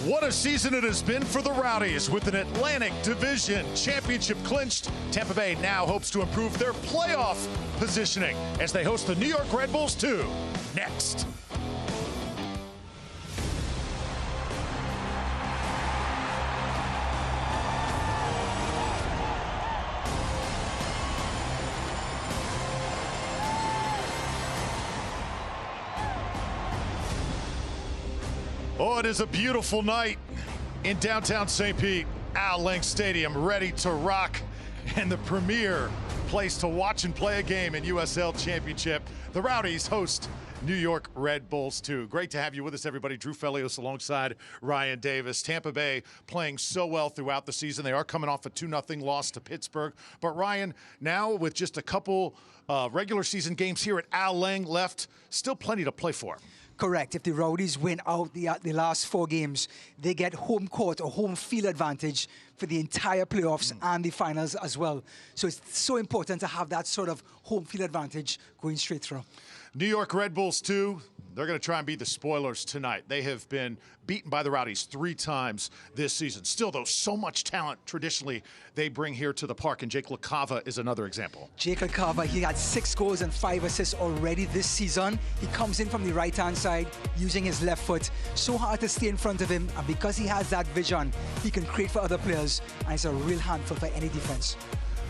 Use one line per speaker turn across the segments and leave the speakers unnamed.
What a season it has been for the Rowdies. With an Atlantic Division championship clinched, Tampa Bay now hopes to improve their playoff positioning as they host the New York Red Bulls 2 next. Oh, it is a beautiful night in downtown St. Pete. Al Lang Stadium ready to rock, and the premier place to watch and play a game in USL Championship. The Rowdies host New York Red Bulls 2. Great to have you with us, everybody. Drew Felios alongside Ryan Davis. Tampa Bay playing so well throughout the season. They are coming off a 2-0 loss to Pittsburgh. But Ryan, now with just a couple regular season games here at Al Lang left, still plenty to play for.
Correct. If the Rowdies win out the last 4 games, they get home court or home field advantage for the entire playoffs and the finals as well. So it's so important to have that sort of home field advantage going straight through.
New York Red Bulls 2, they're going to try and be the spoilers tonight. They have been beaten by the Rowdies 3 times this season. Still, though, so much talent traditionally they bring here to the park, and Jake LaCava is another example.
Jake LaCava, he had 6 goals and 5 assists already this season. He comes in from the right-hand side using his left foot. So hard to stay in front of him, and because he has that vision, he can create for other players, and it's a real handful for any defense.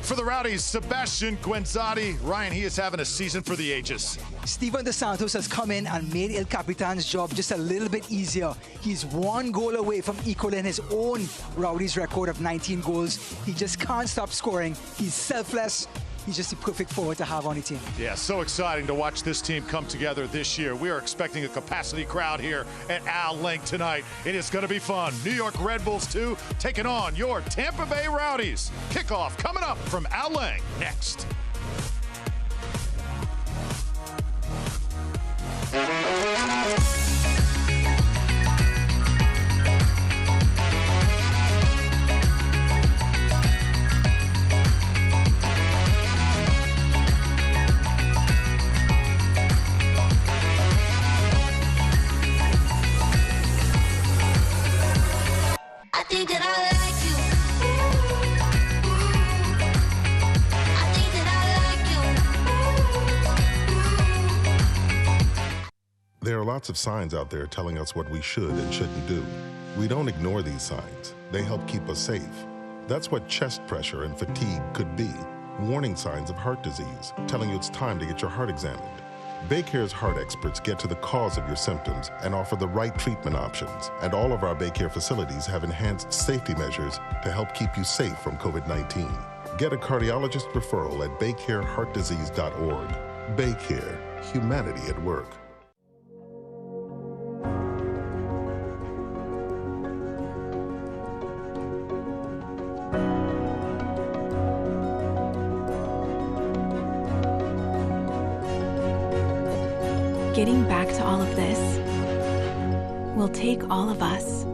For the Rowdies, Sebastian Guenzati. Ryan, he is having a season for the ages.
Steven Dos Santos has come in and made El Capitan's job just a little bit easier. He's 1 goal away from equaling his own Rowdies record of 19 goals. He just can't stop scoring. He's selfless. He's just the perfect forward to have on the team.
Yeah, so exciting to watch this team come together this year. We are expecting a capacity crowd here at Al Lang tonight. It is going to be fun. New York Red Bulls 2 taking on your Tampa Bay Rowdies. Kickoff coming up from Al Lang next.
There are lots of signs out there telling us what we should and shouldn't do. We don't ignore these signs. They help keep us safe. That's what chest pressure and fatigue could be. Warning signs of heart disease, telling you it's time to get your heart examined. Baycare's heart experts get to the cause of your symptoms and offer the right treatment options. And all of our Baycare facilities have enhanced safety measures to help keep you safe from COVID-19. Get a cardiologist referral at baycareheartdisease.org. Baycare, humanity at work.
Getting back to all of this will take all of us.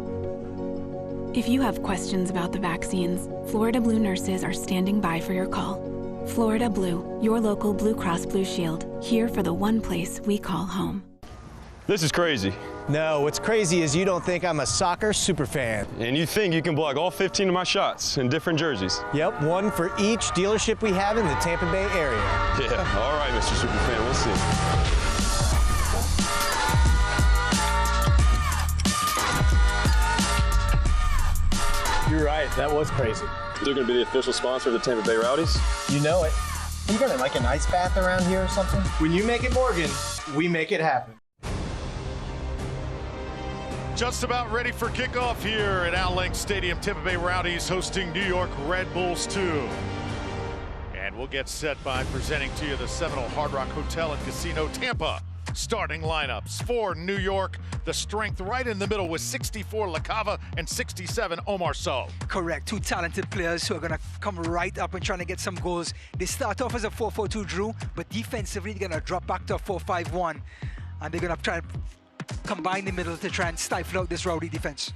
If you have questions about the vaccines, Florida Blue nurses are standing by for your call. Florida Blue, your local Blue Cross Blue Shield, here for the one place we call home.
This is crazy.
No, what's crazy is you don't think I'm a soccer superfan.
And you think you can block all 15 of my shots in different jerseys.
Yep, one for each dealership we have in the Tampa Bay area.
Yeah, all right, Mr. Superfan, we'll see.
You're right, that was crazy.
They're going to be the official sponsor of the Tampa Bay Rowdies?
You know it. You got like an ice bath around here or something? When you make it Morgan, we make it happen.
Just about ready for kickoff here at Al Lang Stadium. Tampa Bay Rowdies hosting New York Red Bulls 2. And we'll get set by presenting to you the Seminole Hard Rock Hotel and Casino Tampa. Starting lineups for New York, the strength right in the middle with 64 LaCava and 67 Omar Sow.
Correct. 2 talented players who are going to come right up and trying to get some goals. They start off as a 4-4-2, Drew, but defensively they're going to drop back to a 4-5-1, and they're going to try and combine the middle to try and stifle out this Rowdy defense.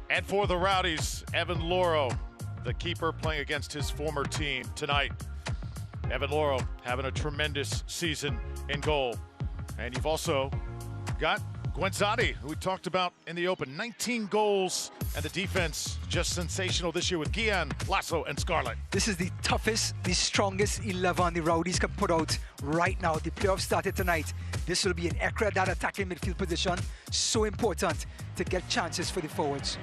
And for the Rowdies, Evan Loro, the keeper, playing against his former team tonight. Evan Loro having a tremendous season in goal. And you've also got Guenzati, who we talked about in the open, 19 goals, and the defense just sensational this year with Guillen, Lasso, and Scarlett.
This is the toughest, the strongest 11 the Rowdies can put out right now. The playoffs started tonight. This will be an Ekra, that attacking midfield position. So important to get chances for the forwards.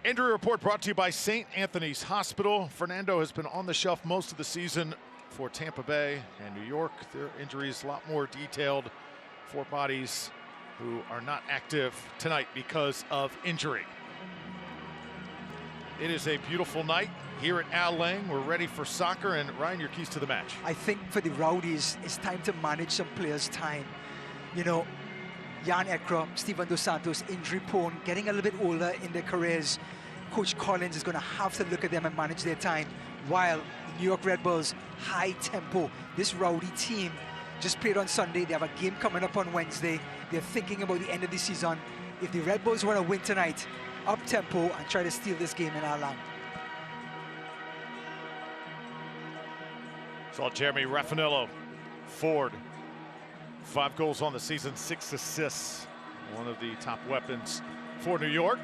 Injury report brought to you by St. Anthony's Hospital. Fernando has been on the shelf most of the season for Tampa Bay and New York. Their injuries a lot more detailed. 4 bodies who are not active tonight because of injury. It is a beautiful night here at Al Lang. We're ready for soccer, and Ryan, your keys to the match.
I think for the Rowdies, it's time to manage some players' time. You know, Jan Ekra, Steven Dos Santos, injury prone, getting a little bit older in their careers. Coach Collins is going to have to look at them and manage their time, while the New York Red Bulls, high tempo. This Rowdy team just played on Sunday. They have a game coming up on Wednesday. They're thinking about the end of the season. If the Red Bulls want to win tonight, up tempo and try to steal this game in Al Lang.
Saw Jeremy Raffanello, Ford, 5 goals on the season, 6 assists. One of the top weapons for New York.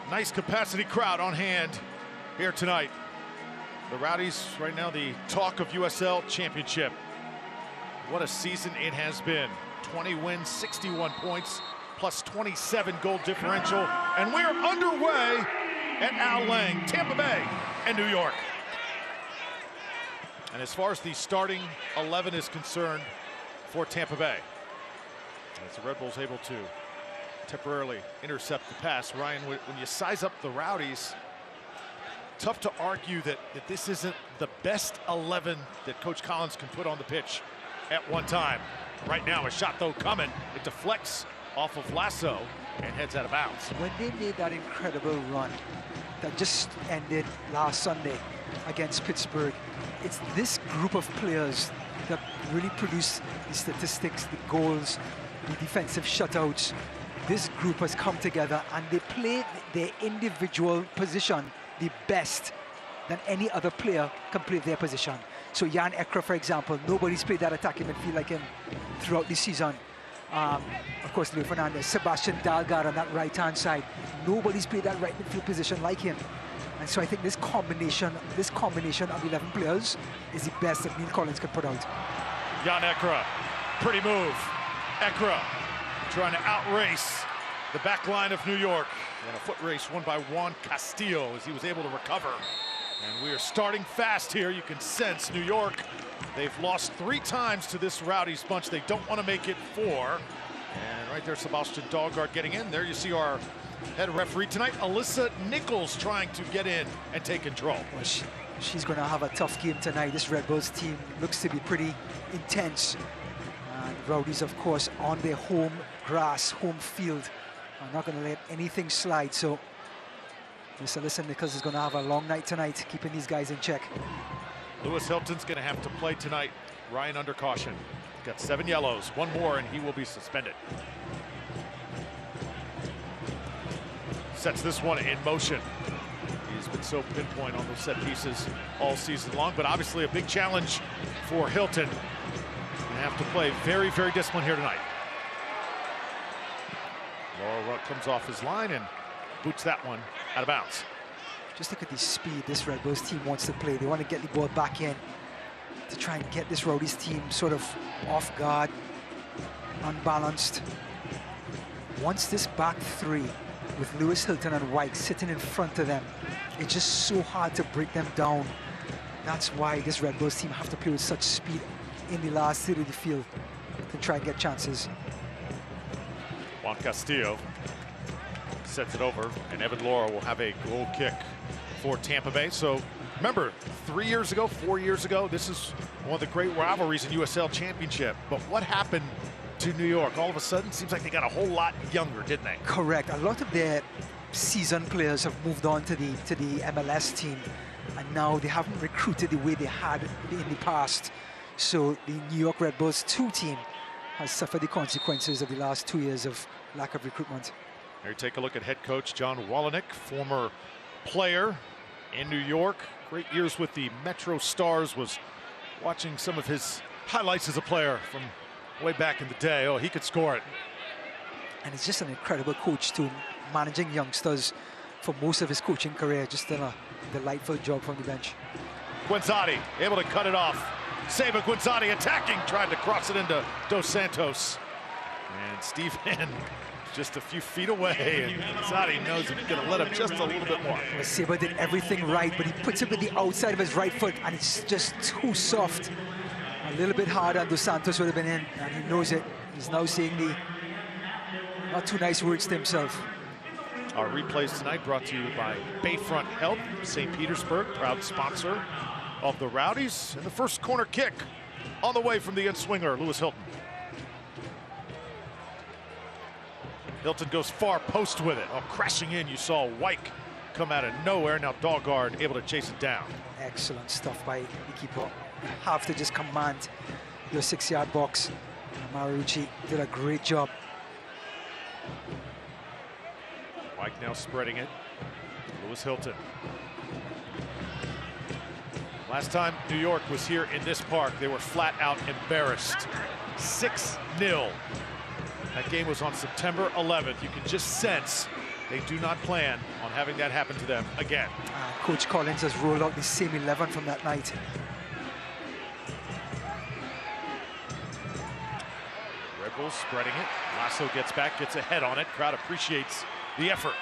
Nice capacity crowd on hand here tonight. The Rowdies right now the talk of USL Championship. What a season it has been. 20 wins, 61 points, plus 27 goal differential. And we're underway at Al Lang, Tampa Bay, and New York. And as far as the starting 11 is concerned for Tampa Bay, as the Red Bulls able to temporarily intercept the pass. Ryan, when you size up the Rowdies, tough to argue that this isn't the best 11 that Coach Collins can put on the pitch at one time. Right now, a shot though coming. It deflects off of Lasso and heads out of bounds.
When they made that incredible run that just ended last Sunday against Pittsburgh, it's this group of players that really produce the statistics, the goals, the defensive shutouts. This group has come together and they play their individual position the best than any other player can play their position. So Jan Ekra, for example, nobody's played that attacking midfield like him throughout the season. Of course, Leo Fernandez, Sebastian Dalgar on that right-hand side. Nobody's played that right midfield position like him. And so I think this combination of 11 players is the best that Neil Collins could put out.
Jan Ekra, pretty move. Ekra trying to outrace the back line of New York. And a foot race won by Juan Castillo as he was able to recover. And we are starting fast here. You can sense New York. They've lost 3 times to this Rowdies bunch. They don't want to make it 4. And right there, Sebastian Dalgard getting in. There you see our head referee tonight, Alyssa Nichols, trying to get in and take control.
Well, she's going to have a tough game tonight. This Red Bulls team looks to be pretty intense. And Rowdies, of course, on their home grass, home field, are not going to let anything slide. So Miss Alyssa Nichols is going to have a long night tonight, keeping these guys in check.
Lewis Hilton's going to have to play tonight. Ryan under caution. Got 7 yellows, 1 more, and he will be suspended. Sets this one in motion. He's been so pinpoint on those set pieces all season long, but obviously a big challenge for Hilton. Gonna have to play very, very disciplined here tonight. Laurel comes off his line and boots that one out of bounds.
Just look at the speed this Red Bulls team wants to play. They want to get the ball back in to try and get this Rowdies team sort of off guard, unbalanced. Once this back 3 with Lewis Hilton and White sitting in front of them, it's just so hard to break them down. That's why this Red Bulls team have to play with such speed in the last third of the field to try and get chances.
Juan Castillo sets it over, and Evan Laura will have a goal kick for Tampa Bay. So remember, 3 years ago, 4 years ago, this is one of the great rivalries in USL Championship. But what happened to New York? All of a sudden, seems like they got a whole lot younger, didn't they?
Correct. A lot of their seasoned players have moved on to the MLS team, and now they haven't recruited the way they had in the past. So the New York Red Bulls 2 team has suffered the consequences of the last 2 years of lack of recruitment.
Here, take a look at head coach John Wallenick, former player in New York. Great years with the Metro Stars. Was watching some of his highlights as a player from way back in the day. Oh, he could score it.
And he's just an incredible coach too, managing youngsters for most of his coaching career. Just done a delightful job from the bench.
Guenzati able to cut it off. Seba Guenzati attacking, tried to cross it into Dos Santos. And Steven just a few feet away, and Guenzati knows that he's going to let him just a little bit more.
Well, Seba did everything right, but he puts it with the outside of his right foot, and it's just too soft. A little bit harder, and Dos Santos would have been in, and he knows it. He's now saying the not too nice words to himself.
Our replays tonight brought to you by Bayfront Health, St. Petersburg, proud sponsor of the Rowdies. And the first corner kick on the way from the in-swinger, Lewis Hilton. Hilton goes far post with it. Oh, crashing in, you saw Wyke come out of nowhere. Now Daugard able to chase it down.
Excellent stuff by the keeper. You have to just command your 6-yard box. Marucci did a great job.
Wyke now spreading it. Lewis Hilton. Last time New York was here in this park, they were flat out embarrassed. 6-0. That game was on September 11th. You can just sense they do not plan on having that happen to them again.
Coach Collins has rolled out the same 11 from that night.
Red Bulls spreading it. Lasso gets back, gets a head on it. Crowd appreciates the effort.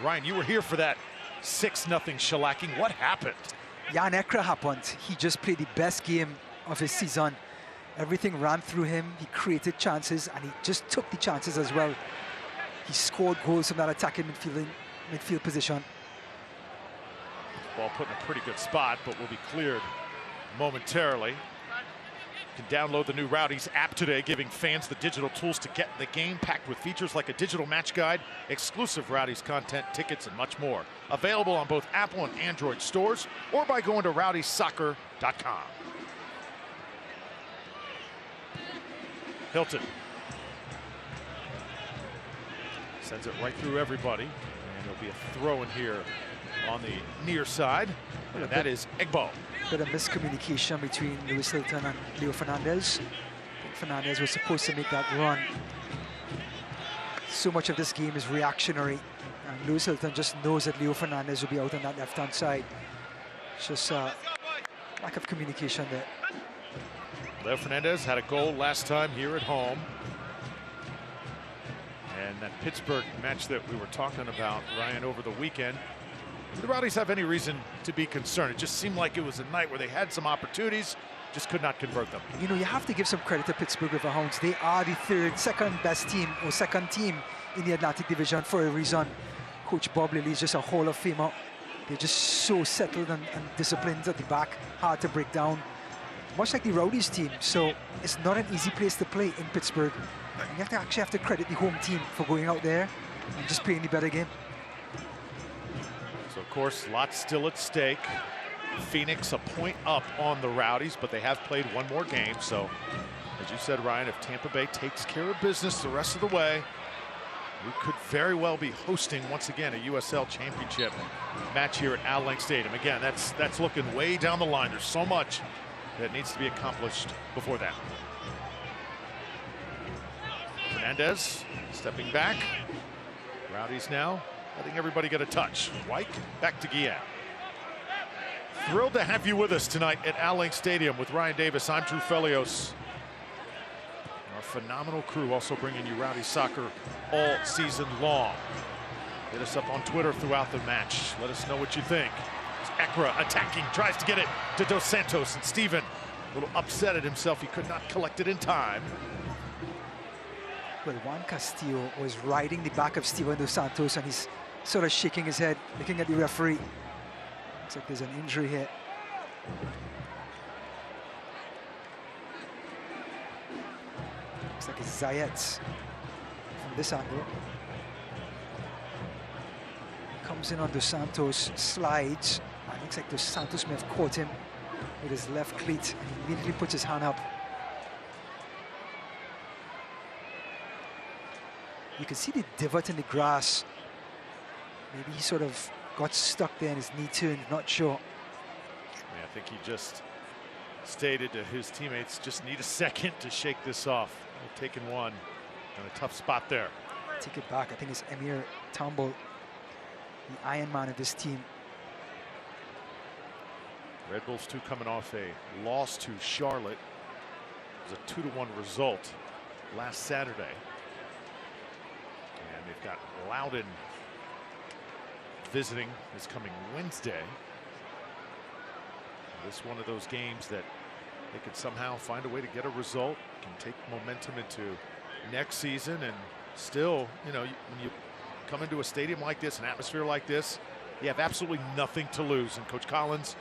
Ryan, you were here for that 6-0 shellacking. What happened?
Jan Ekra happened. He just played the best game of his season. Everything ran through him. He created chances, and he just took the chances as well. He scored goals from that attacking midfield position.
Ball put in a pretty good spot, but will be cleared momentarily. You can download the new Rowdies app today, giving fans the digital tools to get the game, packed with features like a digital match guide, exclusive Rowdies content, tickets, and much more. Available on both Apple and Android stores, or by going to rowdiesoccer.com. Hilton sends it right through everybody, and there'll be a throw in here on the near side, and that is Egbo.
Bit of miscommunication between Lewis Hilton and Leo Fernandez. I think Fernandez was supposed to make that run. So much of this game is reactionary, and Lewis Hilton just knows that Leo Fernandez will be out on that left-hand side. It's just lack of communication there.
Leo Fernandez had a goal last time here at home. And that Pittsburgh match that we were talking about, Ryan, over the weekend, do the Rowdies have any reason to be concerned? It just seemed like it was a night where they had some opportunities, just could not convert them.
You know, you have to give some credit to Pittsburgh Riverhounds. They are the second best team, or second team in the Atlantic Division for a reason. Coach Bob Lilly is just a Hall of Famer. They're just so settled and disciplined at the back, hard to break down. Much like the Rowdies team, so it's not an easy place to play in Pittsburgh. And you actually have to credit the home team for going out there and just playing the better game.
So, of course, lots still at stake. Phoenix a point up on the Rowdies, but they have played one more game. So, as you said, Ryan, if Tampa Bay takes care of business the rest of the way, we could very well be hosting, once again, a USL Championship match here at Al Lang Stadium. Again, that's looking way down the line. There's so much that needs to be accomplished before that. Fernandez stepping back. Rowdies now letting everybody get a touch. Wyke back to Guillen. Thrilled to have you with us tonight at Al Lang Stadium with Ryan Davis. I'm Drew Felios. Our phenomenal crew also bringing you Rowdies soccer all season long. Hit us up on Twitter throughout the match. Let us know what you think. Ekra attacking, tries to get it to Dos Santos, and Steven a little upset at himself. He could not collect it in time.
Well, Juan Castillo was riding the back of Steven Dos Santos, and he's sort of shaking his head, looking at the referee. Looks like there's an injury here. Looks like it's Zayet from this angle. Comes in on Dos Santos, slides. And looks like Dos Santos may have caught him with his left cleat, and he immediately puts his hand up. You can see the divot in the grass. Maybe he sort of got stuck there and his knee turned, not sure.
Yeah, I think he just stated to his teammates, just need a second to shake this off. They're taking one in a tough spot there.
Take it back. I think it's Emir Tambol, the Iron Man of this team.
Red Bulls 2 coming off a loss to Charlotte. It was a 2-1 result last Saturday. And they've got Loudoun visiting this coming Wednesday. This is one of those games that they could somehow find a way to get a result, can take momentum into next season, and still, you know, when you come into a stadium like this, an atmosphere like this, you have absolutely nothing to lose, and Coach Collins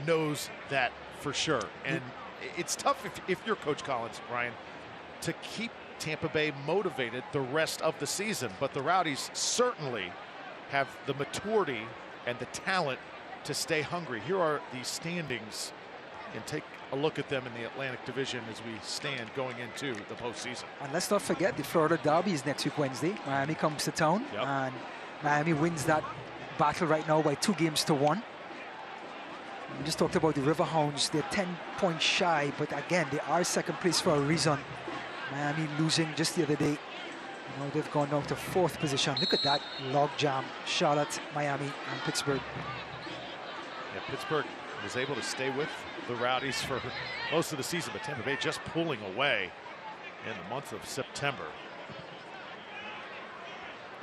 knows that for sure. And it's tough if you're Coach Collins, Brian, to keep Tampa Bay motivated the rest of the season, but the Rowdies certainly have the maturity and the talent to stay hungry. Here are the standings, and take a look at them in the Atlantic Division as we stand going into the postseason.
And let's not forget the Florida Derby is next week Wednesday. Miami comes to town, and Miami wins that battle right now by 2-1. We just talked about the Riverhounds. They're 10 points shy, but again, they are second place for a reason. Miami losing just the other day. You know, they've gone down to 4th position. Look at that log jam. Charlotte, Miami, and Pittsburgh.
Yeah, Pittsburgh was able to stay with the Rowdies for most of the season, but Tampa Bay just pulling away in the month of September.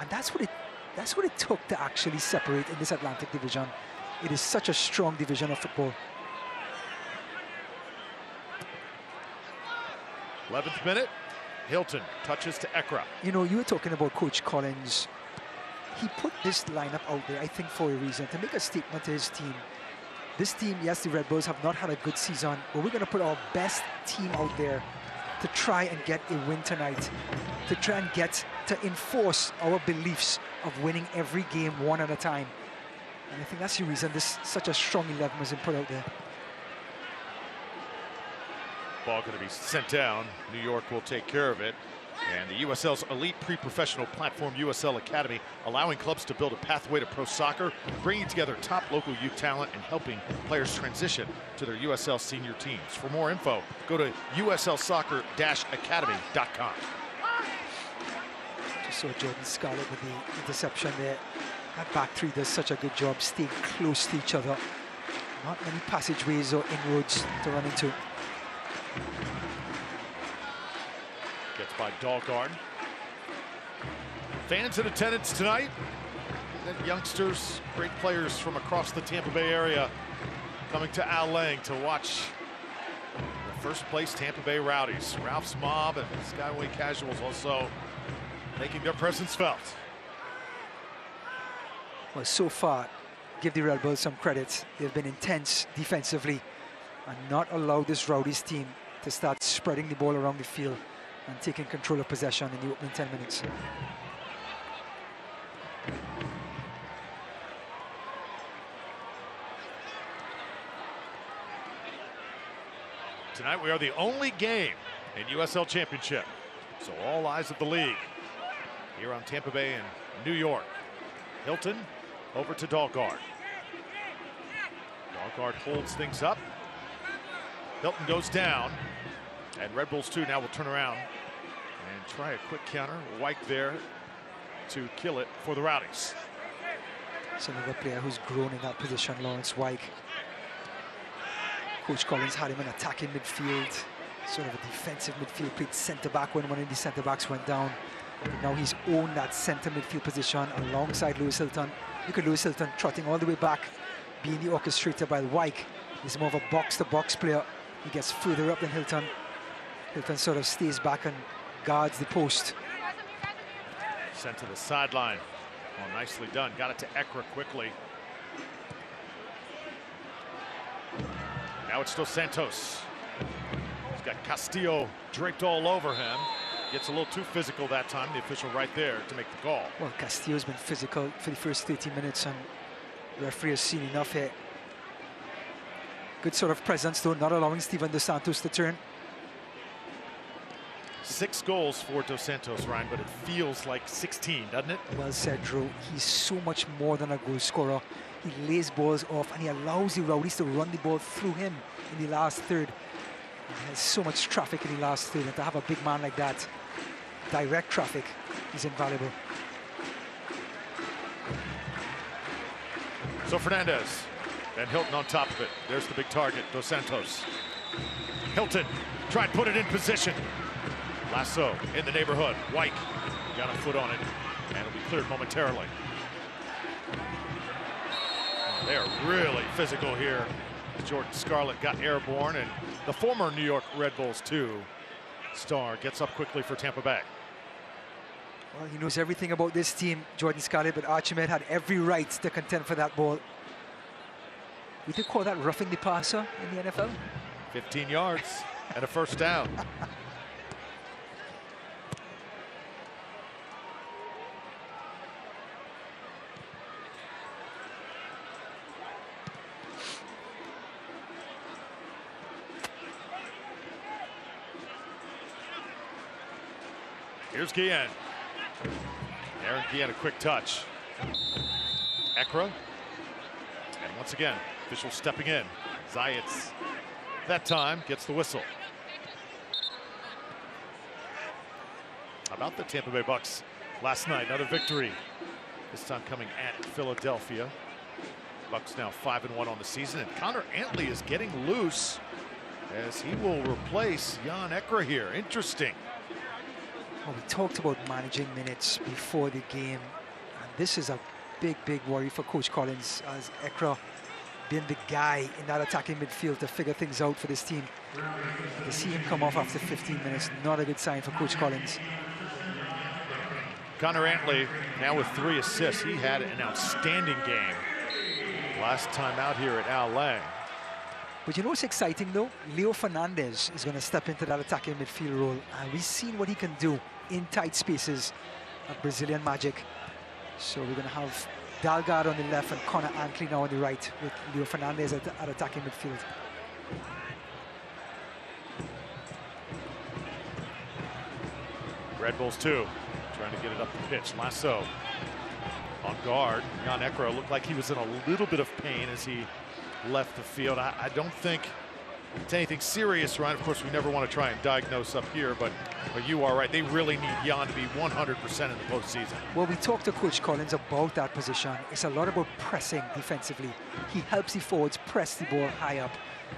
And that's what it took to actually separate in this Atlantic Division. It is such a strong division of football.
11th minute, Hilton touches to Ekra.
You know, you were talking about Coach Collins. He put this lineup out there, I think, for a reason, to make a statement to his team. This team, yes, the Red Bulls have not had a good season, but we're going to put our best team out there to try and get a win tonight, to try and get to enforce our beliefs of winning every game one at a time. And I think that's the reason this such a strong 11 has been put out there.
Ball going to be sent down. New York will take care of it. And the USL's elite pre-professional platform, USL Academy, allowing clubs to build a pathway to pro soccer, bringing together top local youth talent and helping players transition to their USL senior teams. For more info, go to uslsoccer-academy.com.
Just saw Jordan Scarlett with the interception there. That back three does such a good job staying close to each other. Not many passageways or inroads to run into.
Gets by Dahlgard. Fans in attendance tonight. And youngsters, great players from across the Tampa Bay area coming to Al Lang to watch the first place Tampa Bay Rowdies. Ralph's Mob and Skyway Casuals also making their presence felt.
Well, so far, give the Red Bulls some credit. They've been intense defensively and not allowed this Rowdies team to start spreading the ball around the field and taking control of possession in the opening 10 minutes.
Tonight we are the only game in USL Championship, so all eyes of the league here on Tampa Bay and New York. Hilton over to Dahlgard. Dahlgard holds things up. Hilton goes down, and Red Bulls 2 now will turn around and try a quick counter. White there to kill it for the Rowdies.
It's another player who's grown in that position, Lawrence Wyke. Coach Collins had him in attacking midfield, sort of a defensive midfield, played centre back when one of the centre backs went down. But now he's owned that centre midfield position alongside Lewis Hilton. Look at Lewis Hilton trotting all the way back, being the orchestrator by Wyke. He's more of a box-to-box player. He gets further up than Hilton. Hilton sort of stays back and guards the post.
Sent to the sideline. Oh, nicely done. Got it to Ekra quickly. Now it's Dos Santos. He's got Castillo draped all over him. Gets a little too physical that time. The official right there to make the call.
Well, Castillo's been physical for the first 30 minutes, and the referee has seen enough here. Good sort of presence, though, not allowing Steven Dos Santos to turn.
6 goals for Dos Santos, Ryan, but it feels like 16, doesn't it?
Well said, Drew. He's so much more than a goal scorer. He lays balls off and he allows the Rowdies to run the ball through him in the last third. He has so much traffic in the last third, and to have a big man like that, direct traffic, is invaluable.
So Fernandez, and Hilton on top of it. There's the big target, Dos Santos. Hilton, try and put it in position. Lasso in the neighborhood. White got a foot on it, and it'll be cleared momentarily. They are really physical here. Jordan Scarlett got airborne, and the former New York Red Bulls 2 star gets up quickly for Tampa Bay.
Well, he knows everything about this team, Jordan Scarlett, but Archimede had every right to contend for that ball. We could call that roughing the passer in the NFL.
15 yards and a first down. Here's Guillen. Aaron Guillen, a quick touch. Ekra. And once again, official stepping in. Zayats, that time, gets the whistle. How about the Tampa Bay Bucks last night? Another victory. This time coming at Philadelphia. Bucks now 5-1 on the season. And Connor Antley is getting loose as he will replace Jan Ekra here. Interesting.
Well, we talked about managing minutes before the game, and this is a big worry for Coach Collins, as Ekra being the guy in that attacking midfield to figure things out for this team. To see him come off after 15 minutes, not a good sign for Coach Collins.
Connor Antley now with 3 assists. He had an outstanding game last time out here at Al Lang.
But you know what's exciting though? Leo Fernandez is going to step into that attacking midfield role, and we've seen what he can do in tight spaces of Brazilian magic. So we're going to have Dalgard on the left and Connor Antley now on the right, with Leo Fernandez at attacking midfield.
Red Bulls 2 trying to get it up the pitch. Lasso on guard. Jan Ekra looked like he was in a little bit of pain as he left the field. I don't think it's anything serious, Ryan. Of course, we never want to try and diagnose up here, but you are right. They really need Jan to be 100% in the postseason.
Well, we talked to Coach Collins about that position. It's a lot about pressing defensively. He helps the forwards press the ball high up,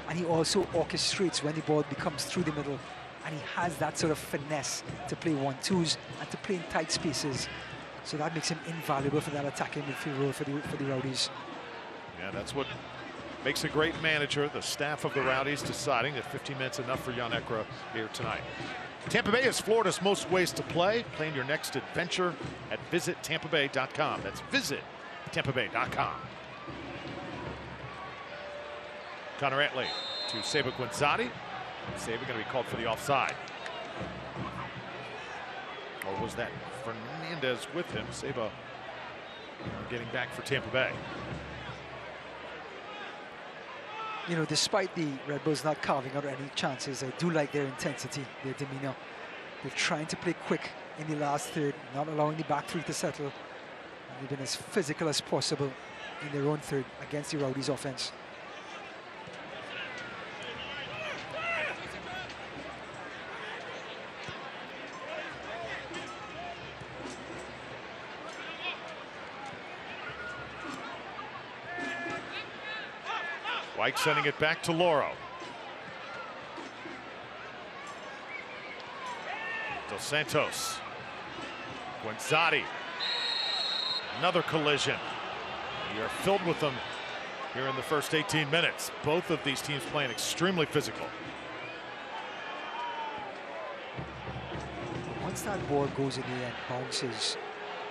and he also orchestrates when the ball becomes through the middle. And he has that sort of finesse to play 1-2s and to play in tight spaces. So that makes him invaluable for that attacking midfield role for the Rowdies.
Yeah, that's what makes a great manager. The staff of the Rowdies deciding that 15 minutes enough for Jan Ekra here tonight. Tampa Bay is Florida's most ways to play. Plan your next adventure at visitTampaBay.com. That's visitTampaBay.com. Connor Antley to Seba Guinzotti. Seba going to be called for the offside. Or was that Fernandez with him? Seba getting back for Tampa Bay.
You know, despite the Red Bulls not carving out any chances, I do like their intensity, their demeanor. They're trying to play quick in the last third, not allowing the back three to settle. And they've been as physical as possible in their own third against the Rowdies' offense.
White sending it back to Loro. Dos Santos. Guinzotti. Another collision. We are filled with them here in the first 18 minutes. Both of these teams playing extremely physical.
Once that ball goes in the air and bounces,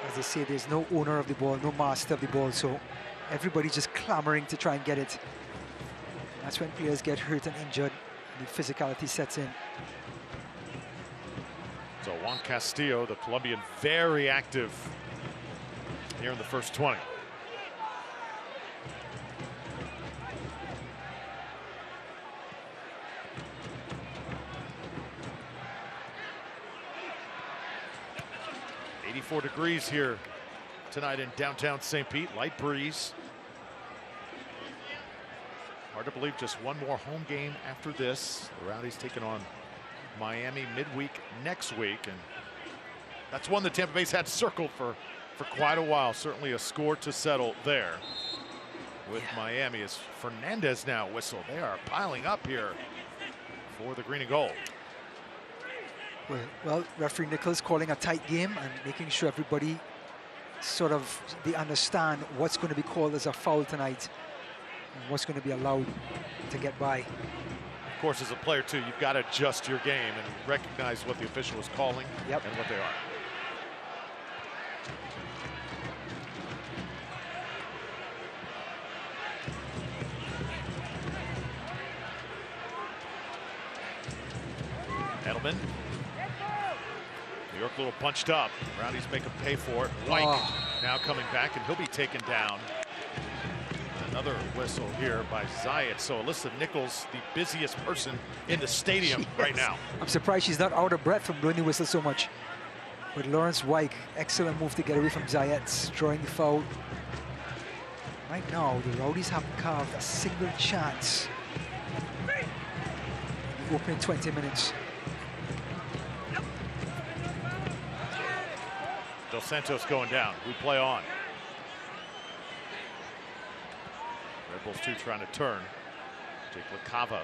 as they say, there's no owner of the ball, no master of the ball, so everybody's just clamoring to try and get it. That's when players get hurt and injured, and the physicality sets in.
So Juan Castillo, the Colombian, very active here in the first 20. 34 degrees here tonight in downtown St. Pete. Light breeze. Hard to believe just one more home game after this. The Rowdies taking on Miami midweek next week, and that's one that Tampa Bay's had circled for quite a while. Certainly a score to settle there with Miami as Fernandez now whistle. They are piling up here for the green and gold.
Well, referee Nichols calling a tight game and making sure everybody sort of they understand what's going to be called as a foul tonight and what's going to be allowed to get by.
Of course, as a player too, you've got to adjust your game and recognize what the official is calling and what they are. Edelman. New York a little bunched up. Rowdies make him pay for it. White now coming back, and he'll be taken down. Another whistle here by Zayat. So Alyssa Nichols, the busiest person in the stadium right now. I'm
surprised she's not out of breath from blowing the whistle so much. But Lawrence Wyke, excellent move to get away from Zayat, drawing the foul. Right now, the Rowdies haven't carved a single chance in the opening 20 minutes.
Dos Santos going down. We play on. Red Bulls 2 trying to turn. Jake LaCava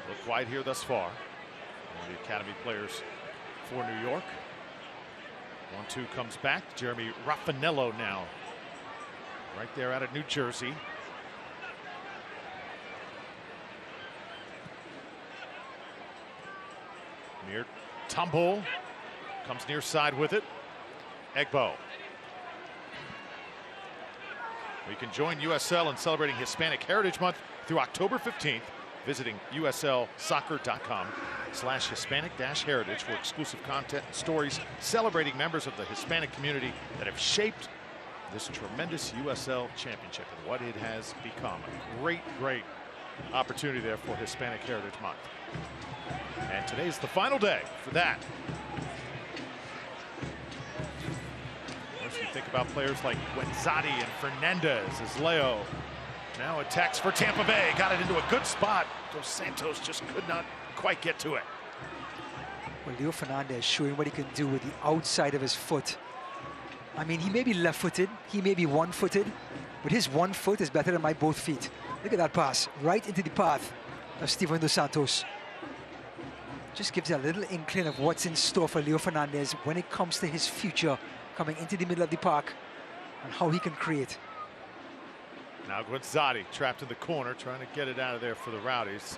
look quiet here thus far. One of the academy players for New York. 1-2 comes back. Jeremy Raffanello now right there out of New Jersey. Near tumble. Comes near side with it. Egbo. You can join USL in celebrating Hispanic Heritage Month through October 15th, visiting uslsoccer.com/Hispanic-heritage for exclusive content and stories celebrating members of the Hispanic community that have shaped this tremendous USL championship and what it has become. A great, great opportunity there for Hispanic Heritage Month. And today's the final day for that. You think about players like Guenzati and Fernandez as Leo now attacks for Tampa Bay. Got it into a good spot. Dos Santos just could not quite get to it.
Well, Leo Fernandez showing what he can do with the outside of his foot. I mean, he may be left-footed, he may be one-footed, but his one foot is better than my both feet. Look at that pass, right into the path of Steven Dos Santos. Just gives you a little inkling of what's in store for Leo Fernandez when it comes to his future coming into the middle of the park and how he can create.
Now Guenzati trapped in the corner, trying to get it out of there for the Rowdies.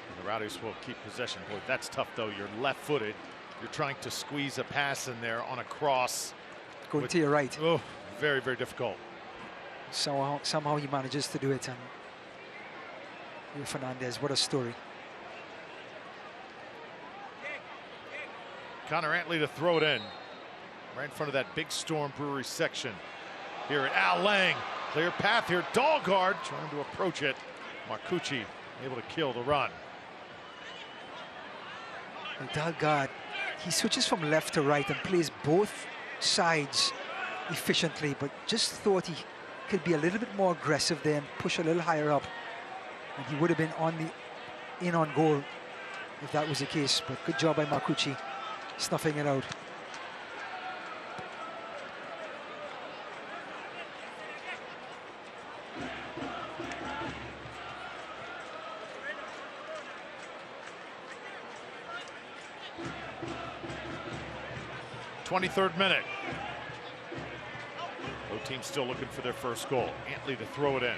And the Rowdies will keep possession. Boy, that's tough though. You're left-footed. You're trying to squeeze a pass in there on a cross.
Going to your right.
Oh, very, very difficult.
Somehow he manages to do it. And Leo Fernandez, what a story.
Connor Antley to throw it in. Right in front of that Big Storm Brewery section. Here at Al Lang. Clear path here. Dahlgaard trying to approach it. Marcucci able to kill the run.
Dahlgaard, he switches from left to right and plays both sides efficiently, but just thought he could be a little bit more aggressive there and push a little higher up. And he would have been in on goal if that was the case. But good job by Marcucci snuffing it out.
.23rd minute. Both teams still looking for their first goal. Antley to throw it in.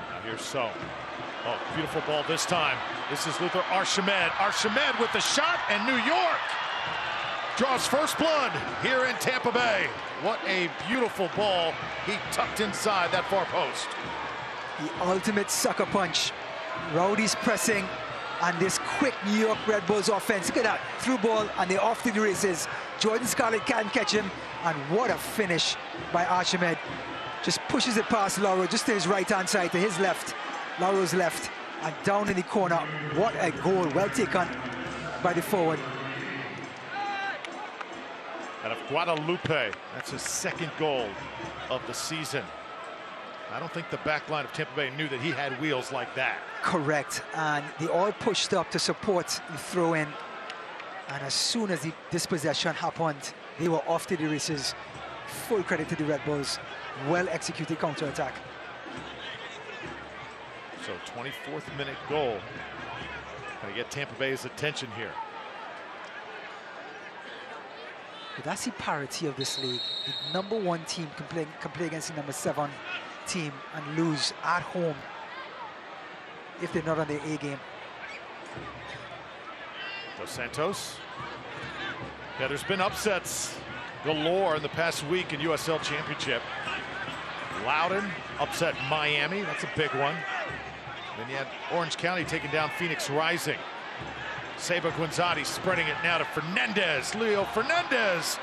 Now here's So. Oh, beautiful ball this time. This is Luther Archimed. Archimed with the shot, and New York draws first blood here in Tampa Bay. What a beautiful ball. He tucked inside that far post.
The ultimate sucker punch. Rowdies pressing, and this quick New York Red Bulls offense. Look at that, through ball, and they're off to the races. Jordan Scarlett can't catch him, and what a finish by Archimed. Just pushes it past Lauro, just to his right-hand side, to his left, Lauro's left, And down in the corner, what a goal, well taken by the forward.
Out of Guadalupe, that's his second goal of the season. I don't think the back line of Tampa Bay knew that he had wheels like that.
Correct, and they all pushed up to support the throw-in. And as soon as the dispossession happened, they were off to the races. Full credit to the Red Bulls. Well-executed counter-attack.
So 24th minute goal. Gonna get Tampa Bay's attention here.
But that's the parity of this league. The #1 team can play against the #7 team and lose at home if they're not on their A game.
Dos Santos. Yeah, there's been upsets galore in the past week in USL Championship. Loudon upset Miami. That's a big one. Then you had Orange County taking down Phoenix Rising. Seba Guenzati spreading it now to Fernandez. Leo Fernandez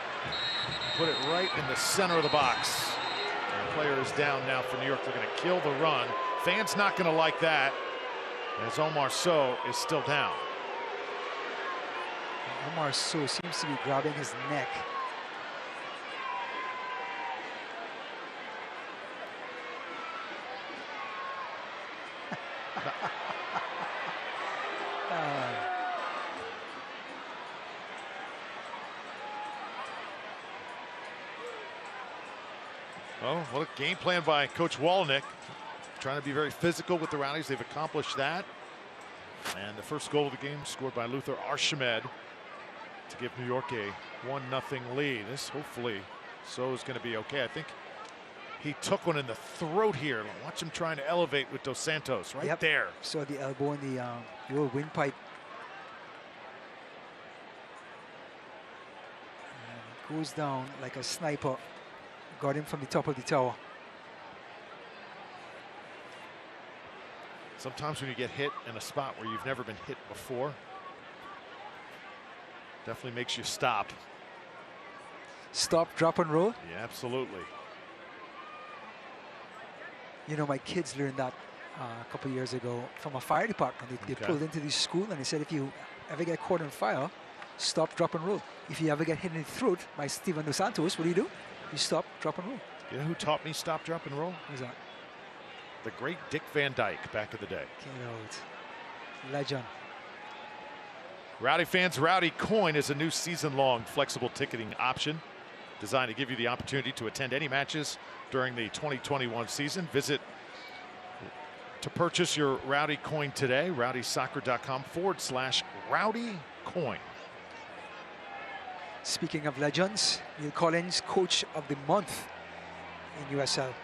put it right in the center of the box. The player is down now for New York. They're going to kill the run. Fans not going to like that, as Omar Sow is still down.
Omar Sow seems to be grabbing his neck.
Well, what a game plan by Coach Walnick. Trying to be very physical with the Rowdies. They've accomplished that. And the first goal of the game scored by Luther Archimed to give New York a 1-0 lead. This hopefully so is going to be okay. I think he took one in the throat here. Watch him trying to elevate with Dos Santos right there.
Saw the elbow in the old windpipe. And goes down like a sniper. Got him from the top of the tower.
Sometimes when you get hit in a spot where you've never been hit before, definitely makes you stop.
Stop, drop, and roll?
Yeah, absolutely.
You know, my kids learned that a couple years ago from a fire department. They pulled into the school and they said, if you ever get caught on fire, stop, drop, and roll. If you ever get hit in the throat by Steven Dos Santos, what do? You stop, drop, and roll.
You know who taught me stop, drop, and roll?
Who's that?
The great Dick Van Dyke back in the day.
Get out. Legend.
Rowdy fans, Rowdy Coin is a new season-long flexible ticketing option designed to give you the opportunity to attend any matches during the 2021 season. Visit to purchase your Rowdy Coin today, rowdysoccer.com/Rowdy Coin.
Speaking of legends, Neil Collins, Coach of the Month in USL.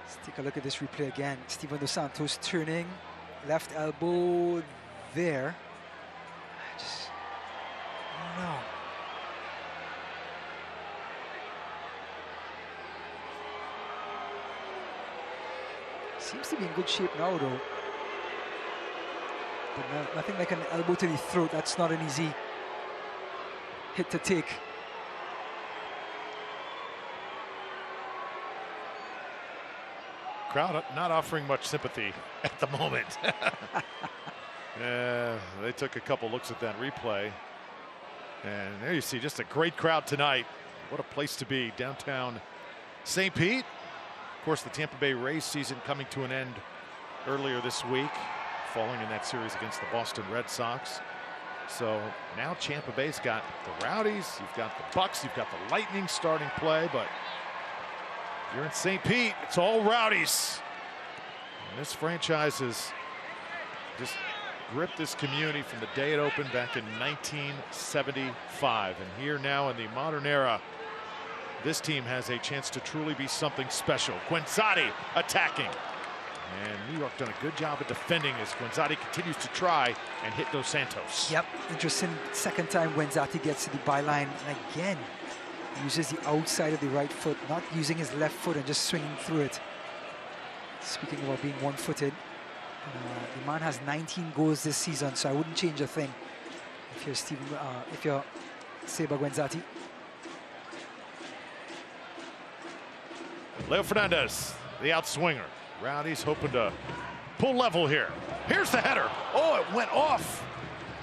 Let's take a look at this replay again. Steven Dos Santos turning, left elbow there. I don't know. Seems to be in good shape now, though. But nothing like an elbow to the throat. That's not an easy hit to take.
Crowd not offering much sympathy at the moment. They took a couple looks at that replay. And there you see just a great crowd tonight. What a place to be, downtown St. Pete. Of course, the Tampa Bay Rays season coming to an end earlier this week, falling in that series against the Boston Red Sox. So now Tampa Bay's got the Rowdies, you've got the Bucks, you've got the Lightning starting play, but if you're in St. Pete, it's all Rowdies. And this franchise has just gripped this community from the day it opened back in 1975. And here now in the modern era, this team has a chance to truly be something special. Guenzati attacking. And New York done a good job of defending as Guenzati continues to try and hit Dos Santos.
Yep, interesting second time Guenzati gets to the byline. And again, uses the outside of the right foot, not using his left foot and just swinging through it. Speaking about being one-footed, the man has 19 goals this season, so I wouldn't change a thing if you're Seba Guenzati.
Leo Fernandez, the outswinger. Rowdies hoping to pull level here. Here's the header. Oh, it went off.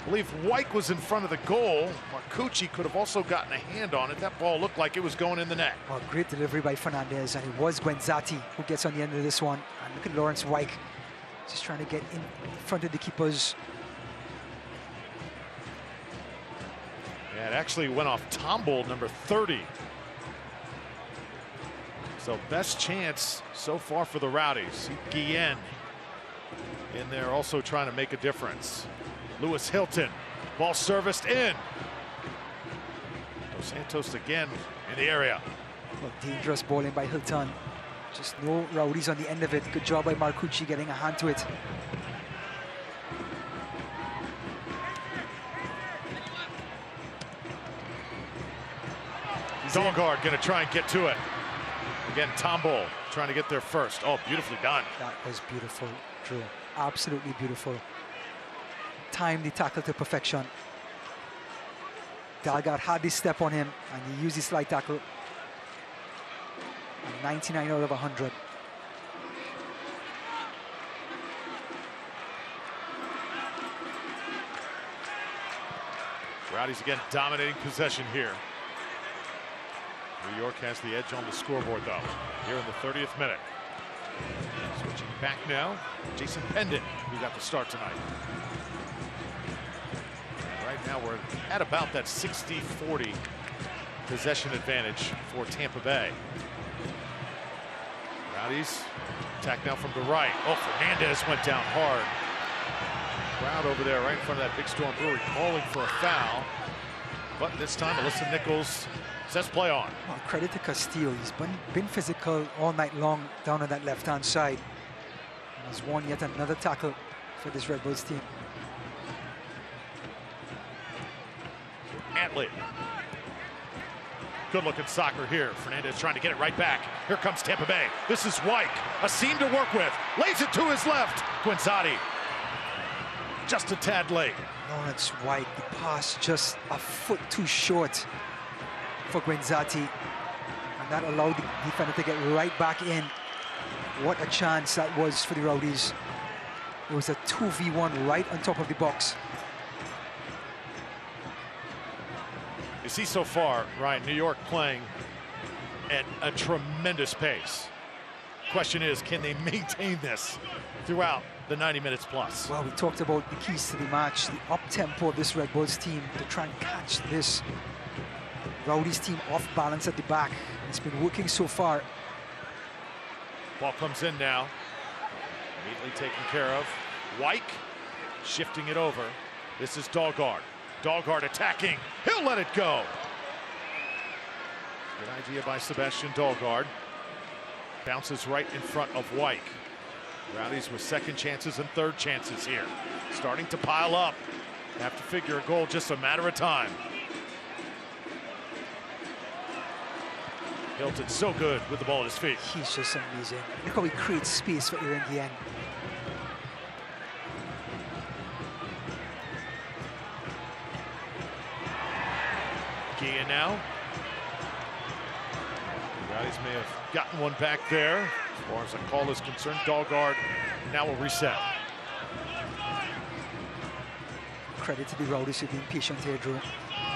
I believe White was in front of the goal. Marcucci could have also gotten a hand on it. That ball looked like it was going in the net.
Well, great delivery by Fernandez, and it was Guenzati who gets on the end of this one. And look at Lawrence White, just trying to get in front of the keepers.
Yeah, it actually went off Tombold, number 30. So best chance so far for the Rowdies. Guillen in there also trying to make a difference. Lewis Hilton, ball serviced in. Dos Santos again in the area.
Well, dangerous ball in by Hilton. Just no Rowdies on the end of it. Good job by Marcucci getting a hand to it.
Dahlgaard gonna try and get to it. Again, Tombold trying to get there first. Oh, beautifully done.
That was beautiful, Drew. Absolutely beautiful. Timed the tackle to perfection. Dahlgaard had this step on him, and he used his slide tackle. 99 out of 100.
Rowdies again dominating possession here. New York has the edge on the scoreboard, though, here in the 30th minute. Switching back now, Jason Pendon, who got the start tonight. Right now, we're at about that 60-40 possession advantage for Tampa Bay. Rowdies attack now from the right. Oh, Fernandez went down hard. Crowd over there right in front of that Big Storm Brewery calling for a foul. But this time, Alyssa Nichols says play on.
Well, credit to Castillo. He's been physical all night long down on that left-hand side. And has won yet another tackle for this Red Bulls team.
Antley. Good looking soccer here. Fernandez trying to get it right back. Here comes Tampa Bay. This is White. A seam to work with. Lays it to his left. Guenzati. Just a tad late.
Lawrence White, the pass just a foot too short for Guenzati. And that allowed the defender to get right back in. What a chance that was for the Rowdies. It was a 2v1 right on top of the box.
You see so far, Ryan, New York playing at a tremendous pace. Question is, can they maintain this throughout the 90 minutes plus?
Well, we talked about the keys to the match, the up-tempo of this Red Bulls team to try and catch this Rowdies team off balance at the back. It's been working so far.
Ball comes in now. Immediately taken care of. White shifting it over. This is Dahlgaard. Dahlgaard attacking. He'll let it go. Good idea by Sebastian Dahlgaard. Bounces right in front of White. Rowdies with second chances and third chances here. Starting to pile up. Have to figure a goal just a matter of time. Hilton so good with the ball at his feet.
He's just amazing. Look how he creates space for Aaron Guillen.
Guillen now. Rowdies may have gotten one back there. As far as the call is concerned, Dahlgaard now will reset.
Credit to the Rowdies for being patient here, Drew.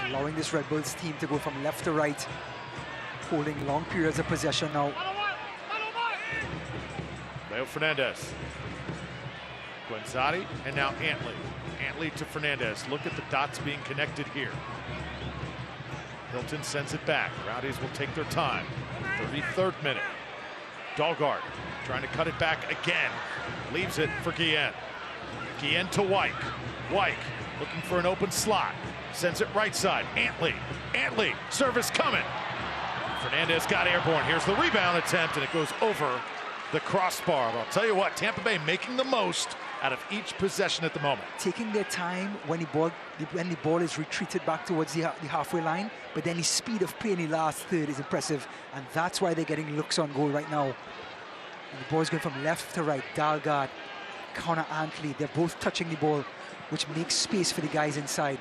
Allowing this Red Bulls team to go from left to right, holding long periods of possession now.
Leo Fernandez. Guenzati, and now Antley. Antley to Fernandez. Look at the dots being connected here. Hilton sends it back. Rowdies will take their time. 33rd minute. Dahlgaard trying to cut it back again. Leaves it for Guillen. Guillen to White. White looking for an open slot. Sends it right side. Antley. Antley. Service coming. Fernandez got airborne. Here's the rebound attempt, and it goes over the crossbar. But I'll tell you what, Tampa Bay making the most out of each possession at the moment.
Taking their time when the ball is retreated back towards the halfway line, but then the speed of play in the last third is impressive, and that's why they're getting looks on goal right now. And the ball is going from left to right. Dahlgaard, Connor Antley, they're both touching the ball, which makes space for the guys inside.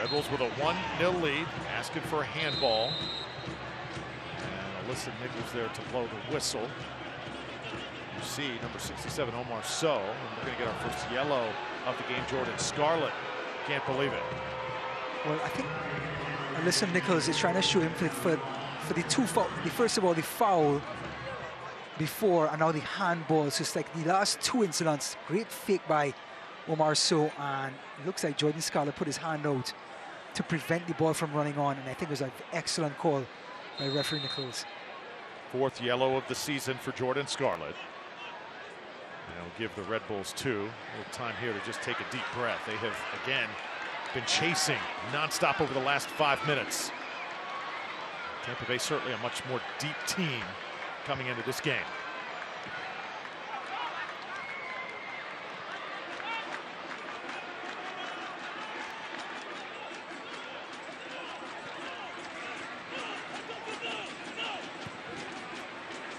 Red Bulls with a 1-0 lead, asking for a handball. And Alyssa Nichols there to blow the whistle. You see number 67, Omar Sow. And we're going to get our first yellow of the game, Jordan Scarlett. Can't believe it.
Well, I think Alyssa Nichols is trying to show him for the two fouls. First of all, the foul before, and now the handball. So it's like the last two incidents. Great fake by Omar Sow, and it looks like Jordan Scarlett put his hand out to prevent the ball from running on, and I think it was an excellent call by referee Nichols.
Fourth yellow of the season for Jordan Scarlett. And it'll give the Red Bulls a little time here to just take a deep breath. They have, again, been chasing nonstop over the last 5 minutes. Tampa Bay certainly a much more deep team coming into this game.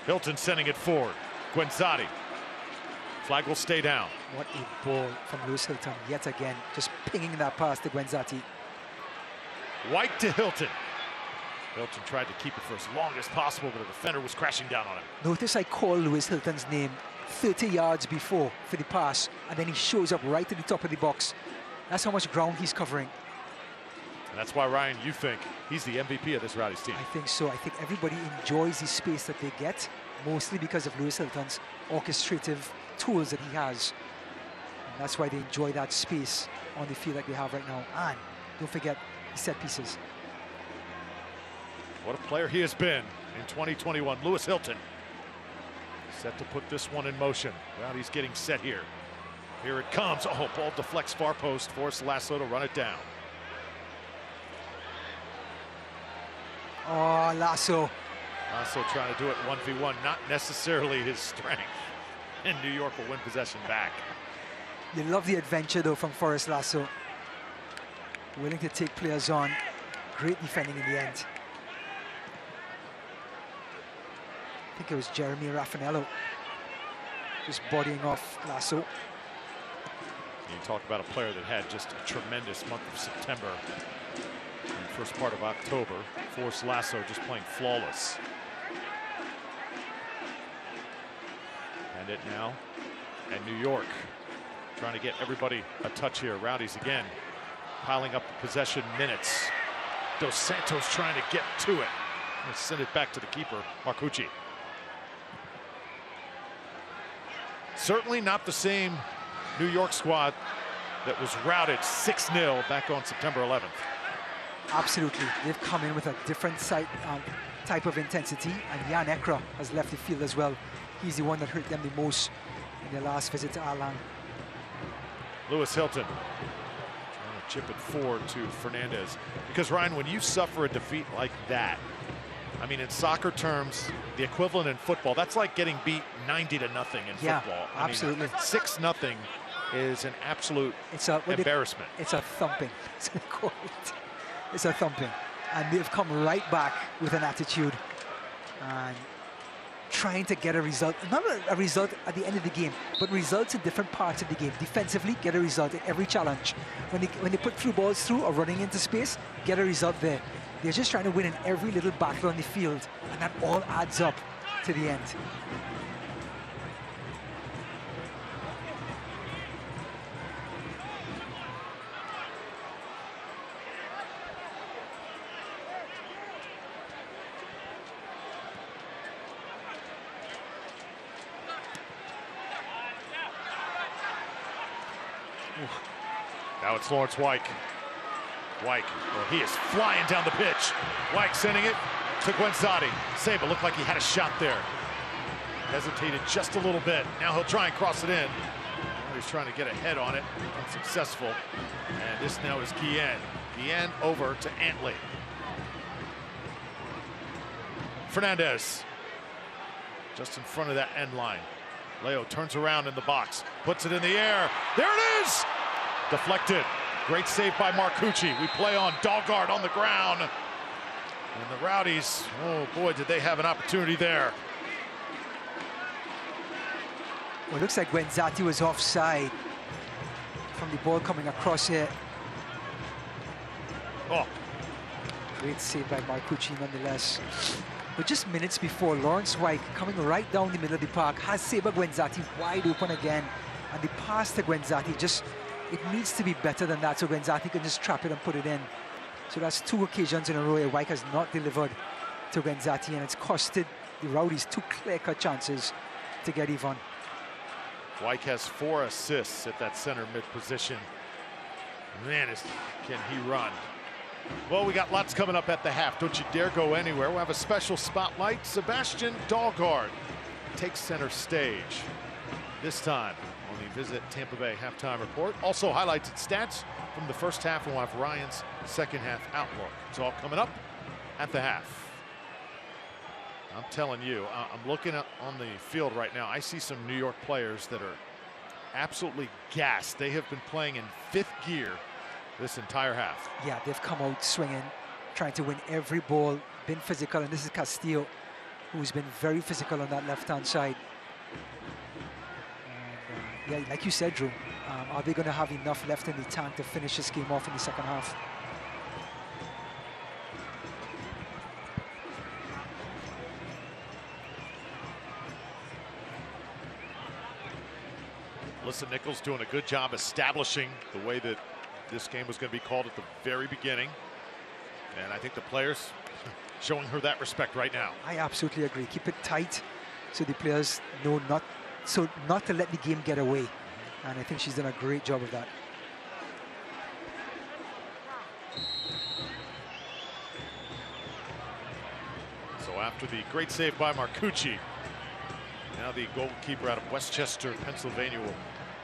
Hilton sending it forward. Guenzati. Flag will stay down.
What a ball from Lewis Hilton yet again, just pinging that pass to Guenzati.
White to Hilton. Hilton tried to keep it for as long as possible, but the defender was crashing down on him.
Notice I called Lewis Hilton's name 30 yards before for the pass, and then he shows up right to the top of the box. That's how much ground he's covering.
And that's why, Ryan, you think he's the MVP of this Rowdies team.
I think so. I think everybody enjoys the space that they get, mostly because of Lewis Hilton's orchestrative tools that he has. And that's why they enjoy that space on the field that they have right now. And don't forget the set pieces.
What a player he has been in 2021. Lewis Hilton set to put this one in motion. Rowdies getting set here. Here it comes. Oh, ball deflects far post. Force Lasso to run it down.
Oh, Lasso.
Lasso trying to do it 1v1. Not necessarily his strength. And New York will win possession back.
You love the adventure, though, from Forrest Lasso. Willing to take players on. Great defending in the end. I think it was Jeremy Raffanello just bodying off Lasso.
You talk about a player that had just a tremendous month of September and the first part of October. Force Lasso just playing flawless. And it now, and New York trying to get everybody a touch here. Rowdies again piling up the possession minutes. Dos Santos trying to get to it. And send it back to the keeper, Marcucci. Certainly not the same New York squad that was routed 6-0 back on September 11th.
Absolutely. They've come in with a different type of intensity, and Jan Ekra has left the field as well. He's the one that hurt them the most in their last visit to Alan.
Lewis Hilton trying to chip it forward to Fernandez. Because, Ryan, when you suffer a defeat like that, I mean, in soccer terms, the equivalent in football, that's like getting beat 90-0 in football.
Absolutely.
6-0 is an absolute embarrassment.
It's a thumping. It's a thumping. And they've come right back with an attitude and trying to get a result. Not a result at the end of the game, but results in different parts of the game. Defensively, get a result in every challenge. When they put through balls through or running into space, get a result there. They're just trying to win in every little battle on the field, and that all adds up to the end.
Now it's Lawrence Wyke. Wyke, well, he is flying down the pitch. Wyke sending it to Guenzati. Saba looked like he had a shot there. Hesitated just a little bit. Now he'll try and cross it in. Now he's trying to get a head on it. Unsuccessful. And this now is Guillen. Guillen over to Antley. Fernandez. Just in front of that end line. Leo turns around in the box. Puts it in the air. There it is! Deflected. Great save by Marcucci. We play on Dahlgaard on the ground. And the Rowdies, oh boy, did they have an opportunity there.
Well, it looks like Guenzati was offside from the ball coming across here.
Oh,
Great save by Marcucci nonetheless. But just minutes before, Lawrence White coming right down the middle of the park has Saber Guenzati wide open again. And the pass to Guenzati, just, it needs to be better than that, so Guenzati can just trap it and put it in. So that's 2 occasions in a row where White has not delivered to Guenzati, and it's costed the Rowdies 2 clear-cut chances to get even.
White has 4 assists at that center mid position. Man, can he run? Well, we got lots coming up at the half. Don't you dare go anywhere. We'll have a special spotlight. Sebastian Dahlgaard takes center stage. This time on the Visit Tampa Bay halftime report. Also highlights and stats from the first half, and we'll have Ryan's second half outlook. It's all coming up at the half. I'm telling you, I'm looking on the field right now. I see some New York players that are absolutely gassed. They have been playing in 5th gear this entire half.
Yeah, they've come out swinging, trying to win every ball, been physical, and this is Castillo, who's been very physical on that left-hand side. And, yeah, like you said, Drew, are they going to have enough left in the tank to finish this game off in the second half?
Alyssa Nichols doing a good job establishing the way that this game was going to be called at the very beginning. And I think the players showing her that respect right now.
I absolutely agree. Keep it tight so the players know not to let the game get away. And I think she's done a great job of that.
So after the great save by Marcucci, now the goalkeeper out of Westchester, Pennsylvania will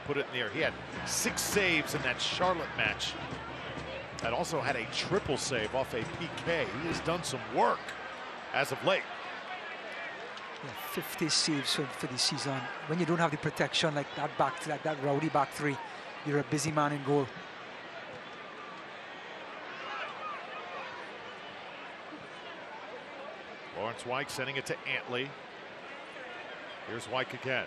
put it in the air. He had 6 saves in that Charlotte match. And also had a triple save off a PK. He has done some work as of late.
Yeah, 50 saves for the season. When you don't have the protection like that Rowdy back three, you're a busy man in goal.
Lawrence White sending it to Antley. Here's White again.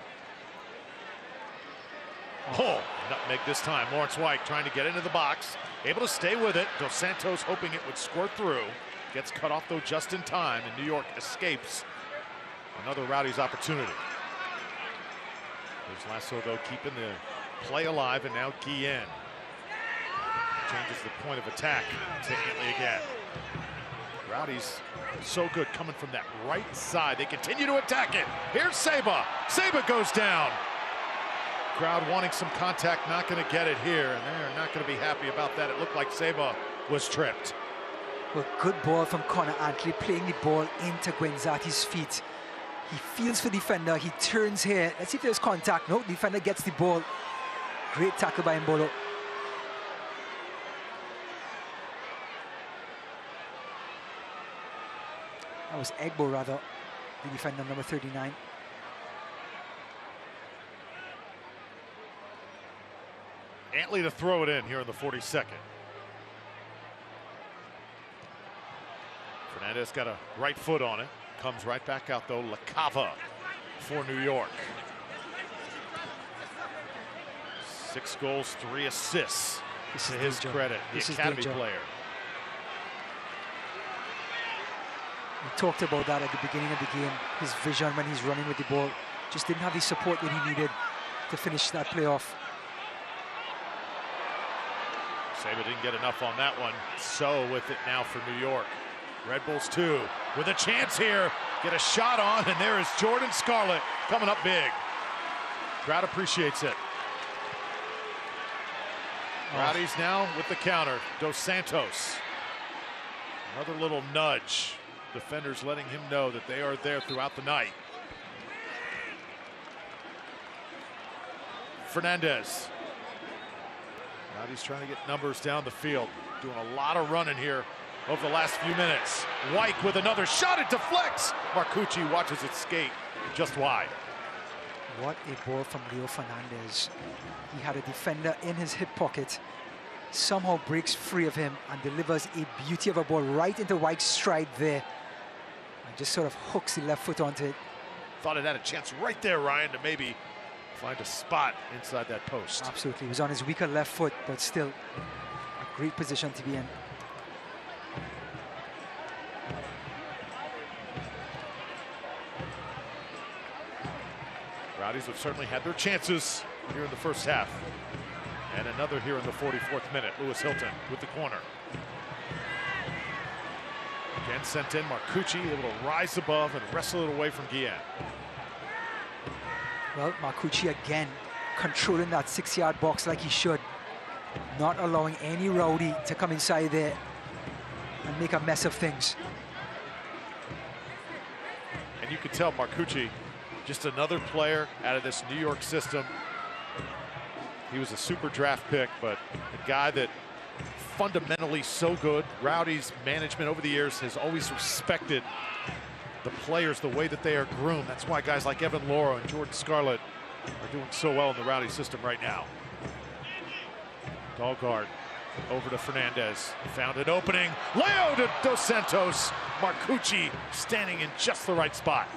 Oh, nutmeg this time. Lawrence White trying to get into the box. Able to stay with it. Dos Santos hoping it would squirt through. Gets cut off, though, just in time. And New York escapes another Rowdies opportunity. There's Lasso, though, keeping the play alive. And now Guillen changes the point of attack to Antley again. Rowdies so good coming from that right side. They continue to attack it. Here's Saba. Saba goes down. Crowd wanting some contact, not going to get it here, and they're not going to be happy about that. It looked like Saba was tripped.
Well, good ball from Connor Antley, playing the ball into Guenzati's feet. He feels for the defender, he turns here. Let's see if there's contact. No, the defender gets the ball. Great tackle by Mbolo. That was Egbo, rather, the defender, number 39.
Antley to throw it in here in the 42nd. Fernandez got a right foot on it. Comes right back out, though. LaCava for New York. 6 goals, 3 assists to his credit. The academy player.
We talked about that at the beginning of the game. His vision when he's running with the ball. Just didn't have the support that he needed to finish that play off.
Saba didn't get enough on that one. So with it now for New York. Red Bulls 2 with a chance here. Get a shot on, and there is Jordan Scarlett coming up big. Crowd appreciates it. Rowdies now with the counter. Dos Santos. Another little nudge. Defenders letting him know that they are there throughout the night. Fernandez. Rowdies trying to get numbers down the field. Doing a lot of running here over the last few minutes. White with another shot. It deflects. Marcucci watches it skate just wide.
What a ball from Leo Fernandez. He had a defender in his hip pocket. Somehow breaks free of him and delivers a beauty of a ball right into White's stride there. And just sort of hooks the left foot onto it.
Thought it had a chance right there, Ryan, to maybe find a spot inside that post.
Absolutely. He was on his weaker left foot, but still a great position to be in.
Rowdies have certainly had their chances here in the first half. And another here in the 44th minute. Lewis Hilton with the corner. Again sent in. Marcucci able to rise above and wrestle it away from Guillen.
Well, Marcucci again controlling that 6-yard box like he should. Not allowing any Rowdy to come inside there and make a mess of things.
And you can tell Marcucci, just another player out of this New York system. He was a super draft pick, but a guy that fundamentally so good. Rowdy's management over the years has always respected the players, the way that they are groomed. That's why guys like Evan Laura and Jordan Scarlett are doing so well in the Rowdy system right now. Dalgard over to Fernandez. Found an opening. Leo to Dos Santos. Marcucci standing in just the right spot.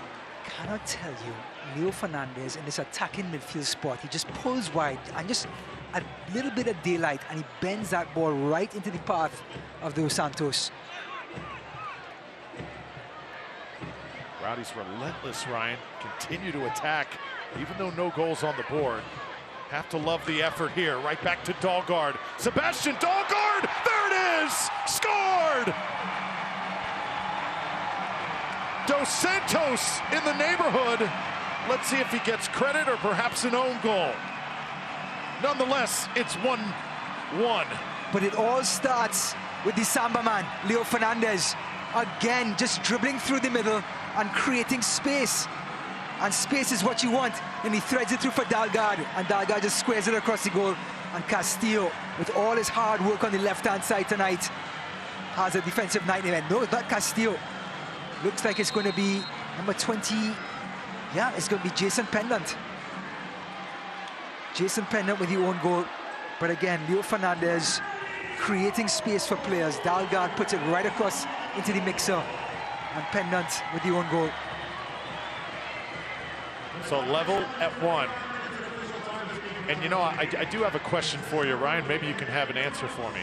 Cannot tell you, Leo Fernandez in this attacking midfield spot, he just pulls wide and just a little bit of daylight, and he bends that ball right into the path of Dos Santos.
Rowdy's relentless, Ryan. Continue to attack, even though no goals on the board. Have to love the effort here. Right back to Dalgard. Sebastian Dalgard! There it is! Scored! Dos Santos in the neighborhood. Let's see if he gets credit or perhaps an own goal. Nonetheless, it's 1-1.
But it all starts with the Samba man, Leo Fernandez. Again, just dribbling through the middle and creating space. And space is what you want. And he threads it through for Dalgard. And Dalgard just squares it across the goal. And Castillo, with all his hard work on the left-hand side tonight, has a defensive nightmare. No, it's not Castillo. Looks like it's going to be number 20. Yeah, it's going to be Jason Pendant. Jason Pendant with the own goal. But again, Leo Fernandez creating space for players. Dalgard puts it right across into the mixer. And Pendant with the own goal.
So level at 1. And you know, I do have a question for you, Ryan. Maybe you can have an answer for me.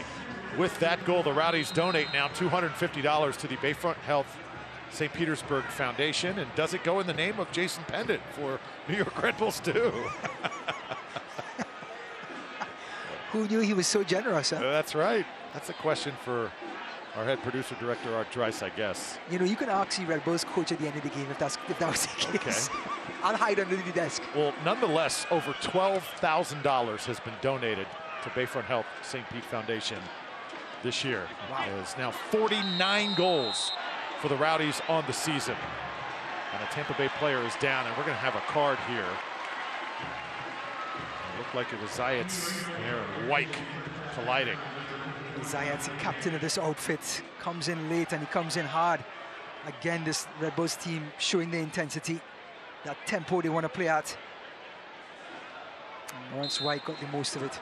With that goal, the Rowdies donate now $250 to the Bayfront Health St. Petersburg Foundation. And does it go in the name of Jason Pendant for New York Red Bulls too?
Who knew he was so generous, huh?
That's right. That's a question for our head producer, director, Art Dreiss, I guess.
You know, you can ask the Red Bulls coach at the end of the game if that was the case.
Okay.
I'll hide under the desk.
Well, nonetheless, over $12,000 has been donated to Bayfront Health St. Pete Foundation this year.
Wow.
There's now 49 goals for the Rowdies on the season. And a Tampa Bay player is down, and we're going to have a card here. It looked like it was Zayats there and Wyke colliding.
Zayats, captain of this outfit, comes in late and he comes in hard. Again, this Red Bulls team showing the intensity, that tempo they want to play at. And Lawrence Wyke got the most of it.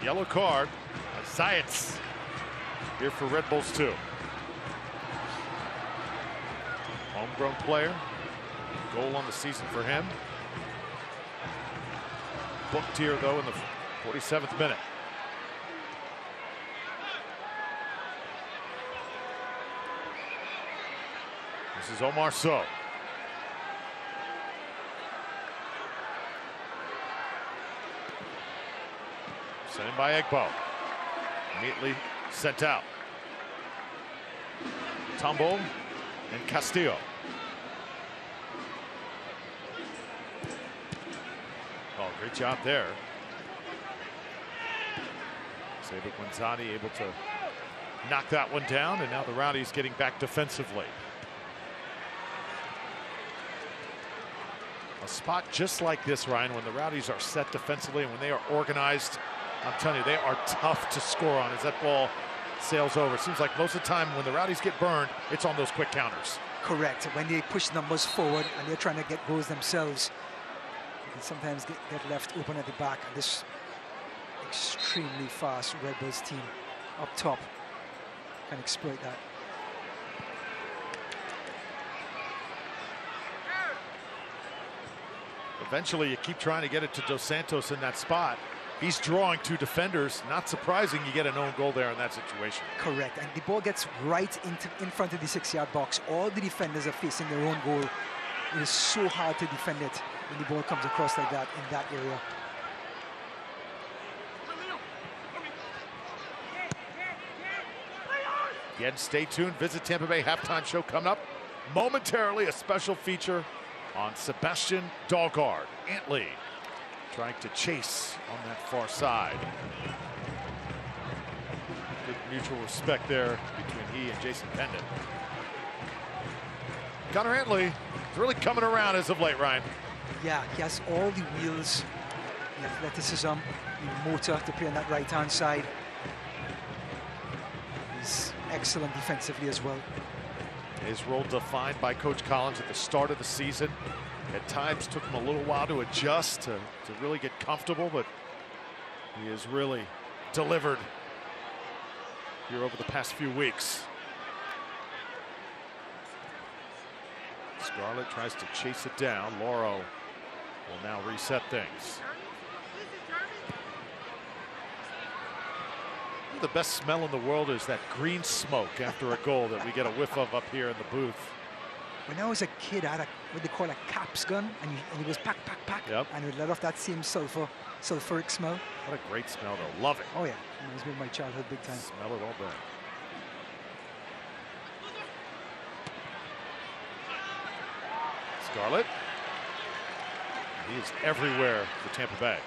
Yellow card, Zayats here for Red Bulls 2. Homegrown player, goal on the season for him. Booked here though in the 47th minute. This is Omar Sow. Sent in by Egbo. Immediately sent out. Tumble and Castillo. Oh, great job there. Seba Guanzani able to knock that one down, and now the Rowdies getting back defensively. A spot just like this, Ryan, when the Rowdies are set defensively and when they are organized, I'm telling you, they are tough to score on as that ball sails over. It seems like most of the time when the Rowdies get burned, it's on those quick counters.
Correct. When they push numbers forward and they're trying to get goals themselves, they can sometimes get left open at the back. And this extremely fast Red Bulls team up top can exploit that.
Eventually, you keep trying to get it to Dos Santos in that spot. He's drawing two defenders. Not surprising you get an own goal there in that situation.
Correct, and the ball gets right in front of the 6-yard box. All the defenders are facing their own goal. It is so hard to defend it when the ball comes across like that in that area.
Again, stay tuned. Visit Tampa Bay halftime show coming up. Momentarily, a special feature on Sebastian Dahlgaard. Antley trying to chase on that far side. Good mutual respect there between he and Jason Pendon. Connor Antley is really coming around as of late, Ryan.
Yeah, he has all the wheels, the athleticism, the motor to play on that right-hand side. He's excellent defensively as well.
His role defined by Coach Collins at the start of the season. At times took him a little while to adjust, to really get comfortable, but he has really delivered here over the past few weeks. Scarlett tries to chase it down. Loro will now reset things. The best smell in the world is that green smoke after a goal that we get a whiff of up here in the booth.
When I was a kid, I had what they call a caps gun, and it was pack, pack, pack,
Yep.
and it would let off that same sulfuric smell.
What a great smell, though. Love it.
Oh yeah, it was been my childhood big time.
Smell it all day. Scarlett. He is everywhere for Tampa Bay.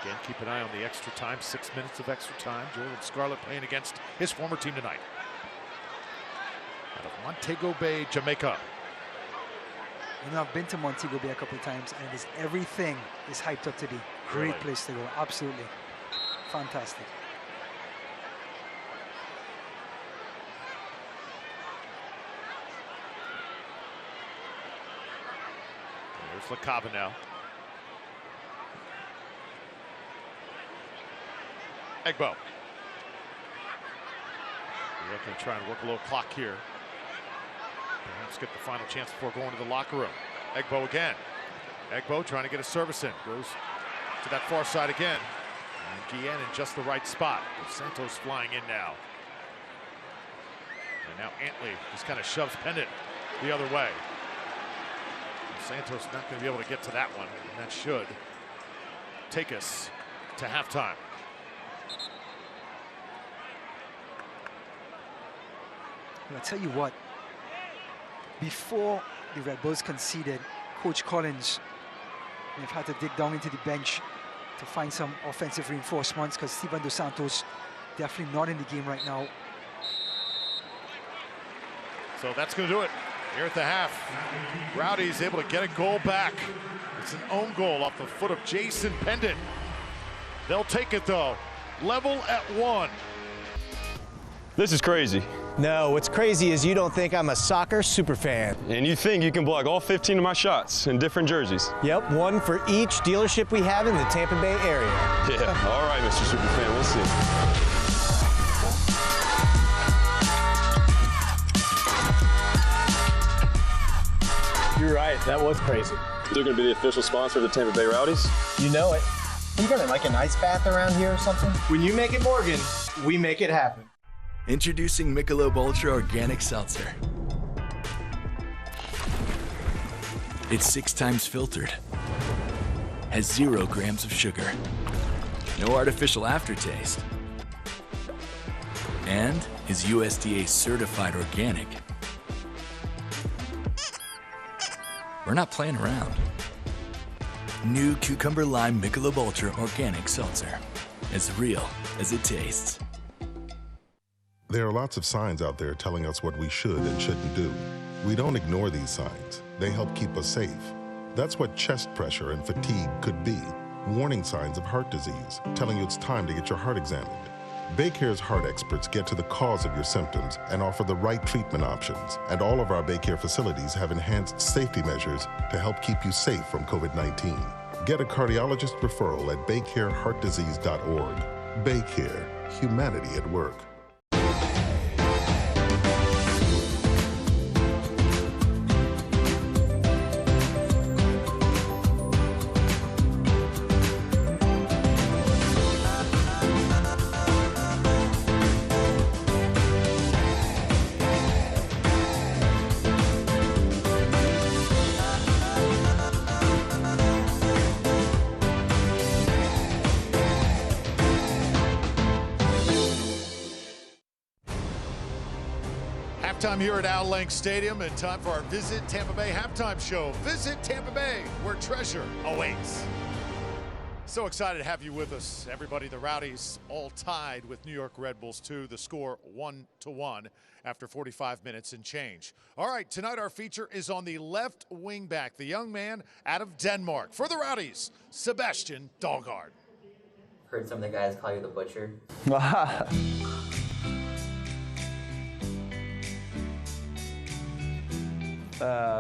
Again, keep an eye on the extra time, 6 minutes of extra time. Jordan Scarlett playing against his former team tonight. Out of Montego Bay, Jamaica.
You know, I've been to Montego Bay a couple of times, and it is everything is hyped up to be. Great
Really?
place to go, absolutely. Fantastic.
There's LaCava now. Egbo. We're going to try and work a little clock here. Perhaps get the final chance before going to the locker room. Egbo again. Egbo trying to get a service in. Goes to that far side again. And Guillen in just the right spot. Santos flying in now. And now Antley just kind of shoves Pendon the other way. Santos not going to be able to get to that one, and that should take us to halftime.
I'll tell you what, before the Red Bulls conceded, Coach Collins may have had to dig down into the bench to find some offensive reinforcements, because Steven Dos Santos definitely not in the game right now.
So that's going to do it here at the half. Rowdies able to get a goal back. It's an own goal off the foot of Jason Pendon. They'll take it though. Level at 1.
This is crazy.
No, what's crazy is you don't think I'm a soccer super fan.
And you think you can block all 15 of my shots in different jerseys.
Yep, one for each dealership we have in the Tampa Bay area.
Yeah, all right, Mr. Superfan, we'll see.
You're right, that was crazy.
They're going to be the official sponsor of the Tampa Bay Rowdies.
You know it. You got like an ice bath around here or something? When you make it Morgan, we make it happen.
Introducing Michelob Ultra Organic Seltzer. It's 6 times filtered, has 0 grams of sugar, no artificial aftertaste, and is USDA certified organic. We're not playing around. New Cucumber Lime Michelob Ultra Organic Seltzer. As real as it tastes.
There are lots of signs out there telling us what we should and shouldn't do. We don't ignore these signs. They help keep us safe. That's what chest pressure and fatigue could be. Warning signs of heart disease, telling you it's time to get your heart examined. Baycare's heart experts get to the cause of your symptoms and offer the right treatment options. And all of our Baycare facilities have enhanced safety measures to help keep you safe from COVID-19. Get a cardiologist referral at baycareheartdisease.org. Baycare, humanity at work.
Halftime here at Al Lang Stadium, and time for our Visit Tampa Bay halftime show. Visit Tampa Bay, where treasure awaits. So excited to have you with us, everybody. The Rowdies all tied with New York Red Bulls 2. The score 1-1 after 45 minutes and change. All right, tonight our feature is on the left wing back, the young man out of Denmark. For the Rowdies, Sebastian Dahlgaard.
Heard some of the guys call you the Butcher.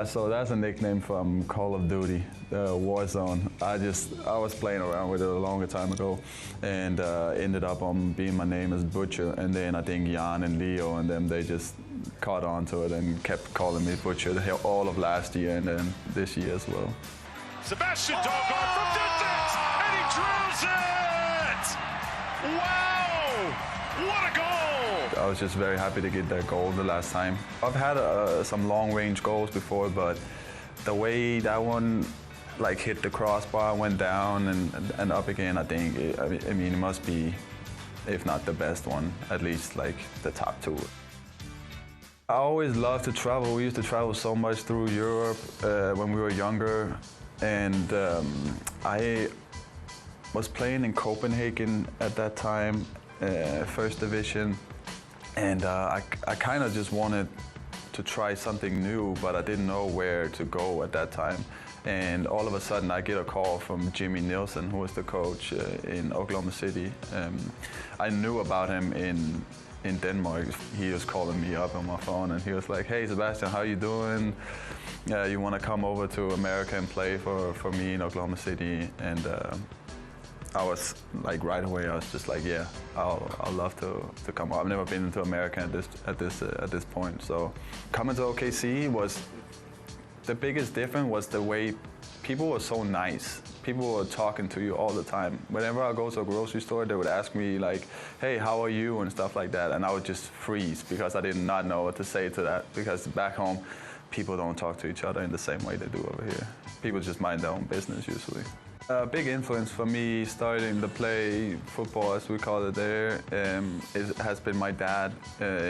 So that's a nickname from Call of Duty, Warzone. I was playing around with it a longer time ago, and ended up on being my name as Butcher. And then I think Jan and Leo and them, they just caught on to it and kept calling me Butcher all of last year and then this year as well.
Sebastian Dahlgaard from distance, and he drills it! Wow! What a goal!
I was just very happy to get that goal the last time. I've had some long-range goals before, but the way that one hit the crossbar, went down and up again, I think, it must be, if not the best one, at least the top two. I always loved to travel. We used to travel so much through Europe when we were younger, and I was playing in Copenhagen at that time, first division, and I kind of just wanted to try something new, but I didn't know where to go at that time. And all of a sudden I get a call from Jimmy Nielsen, who was the coach in Oklahoma City. I knew about him in Denmark. He was calling me up on my phone and he was like, "Hey Sebastian, how you doing? You want to come over to America and play for me in Oklahoma City?" And I was right away. I was just like, "Yeah, I'll love to come. I've never been to America at this point." So coming to OKC was the biggest difference. Was the way people were so nice. People were talking to you all the time. Whenever I go to a grocery store, they would ask me "Hey, how are you?" and stuff like that, and I would just freeze because I did not know what to say to that. Because back home, people don't talk to each other in the same way they do over here. People just mind their own business usually. A big influence for me starting to play football, as we call it there, has been my dad.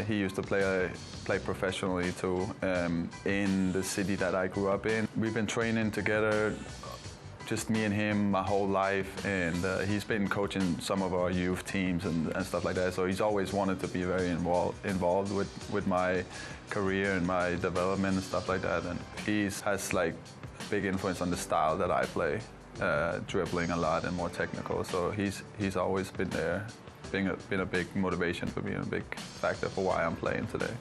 He used to play professionally too in the city that I grew up in. We've been training together, just me and him, my whole life, and he's been coaching some of our youth teams and stuff like that. So he's always wanted to be very involved with my career and my development and stuff like that. And he has big influence on the style that I play. Dribbling a lot and more technical, so he's always been there, been a big motivation for me and a big factor for why I'm playing today.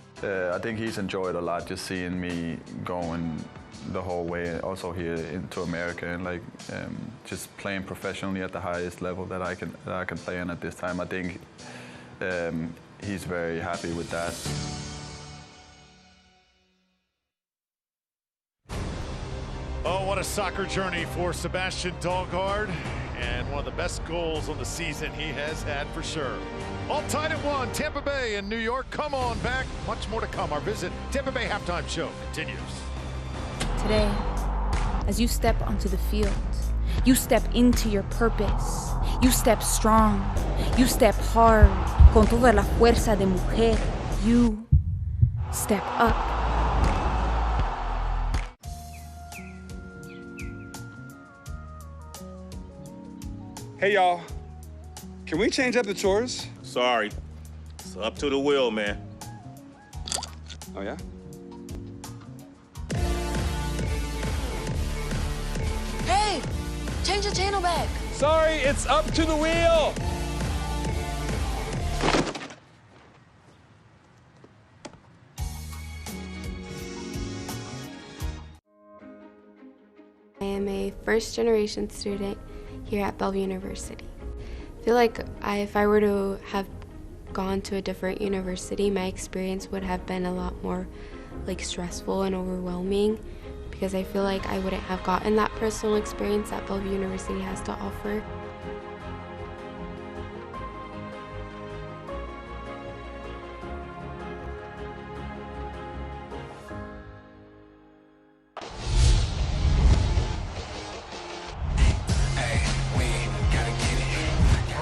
I think he's enjoyed a lot just seeing me going the whole way, also here into America, and just playing professionally at the highest level that I can play in at this time. I think he's very happy with that.
Oh, what a soccer journey for Sebastian Dahlgaard, and one of the best goals on the season he has had for sure. All tied at 1, Tampa Bay and New York. Come on back. Much more to come. Our Visit Tampa Bay halftime show continues.
Today, as you step onto the field, you step into your purpose. You step strong. You step hard. Con toda la fuerza de mujer. You step up.
Hey y'all, can we change up the chores?
Sorry, it's up to the wheel, man.
Oh yeah?
Hey, change the channel back.
Sorry, it's up to the wheel.
I am a first-generation student here at Bellevue University. I feel like if I were to have gone to a different university, my experience would have been a lot more stressful and overwhelming, because I feel like I wouldn't have gotten that personal experience that Bellevue University has to offer.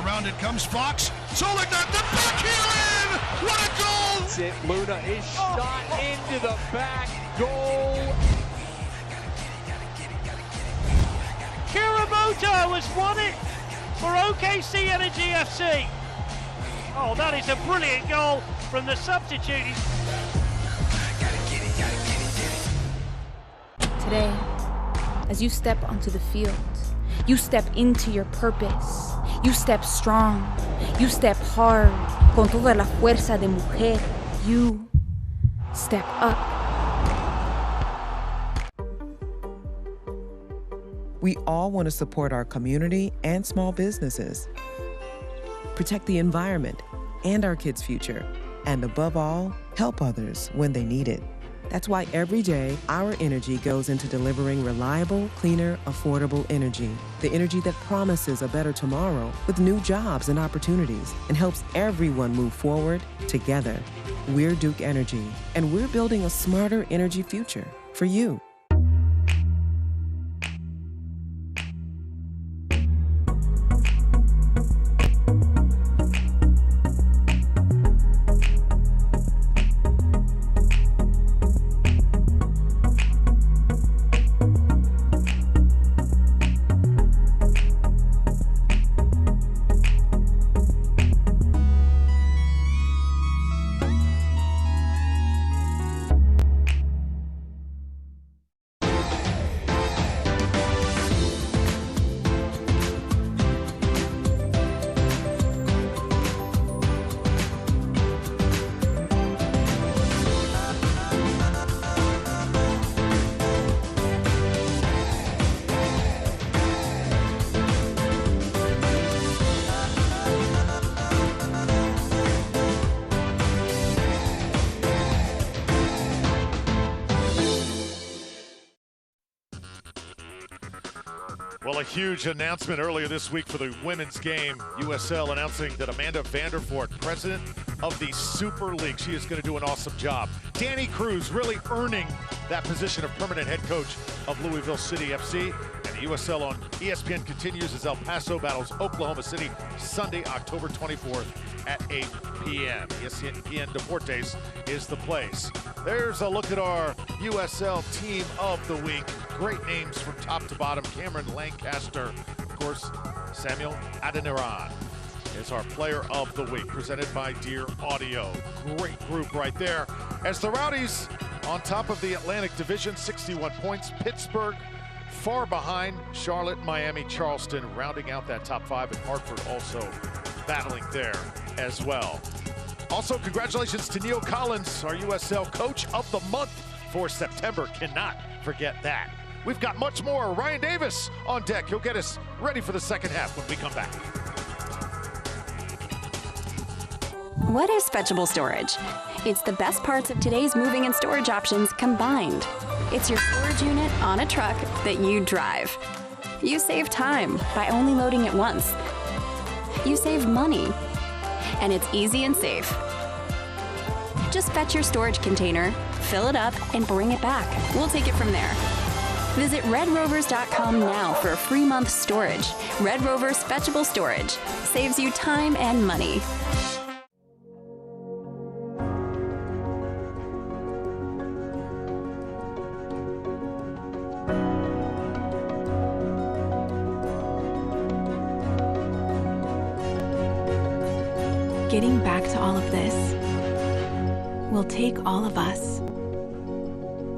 Around it comes Fox. Solignat, the back heel in! What a goal! gets it. Luna is shot into the back goal.
Kuramoto has won it for OKC Energy FC. Oh, that is a brilliant goal from the substitute.
Today, as you step onto the field, you step into your purpose. You step strong. You step hard. Con toda la fuerza de mujer. You step up.
We all want to support our community and small businesses, protect the environment and our kids' future, and above all, help others when they need it. That's why every day, our energy goes into delivering reliable, cleaner, affordable energy. The energy that promises a better tomorrow with new jobs and opportunities and helps everyone move forward together. We're Duke Energy, and we're building a smarter energy future for you.
Well, a huge announcement earlier this week for the women's game. USL announcing that Amanda Vandervoort, president of the Super League, she is going to do an awesome job. Danny Cruz really earning that position of permanent head coach of Louisville City FC. And the USL on ESPN continues as El Paso battles Oklahoma City Sunday, October 24th at 8 p.m. ESPN Deportes is the place. There's a look at our USL team of the week. Great names from top to bottom. Cameron Lancaster, of course, Samuel Adeniran is our player of the week, presented by Deer Audio. Great group right there. As the Rowdies on top of the Atlantic Division, 61 points. Pittsburgh far behind. Charlotte, Miami, Charleston rounding out that top five, and Hartford also battling there as well. Also, congratulations to Neil Collins, our USL Coach of the Month for September. Cannot forget that. We've got much more. Ryan Davis on deck. He'll get us ready for the second half when we come back.
What is fetchable storage? It's the best parts of today's moving and storage options combined. It's your storage unit on a truck that you drive. You save time by only loading it once. You save money, and it's easy and safe. Just fetch your storage container, fill it up, and bring it back. We'll take it from there. Visit redrovers.com now for a free month storage. Red Rovers Fetchable Storage saves you time and money.
Getting back to all of this will take all of us.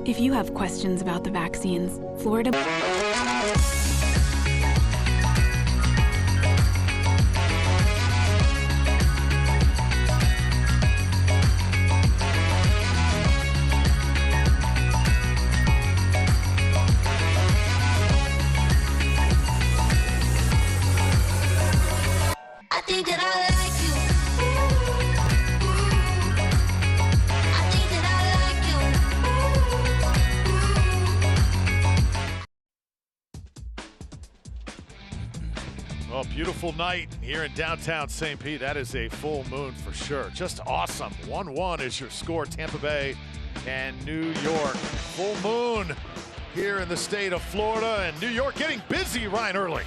If you have questions about the vaccines, Florida...
I think that I like you. I think that I like you.
Well, beautiful night here in downtown St. Pete. That is a full moon for sure. Just awesome. 1-1 is your score, Tampa Bay and New York. Full moon here in the state of Florida, and New York getting busy, Ryan Early.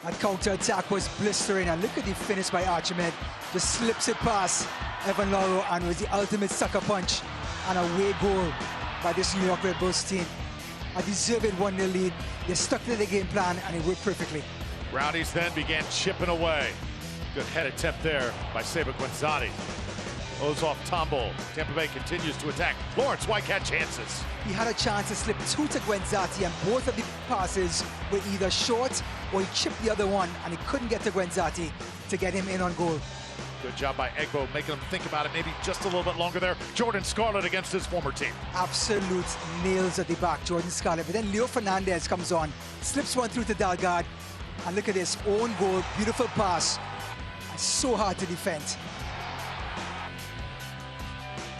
That counter-attack was blistering, and look at the finish by Archimed. Just slips it past Evan Lauro, and was the ultimate sucker punch and away goal by this New York Red Bulls team. A deserved 1-0 lead. They stuck to the game plan and it worked perfectly.
Rowdies then began chipping away. Good head attempt there by Seba Guenzati. O's off Tombo. Tampa Bay continues to attack. Lawrence White had chances.
He had a chance to slip two to Guenzati, and both of the passes were either short or he chipped the other one, and he couldn't get to Guenzati to get him in on goal.
Good job by Egbo, making him think about it maybe just a little bit longer there. Jordan Scarlett against his former team.
Absolute nails at the back, Jordan Scarlett. But then Leo Fernandez comes on, slips one through to Dalgard, and look at this, own goal, beautiful pass. And so hard to defend.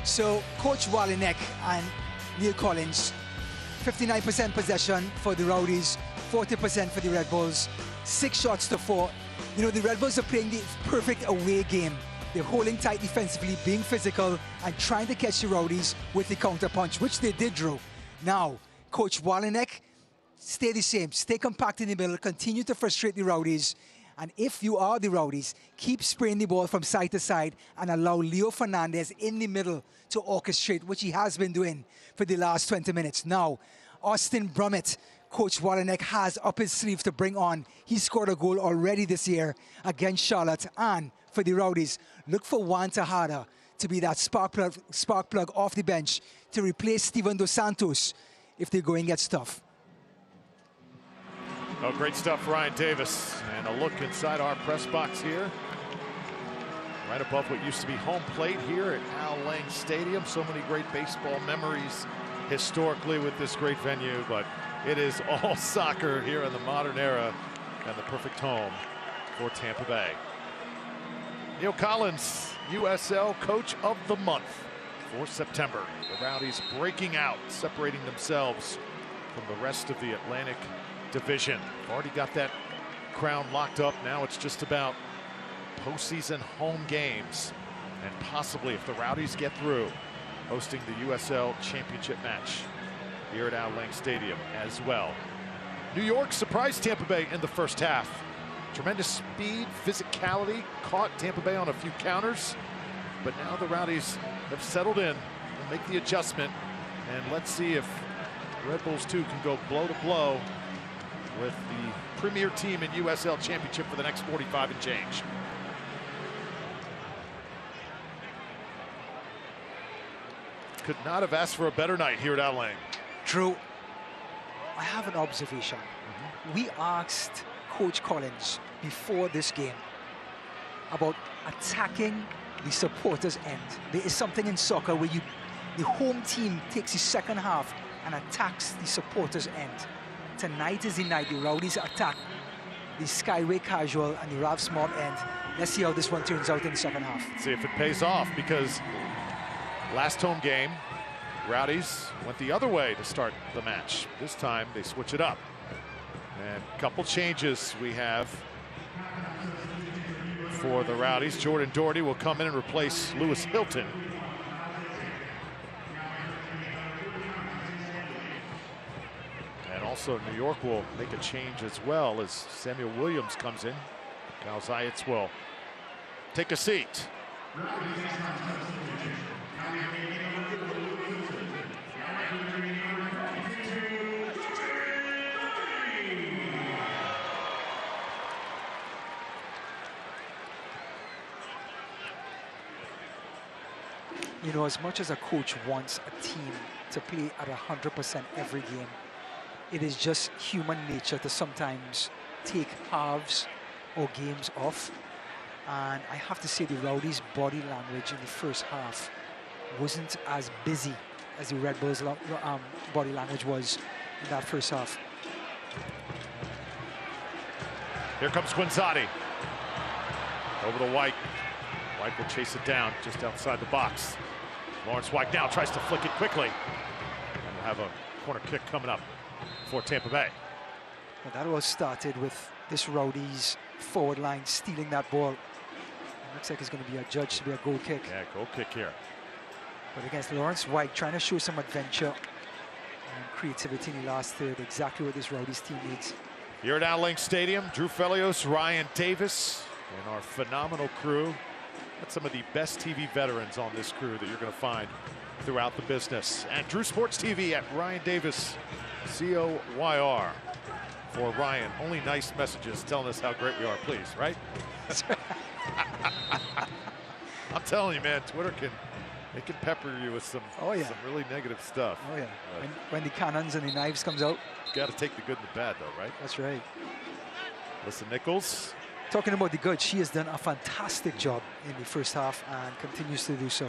So Coach Walinek and Neil Collins, 59% possession for the Rowdies, 40% for the Red Bulls, 6 shots to 4. You know, the Red Bulls are playing the perfect away game. They're holding tight defensively, being physical, and trying to catch the Rowdies with the counter punch, which they did, Drew. Now, Coach Walinek, stay the same, stay compact in the middle, continue to frustrate the Rowdies. And if you are the Rowdies, keep spraying the ball from side to side and allow Leo Fernandez in the middle to orchestrate, which he has been doing for the last 20 minutes. Now, Austin Brummett, Coach Walinek has up his sleeve to bring on. He scored a goal already this year against Charlotte. And for the Rowdies, look for Juan Tejada to be that spark plug off the bench to replace Steven Dos Santos if they're going to get stuff.
Oh, great stuff, Ryan Davis. And a look inside our press box here. Right above what used to be home plate here at Al Lang Stadium. So many great baseball memories historically with this great venue, but it is all soccer here in the modern era and the perfect home for Tampa Bay. Neil Collins, USL Coach of the Month for September. The Rowdies breaking out, separating themselves from the rest of the Atlantic Division. Already got that crown locked up. Now it's just about postseason home games, and possibly, if the Rowdies get through, hosting the USL Championship match here at Al Lang Stadium as well. New York surprised Tampa Bay in the first half. Tremendous speed, physicality, caught Tampa Bay on a few counters, but now the Rowdies have settled in and make the adjustment, and let's see if Red Bulls 2 can go blow to blow with the premier team in USL Championship for the next 45 and change. Could not have asked for a better night here at Al Lang.
Drew, I have an observation. We asked Coach Collins before this game about attacking the supporters' end. There is something in soccer where the home team takes the second half and attacks the supporters' end. Tonight is the night the Rowdies attack the Skyway Casual and the Ralph Smart end. Let's see how this one turns out in the second half.
See if it pays off, because last home game, Rowdies went the other way to start the match. This time they switch it up. And a couple changes we have for the Rowdies. Jordan Doherty will come in and replace Lewis Hilton. And also New York will make a change as well as Samuel Williams comes in. Kyle Zayats will take a seat.
You know, as much as a coach wants a team to play at 100% every game, it is just human nature to sometimes take halves or games off. And I have to say the Rowdies' body language in the first half wasn't as busy as the Red Bulls' body language was in that first half.
Here comes Guenzati. Over to White. White will chase it down just outside the box. Lawrence White now tries to flick it quickly. And we'll have a corner kick coming up for Tampa Bay.
Well, that was started with this Rowdies forward line stealing that ball. It looks like it's going to be adjudged to be a goal kick.
Yeah, goal kick here.
But against Lawrence White, trying to show some adventure and creativity in the last third, exactly what this Rowdies team needs.
Here at Al Lang Stadium, Drew Felios, Ryan Davis, and our phenomenal crew That's some of the best TV veterans on this crew that you're going to find throughout the business. And Drew Sports TV at Ryan Davis, COYR. For Ryan, only nice messages telling us how great we are, please, right? I'm telling you, man, Twitter can pepper you with some some really negative stuff.
Oh yeah. When the cannons and the knives comes out.
Got to take the good and the bad, though, right?
That's right.
Alyssa Nichols.
Talking about the good, she has done a fantastic job in the first half and continues to do so.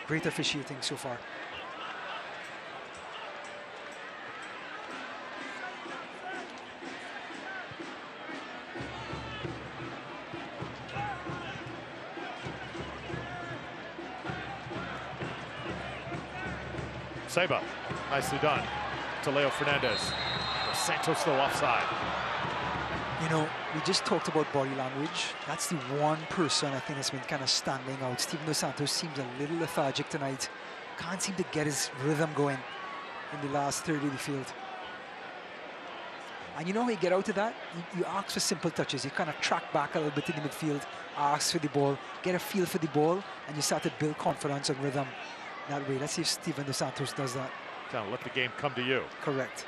Great officiating so far.
Seba, nicely done to Leo Fernandez. Santos still offside.
You know, we just talked about body language. That's the one person I think that's been kind of standing out. Steven Dos Santos seems a little lethargic tonight. Can't seem to get his rhythm going in the last third of the field. And you know how you get out of that? You ask for simple touches. You kind of track back a little bit in the midfield, ask for the ball, get a feel for the ball, and you start to build confidence and rhythm that way. Let's see if Steven Dos Santos does that.
Kind of let the game come to you.
Correct.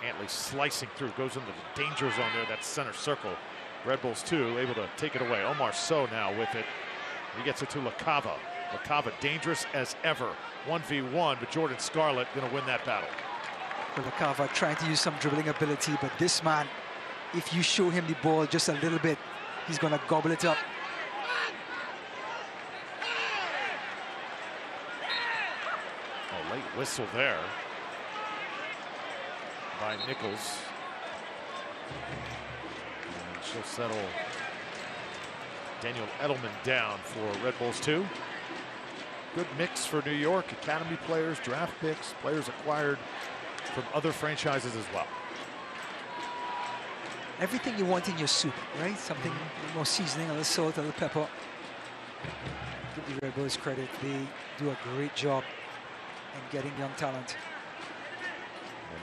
Antley slicing through, goes into the danger zone there, that center circle. Red Bulls 2 able to take it away. Omar Sow now with it. He gets it to LaCava. LaCava dangerous as ever. 1v1, but Jordan Scarlett going to win that battle.
LaCava trying to use some dribbling ability, but this man, if you show him the ball just a little bit, he's going to gobble it up.
Oh, late whistle there by Nichols. And she'll settle Daniel Edelman down for Red Bulls 2. Good mix for New York. Academy players, draft picks, players acquired from other franchises as well.
Everything you want in your soup, right? Something more seasoning, a little salt, a little pepper. Give the Red Bulls credit. They do a great job in getting young talent.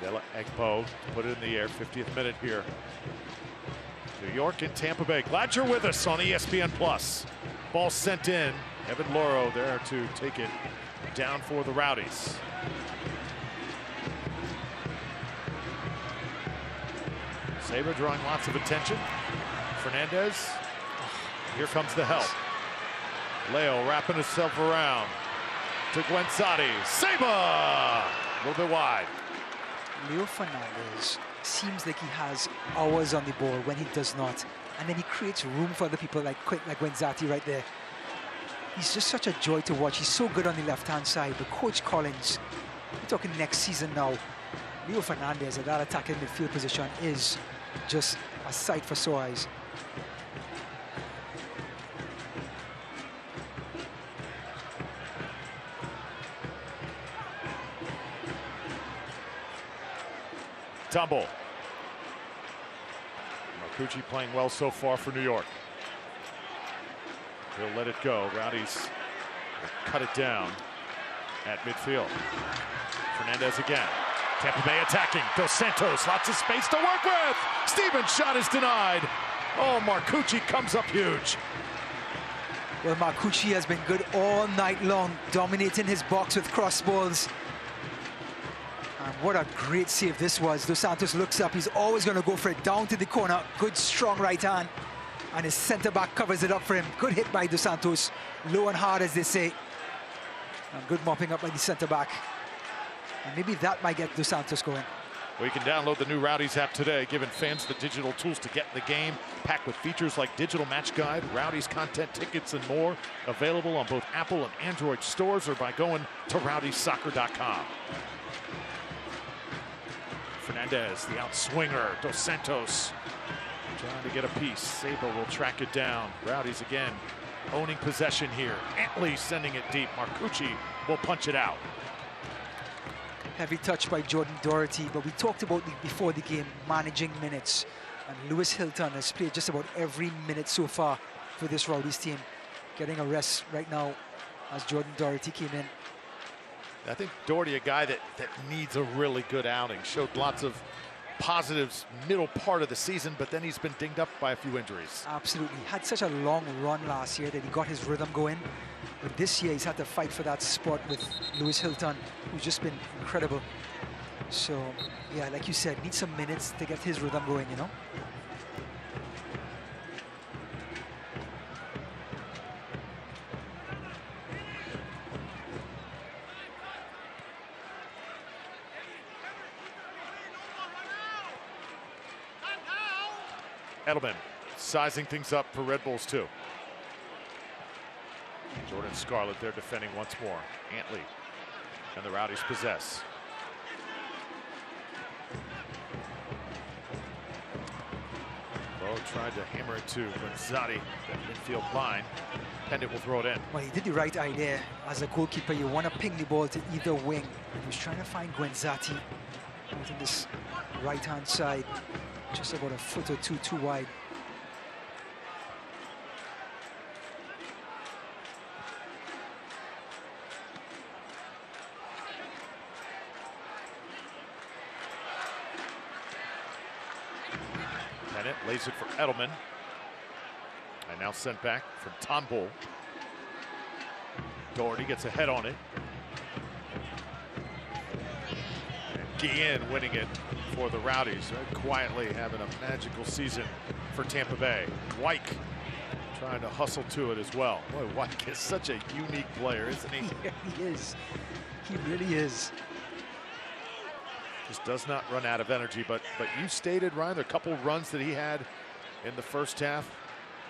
Mandela Egbo put it in the air, 50th minute here. New York and Tampa Bay. Glad you're with us on ESPN Plus. Ball sent in. Evan Loro there to take it down for the Rowdies. Saber drawing lots of attention. Fernandez. Here comes the help. Leo wrapping himself around to Guenzati. Saber! A little bit wide.
Leo Fernandez seems like he has hours on the ball when he does not. And then he creates room for other people like Guenzati right there. He's just such a joy to watch. He's so good on the left-hand side. But Coach Collins, we're talking next season now. Leo Fernandez at that attacking midfield position is just a sight for sore eyes.
Tumble. Marcucci playing well so far for New York. He'll let it go. Rowdies cut it down at midfield. Fernandez again. Tampa Bay attacking. Dos Santos, lots of space to work with. Stevens' shot is denied. Oh, Marcucci comes up huge.
Well, Marcucci has been good all night long, dominating his box with cross balls. And what a great save this was. Dos Santos looks up. He's always going to go for it down to the corner. Good, strong right hand. And his center-back covers it up for him. Good hit by Dos Santos. Low and hard, as they say. And good mopping up by the center-back. And maybe that might get Dos Santos going.
Well, you can download the new Rowdies app today, giving fans the digital tools to get in the game, packed with features like digital match guide, Rowdies content, tickets, and more. Available on both Apple and Android stores or by going to rowdiesoccer.com. Fernandez, the outswinger. Dos Santos trying to get a piece. Sabo will track it down. Rowdies again owning possession here. Antley sending it deep. Marcucci will punch it out.
Heavy touch by Jordan Doherty, but we talked about before the game, managing minutes. And Lewis Hilton has played just about every minute so far for this Rowdies team. Getting a rest right now as Jordan Doherty came in.
I think Doherty, a guy that needs a really good outing. Showed lots of positives middle part of the season, but then he's been dinged up by a few injuries.
Absolutely. He had such a long run last year that he got his rhythm going. But this year he's had to fight for that spot with Lewis Hilton, who's just been incredible. So, yeah, like you said, needs some minutes to get his rhythm going, you know?
Edelman sizing things up for Red Bulls too. Jordan Scarlett there defending once more. Antley and the Rowdies possess. Bo tried to hammer it to Guenzati, that midfield line. Pendit will throw it in.
Well, he did the right idea. As a goalkeeper, you want to ping the ball to either wing. He was trying to find Guenzati on this right-hand side, just about a foot or two too wide.
Pendit lays it for Edelman. And now sent back from Tombull. Doherty gets a head on it. And Guillen winning it for the Rowdies. Very quietly having a magical season for Tampa Bay. Wyke trying to hustle to it as well. Boy, Wyke is such a unique player, isn't he?
Yeah, he is. He really is.
Just does not run out of energy, but you stated, Ryan, a couple runs that he had in the first half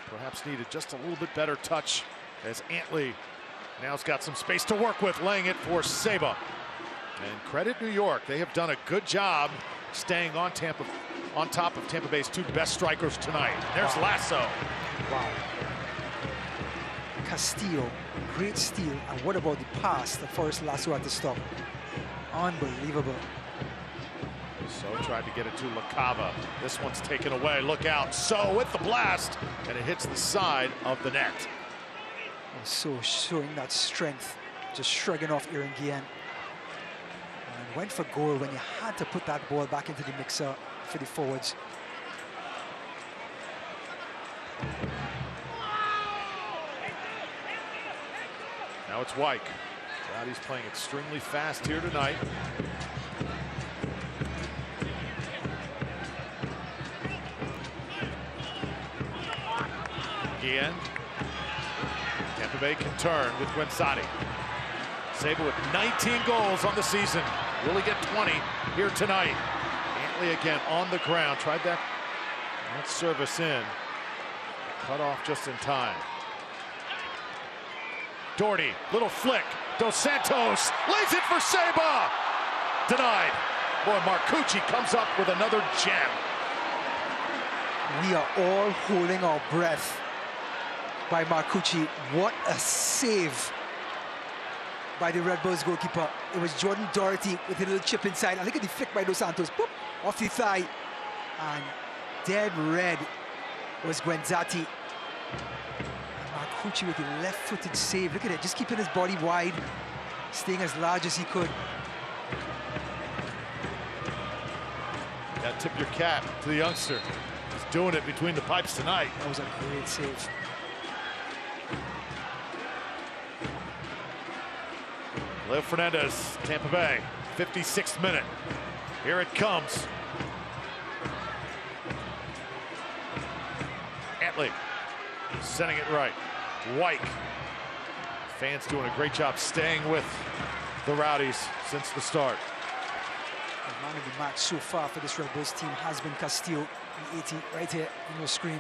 perhaps needed just a little bit better touch, as Antley now's got some space to work with, laying it for Saba. And credit New York, they have done a good job staying on top of Tampa Bay's two best strikers tonight. There's Lasso.
Wow. Castillo, great steal. And what about the pass that Forrest Lasso had to stop? Unbelievable.
So tried to get it to LaCava. This one's taken away. Look out. So with the blast, and it hits the side of the net.
So showing that strength, just shrugging off Aaron Guillen. And went for goal when you had to put that ball back into the mixer for the forwards.
Now it's Wyke. Rowdies playing extremely fast here tonight. Guillen. Tampa Bay can turn with Guenzati. Saba with 19 goals on the season. Will he get 20 here tonight? Antley again on the ground. Tried that service in. Cut off just in time. Doherty, little flick. Dos Santos lays it for Saba. Denied. Boy, Marcucci comes up with another gem.
We are all holding our breath by Marcucci. What a save by the Red Bulls goalkeeper. It was Jordan Doherty with a little chip inside. And look at the flick by Dos Santos. Boop, off the thigh. And dead red was Guenzati. Marcucci with the left-footed save. Look at it, just keeping his body wide, staying as large as he could.
Yeah, tip your cap to the youngster. He's doing it between the pipes tonight.
That was a great save.
Leo Fernandez, Tampa Bay, 56th minute. Here it comes. Antley sending it right. Wyke. Fans doing a great job staying with the Rowdies since the start.
The man of the match so far for this Red Bulls team has been Castillo, the 80 right here on your screen.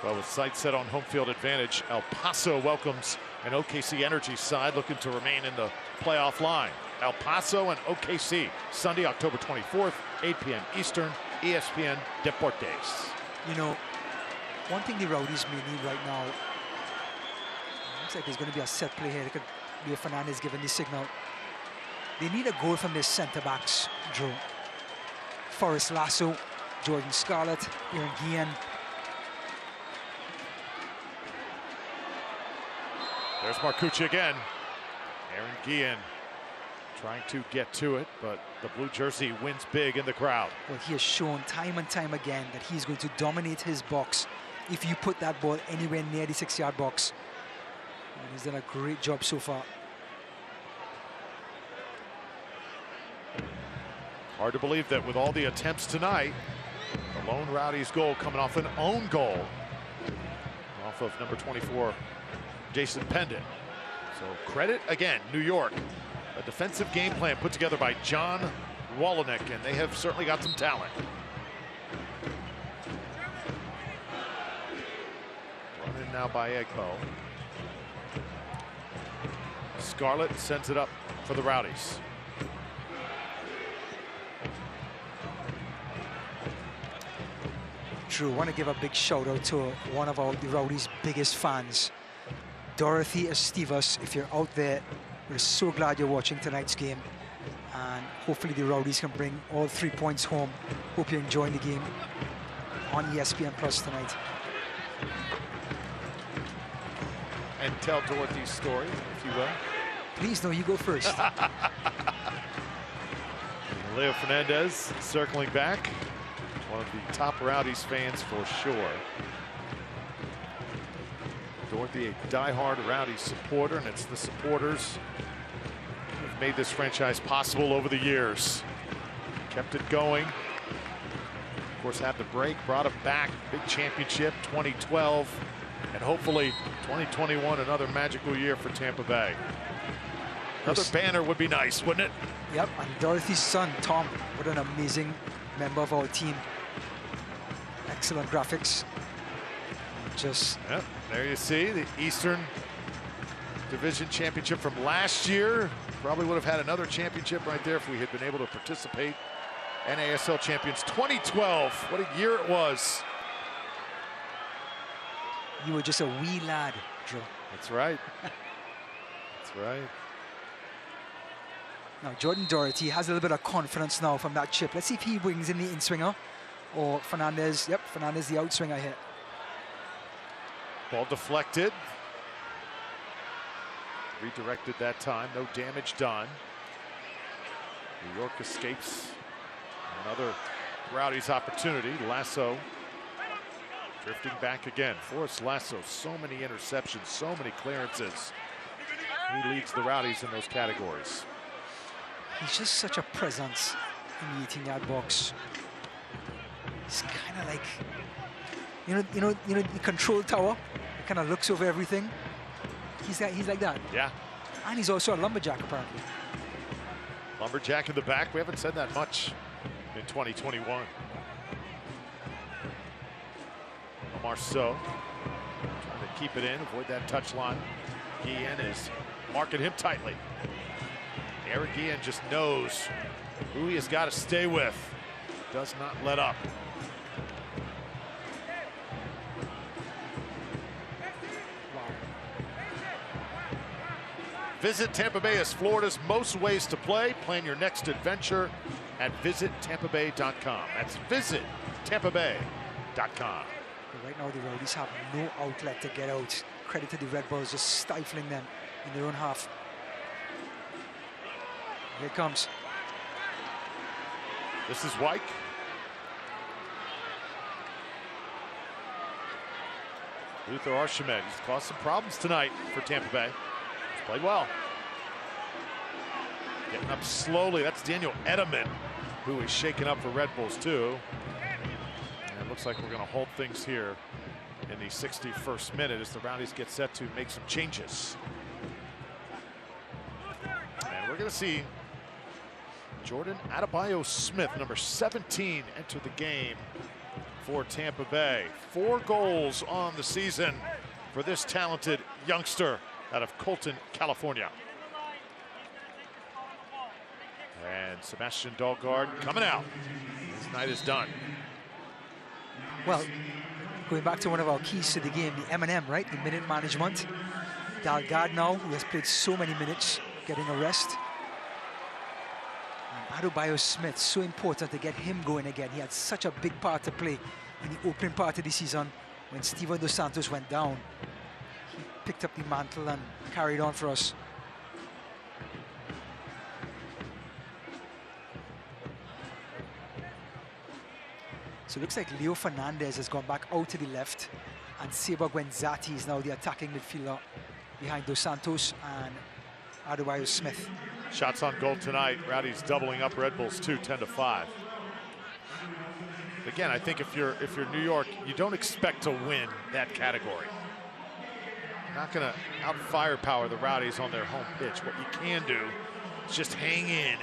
Well, with sights set on home field advantage, El Paso welcomes an OKC Energy side looking to remain in the playoff line. El Paso and OKC, Sunday, October 24th, 8 p.m. Eastern, ESPN Deportes.
You know, one thing the Rowdies may need right now, looks like there's going to be a set play here. There could be a Fernandez giving the signal. They need a goal from their centre-backs, Joe. Forrest Lasso, Jordan Scarlett, Aaron Guillen.
There's Marcucci again. Aaron Guillen trying to get to it, but the blue jersey wins big in the crowd.
Well, he has shown time and time again that he's going to dominate his box if you put that ball anywhere near the 6-yard box. And he's done a great job so far.
Hard to believe that with all the attempts tonight, the lone Rowdies goal coming off an own goal off of number 24, Jason Pendon. So credit again, New York. A defensive game plan put together by John Wolonik, and they have certainly got some talent. Run in now by Egbo. Scarlett sends it up for the Rowdies.
Drew, I want to give a big shout out to one of the Rowdies' biggest fans, Dorothy Estivas. If you're out there, we're so glad you're watching tonight's game, and hopefully the Rowdies can bring all 3 points home. Hope you're enjoying the game on ESPN Plus tonight.
And tell Dorothy's story, if you will.
Please, no, you go first.
Leo Fernandez circling back. One of the top Rowdies fans for sure. Dorothy, a diehard Rowdies supporter, and it's the supporters who have made this franchise possible over the years. Kept it going. Of course, had the break, brought it back. Big championship, 2012. And hopefully, 2021, another magical year for Tampa Bay. Another banner would be nice, wouldn't it?
Yep, and Dorothy's son, Tom, what an amazing member of our team. Excellent graphics. Just
yep, there you see the Eastern Division Championship from last year. Probably would have had another championship right there if we had been able to participate. NASL champions 2012. What a year it was.
You were just a wee lad, Drew.
That's right. That's right.
Now, Jordan Doherty has a little bit of confidence now from that chip. Let's see if he brings in the in-swinger or Fernandez. Yep, Fernandez the outswinger here.
Ball deflected. Redirected that time. No damage done. New York escapes another Rowdies opportunity. Lasso drifting back again. Forrest Lasso, so many interceptions, so many clearances. He leads the Rowdies in those categories.
He's just such a presence in the 18-yard box. He's kind of like, you know, the control tower. He kind of looks over everything. He's like that.
Yeah.
And he's also a lumberjack, apparently.
Lumberjack in the back. We haven't said that much in 2021. Marceau trying to keep it in, avoid that touch line. Guillen is marking him tightly. Eric Guillen just knows who he has got to stay with. Does not let up. Visit Tampa Bay as Florida's most ways to play. Plan your next adventure at visitTampaBay.com. That's visitTampaBay.com.
Right now, the Rowdies have no outlet to get out. Credit to the Red Bulls just stifling them in their own half. Here it comes.
This is Wyke. Luther Archimed. He's caused some problems tonight for Tampa Bay. He's played well. Getting up slowly. That's Daniel Edelman, who is shaking up for Red Bulls too. And it looks like we're going to hold things here in the 61st minute as the Rowdies get set to make some changes. And we're going to see Jordan Adebayo-Smith, number 17, enter the game for Tampa Bay. 4 goals on the season for this talented youngster out of Colton, California. And Sebastian Dahlgaard coming out. His night is done.
Well, going back to one of our keys to the game, the M&M, right? The minute management. Dahlgaard now, who has played so many minutes, getting a rest. Adebayo-Smith, so important to get him going again. He had such a big part to play in the opening part of the season when Steven Dos Santos went down. He picked up the mantle and carried on for us. So it looks like Leo Fernandez has gone back out to the left, and Seba Guenzati is now the attacking midfielder behind Dos Santos and Adebayo Smith.
Shots on goal tonight. Rowdies doubling up Red Bulls too, 10-5. Again, I think if you're New York, you don't expect to win that category. You're not going to out-firepower the Rowdies on their home pitch. What you can do is just hang in,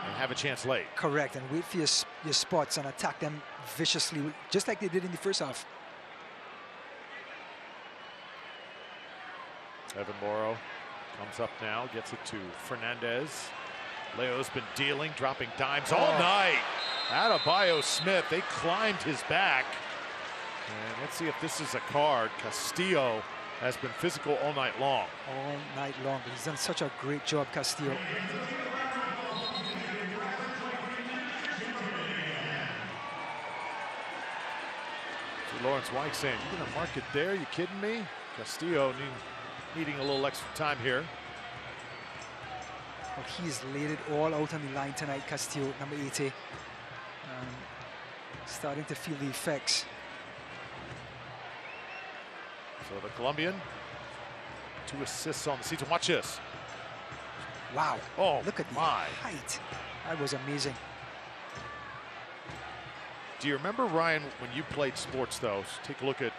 and have a chance late.
Correct, and wait for your spots and attack them viciously, just like they did in the first half.
Evan Morrow comes up now, gets it to Fernandez. Leo's been dealing, dropping dimes all night. Adebayo Smith, they climbed his back. And let's see if this is a card. Castillo has been physical all night long.
All night long. He's done such a great job, Castillo.
Lawrence White saying, "You're going to mark it there? You kidding me?" Castillo needing a little extra time here.
Well, he's laid it all out on the line tonight, Castillo, number 80. Starting to feel the effects.
So the Colombian, 2 assists on the season. Watch this.
Wow.
Oh,
look at
my
height. That was amazing.
Do you remember, Ryan, when you played sports, though? Take a look at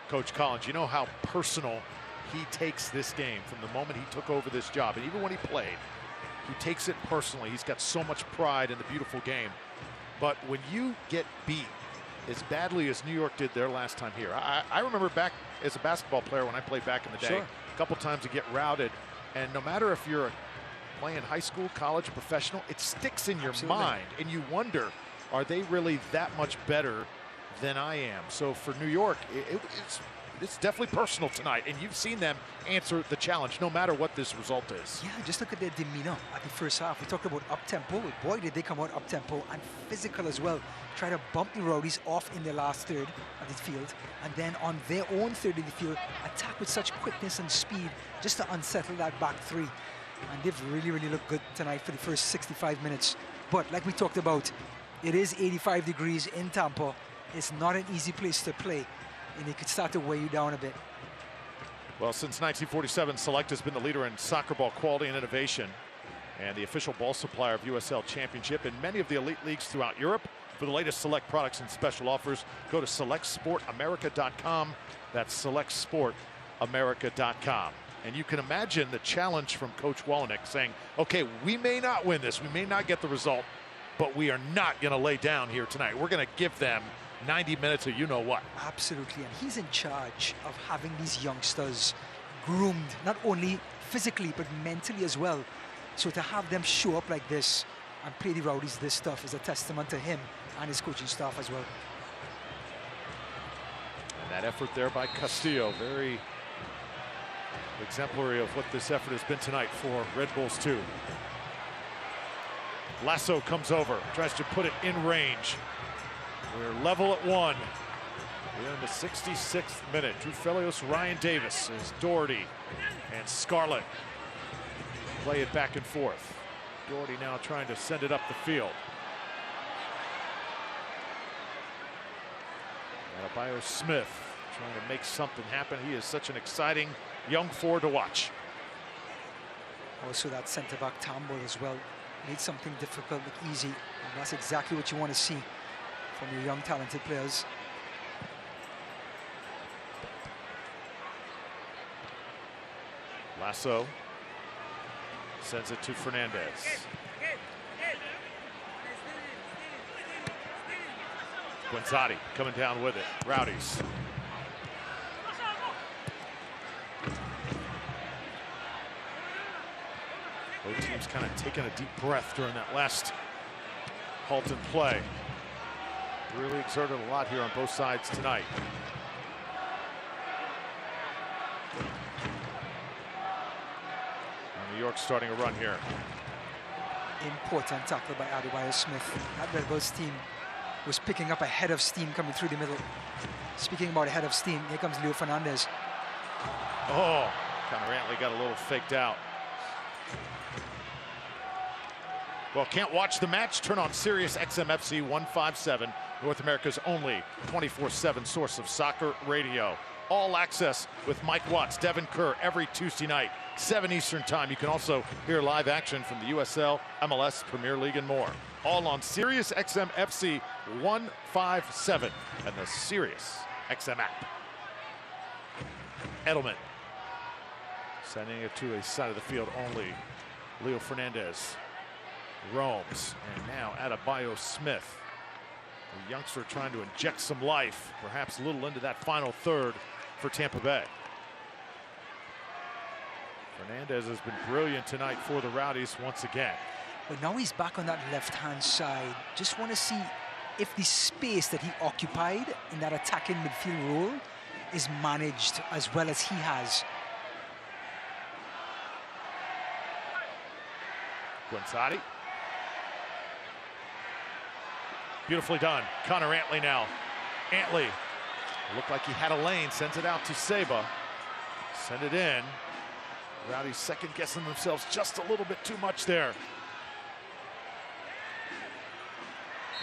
Coach Collins. You know how personal he takes this game from the moment he took over this job. And even when he played, he takes it personally. He's got so much pride in the beautiful game. But when you get beat as badly as New York did their last time here, I remember back as a basketball player when I played back in the day,
sure,
a couple times to get routed. And no matter if you're playing high school, college, professional, it sticks in your mind. And you wonder, are they really that much better than I am? So for New York, it's definitely personal tonight, and you've seen them answer the challenge no matter what this result is.
Yeah, just look at their demeanor at the first half. We talked about up-tempo. Boy, did they come out up-tempo and physical as well. Try to bump the Rowdies off in their last third of the field, and then on their own third of the field, attack with such quickness and speed just to unsettle that back three. And they've really, really looked good tonight for the first 65 minutes. But like we talked about, it is 85 degrees in Tampa. It's not an easy place to play, and it could start to weigh you down a bit.
Well, since 1947, Select has been the leader in soccer ball quality and innovation, and the official ball supplier of USL Championship and many of the elite leagues throughout Europe. For the latest Select products and special offers, go to selectsportamerica.com. That's selectsportamerica.com. And you can imagine the challenge from Coach Wallenick saying, okay, we may not win this, we may not get the result, but we are not going to lay down here tonight. We're going to give them 90 minutes of you-know-what.
Absolutely, and he's in charge of having these youngsters groomed, not only physically, but mentally as well. So to have them show up like this and play the Rowdies this stuff is a testament to him and his coaching staff as well.
And that effort there by Castillo, very exemplary of what this effort has been tonight for Red Bulls 2. Lasso comes over, tries to put it in range. We're level at 1. We're in the 66th minute. Drew Felios, Ryan Davis as Doherty and Scarlett play it back and forth. Doherty now trying to send it up the field. Adebayo Smith trying to make something happen. He is such an exciting young forward to watch.
Also that centre-back tumble as well. Made something difficult look easy. And that's exactly what you want to see from your young, talented players.
Lasso sends it to Fernandez. Guenzati coming down with it. Rowdies. Both teams kind of taking a deep breath during that last halt in play. Really exerted a lot here on both sides tonight. And New York starting a run here.
Important tackle by Adebayo Smith. That Red Bulls team was picking up a head of steam coming through the middle. Speaking about a head of steam, here comes Leo Fernandez.
Oh, kind of Rantley got a little faked out. Well, can't watch the match? Turn on Sirius XM FC 157, North America's only 24/7 source of soccer radio. All access with Mike Watts, Devin Kerr every Tuesday night, 7 Eastern time. You can also hear live action from the USL, MLS, Premier League, and more. All on Sirius XM FC 157 and the Sirius XM app. Edelman sending it to a side of the field only. Leo Fernandez roams, and now Adebayo Smith, a youngster trying to inject some life, perhaps a little into that final third for Tampa Bay. Fernandez has been brilliant tonight for the Rowdies once again.
But now he's back on that left-hand side. Just want to see if the space that he occupied in that attacking midfield role is managed as well as he has.
Guenzati. Beautifully done. Connor Antley now. Antley looked like he had a lane, sends it out to Seba. Send it in. Rowdies second guessing themselves just a little bit too much there.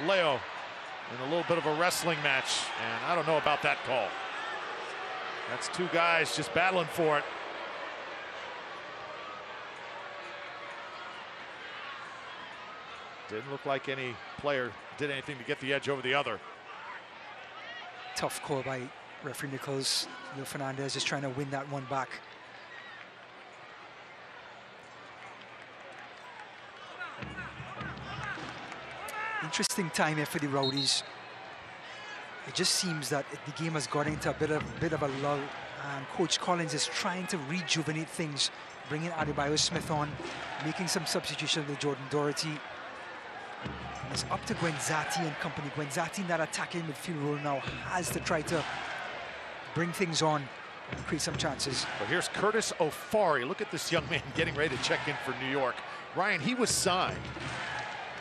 Leo in a little bit of a wrestling match, and I don't know about that call. That's two guys just battling for it. Didn't look like any player did anything to get the edge over the other.
Tough call by referee Nichols. Leo Fernandez is trying to win that one back. Interesting time here for the Rowdies. It just seems that the game has got into a bit of a lull, and Coach Collins is trying to rejuvenate things, bringing Adebayo Smith on, making some substitutions with Jordan Doherty. And it's up to Guenzati and company. Guenzati in that attacking midfield role now has to try to bring things on and create some chances.
But here's Curtis Ofari. Look at this young man getting ready to check in for New York. Ryan, he was signed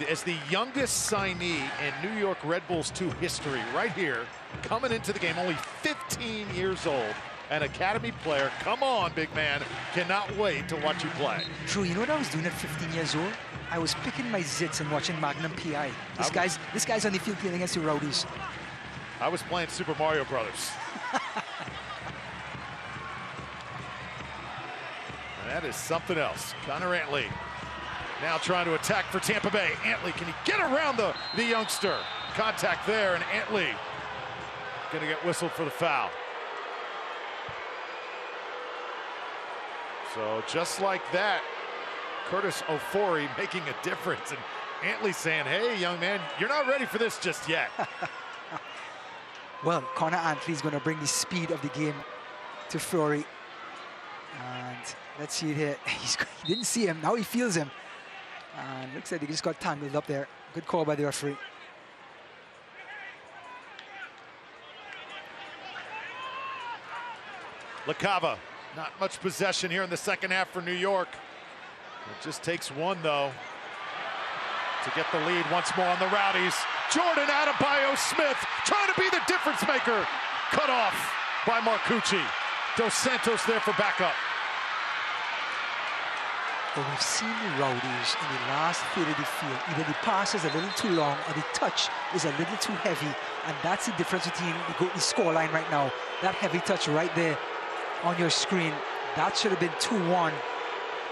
as the youngest signee in New York Red Bulls 2 history right here, coming into the game, only 15 years old, an academy player. Come on, big man. Cannot wait to watch you play.
Drew, you know what I was doing at 15 years old? I was picking my zits and watching Magnum PI. This guy's on the field playing against the Rowdies.
I was playing Super Mario Brothers. And that is something else. Connor Antley now trying to attack for Tampa Bay. Antley, can he get around the youngster? Contact there, and Antley gonna get whistled for the foul. So just like that, Curtis Ofori making a difference, and Antley saying, hey, young man, you're not ready for this just yet.
Well, Connor Antley's going to bring the speed of the game to Fury. And let's see it here. He didn't see him. Now he feels him. And looks like he just got tangled up there. Good call by the referee.
LaCava, not much possession here in the second half for New York. It just takes one, though, to get the lead once more on the Rowdies. Jordan Adebayo Smith trying to be the difference maker. Cut off by Marcucci. Dos Santos there for backup.
Well, we've seen the Rowdies in the last third of the field. Either the pass is a little too long or the touch is a little too heavy. And that's the difference between the scoreline right now. That heavy touch right there on your screen. That should have been 2-1.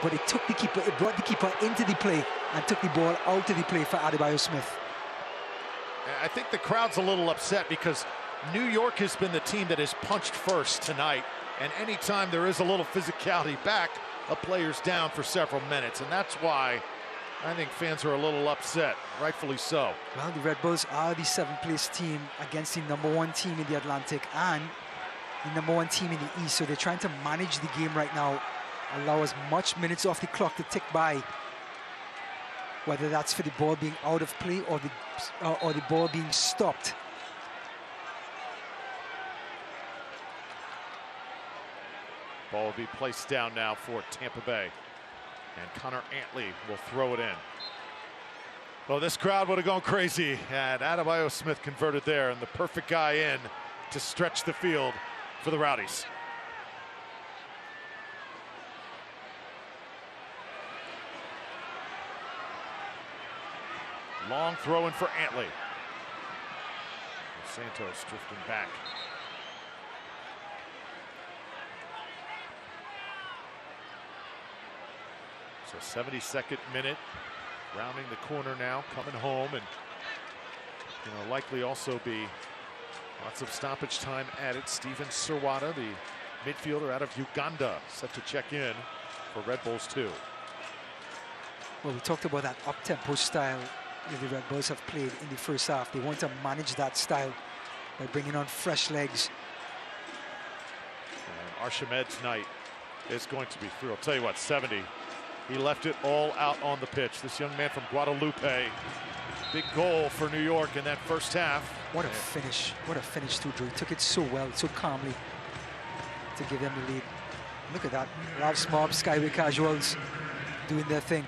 But it took the keeper, it brought the keeper into the play and took the ball out of the play for Adebayo Smith.
I think the crowd's a little upset because New York has been the team that has punched first tonight. And anytime there is a little physicality back, a player's down for several minutes. And that's why I think fans are a little upset, rightfully so.
Well, the Red Bulls are the 7th place team against the #1 team in the Atlantic and the #1 team in the East. So they're trying to manage the game right now, allow as much minutes off the clock to tick by, whether that's for the ball being out of play or the ball being stopped.
Ball will be placed down now for Tampa Bay. And Connor Antley will throw it in. Well, this crowd would have gone crazy. And Adebayo Smith converted there, and the perfect guy in to stretch the field for the Rowdies. Long throw in for Antley. Santos drifting back. So 72nd minute, rounding the corner now, coming home, and likely also be lots of stoppage time added. Steven Serwata, the midfielder out of Uganda, set to check in for Red Bulls 2.
Well, we talked about that up-tempo style that the Red Bulls have played in the first half. They want to manage that style by bringing on fresh legs.
And Archimed tonight is going to be through. I'll tell you what, 70. He left it all out on the pitch. This young man from Guadalupe. Big goal for New York in that first half.
What a finish. What a finish too, Drew. He took it so well, so calmly to give them the lead. Look at that. Ralph's Mob, Skyway Casuals doing their thing.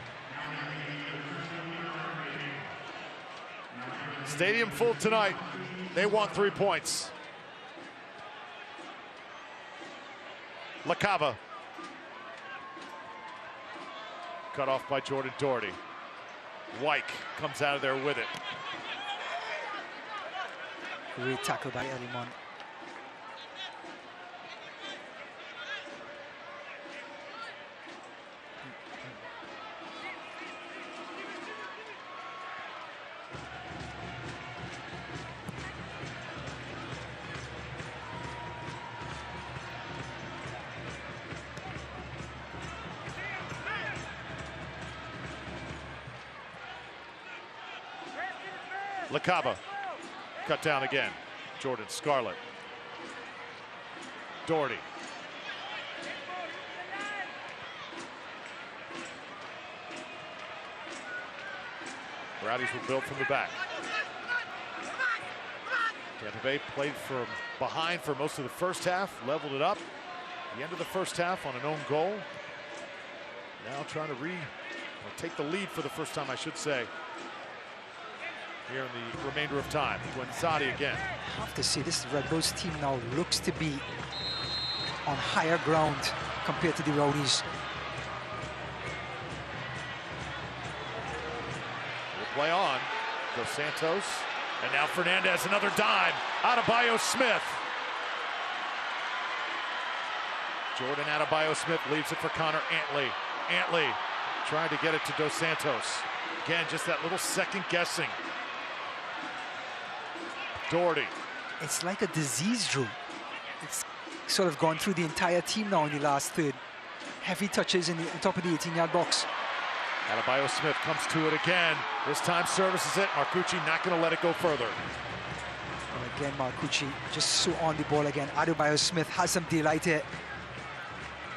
Stadium full tonight. They want 3 points. LaCava. Cut off by Jordan Doherty. Wyke comes out of there with it.
Great tackle by Edelman.
LaCava, cut down again. Jordan Scarlett. Doherty. Rowdies will build from the back. Tampa Bay played from behind for most of the first half, leveled it up. The end of the first half on an own goal. Now trying to take the lead for the first time, I should say, here in the remainder of time. Guenzati again.
I have to say, this Red Bulls team now looks to be on higher ground compared to the Rowdies.
We'll play on. Dos Santos. And now Fernandez, another dime. Adebayo Smith. Jordan Adebayo Smith leaves it for Connor Antley. Antley trying to get it to Dos Santos. Again, just that little second guessing. Doherty.
It's like a disease, Drew. It's sort of gone through the entire team now in the last third. Heavy touches on top of the 18-yard box.
Adebayo Smith comes to it again. This time services it. Marcucci not going to let it go further.
And again, Marcucci just so on the ball again. Adebayo Smith has some daylight here.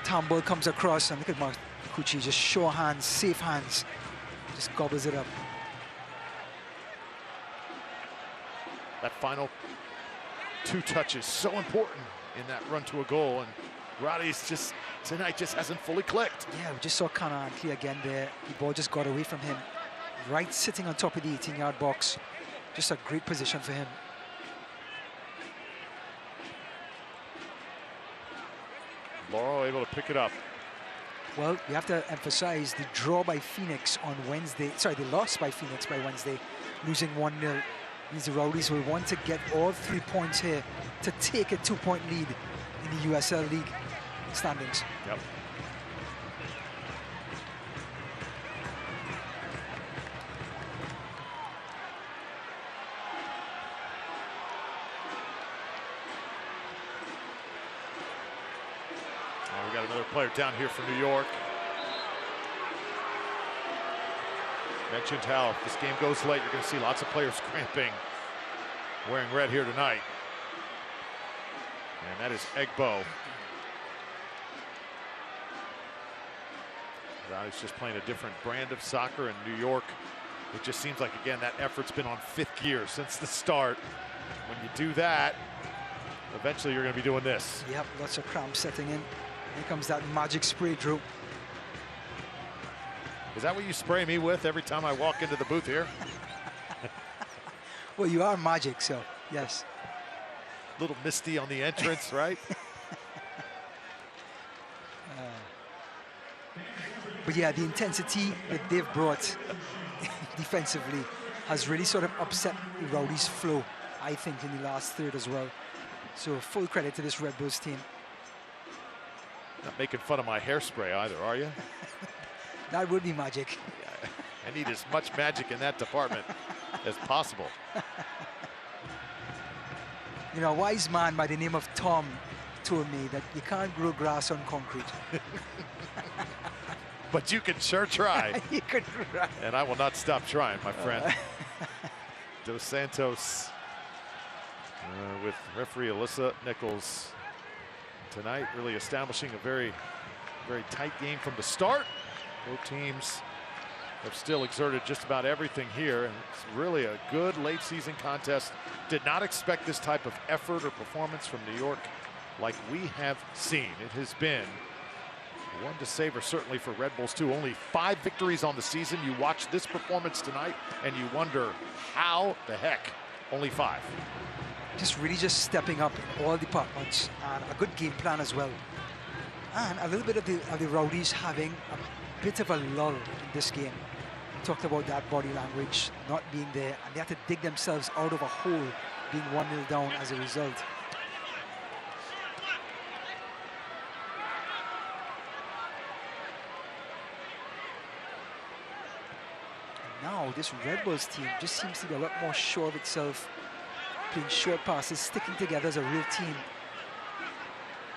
Tambol comes across, and look at Marcucci, just sure hands, safe hands. Just gobbles it up.
That final 2 touches, so important in that run to a goal, and Rowdies just tonight just hasn't fully clicked.
Yeah, we just saw Connor Antley again there. The ball just got away from him. Right sitting on top of the 18-yard box. Just a great position for him.
Laurel able to pick it up.
Well, we have to emphasize the draw by Phoenix on Wednesday. Sorry, the loss by Phoenix by Wednesday, losing 1-0. Means the Rowdies will want to get all 3 points here to take a 2-point lead in the USL League standings.
Yep. Oh, we got another player down here from New York. Mentioned how if this game goes late, you're going to see lots of players cramping, wearing red here tonight. And that is Egbo. He's just playing a different brand of soccer in New York. It just seems like, again, that effort's been on 5th gear since the start. When you do that, eventually you're going to be doing this.
Yep, lots of cramp setting in. Here comes that magic spray, Drew.
Is that what you spray me with every time I walk into the booth here?
Well, you are magic, so yes.
Little misty on the entrance, right?
But yeah, the intensity that they've brought defensively has really sort of upset the Rowdies' flow, I think, in the last third as well. So full credit to this Red Bulls team.
Not making fun of my hairspray either, are you?
That would be magic.
Yeah, I need as much magic in that department as possible.
You know, a wise man by the name of Tom told me that you can't grow grass on concrete.
But you can sure try.
You could try.
And I will not stop trying, my friend. Dos Santos with referee Alyssa Nichols tonight, really establishing a very, very tight game from the start. Both teams have still exerted just about everything here, and it's really a good late season contest. Did not expect this type of effort or performance from New York like we have seen. It has been one to savor, certainly for Red Bulls too. Only 5 victories on the season. You watch this performance tonight and you wonder how the heck only 5.
Just stepping up in all departments, and a good game plan as well. And a little bit of the Rowdies having a bit of a lull in this game. We talked about that body language not being there, and they had to dig themselves out of a hole, being 1-0 down as a result. Now this Red Bulls team just seems to be a lot more sure of itself, playing short passes, sticking together as a real team.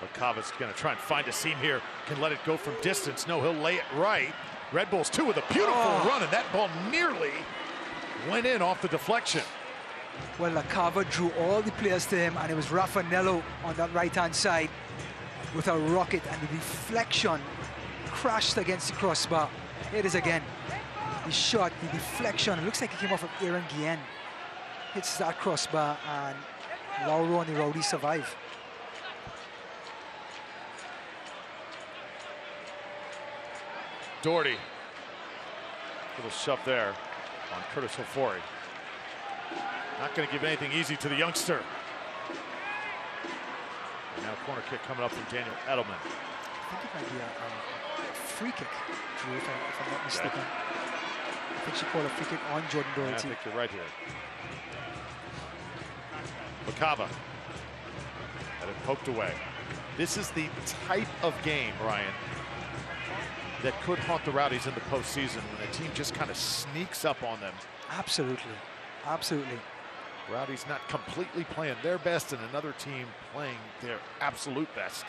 Bakava's going to try and find a seam here. Can let it go from distance. No, he'll lay it right. Red Bulls 2 with a beautiful run, and that ball nearly went in off the deflection.
Well, Lacava drew all the players to him, and it was Raffanello on that right-hand side with a rocket, and the deflection crashed against the crossbar. Here it is again. The shot, the deflection, it looks like it came off of Aaron Guillen. Hits that crossbar, and Lauro and the Rowdies survive.
Doherty, little shove there on Curtis Hofori. Not going to give anything easy to the youngster. And now corner kick coming up from Daniel Edelman.
I think it might be a free kick, Drew, if I'm not mistaken. I think she called a free kick on Jordan Doherty.
Yeah, I think you're right here. Bakava had it poked away. This is the type of game, Ryan, that could haunt the Rowdies in the postseason when a team just kind of sneaks up on them.
Absolutely, absolutely.
Rowdies not completely playing their best and another team playing their absolute best.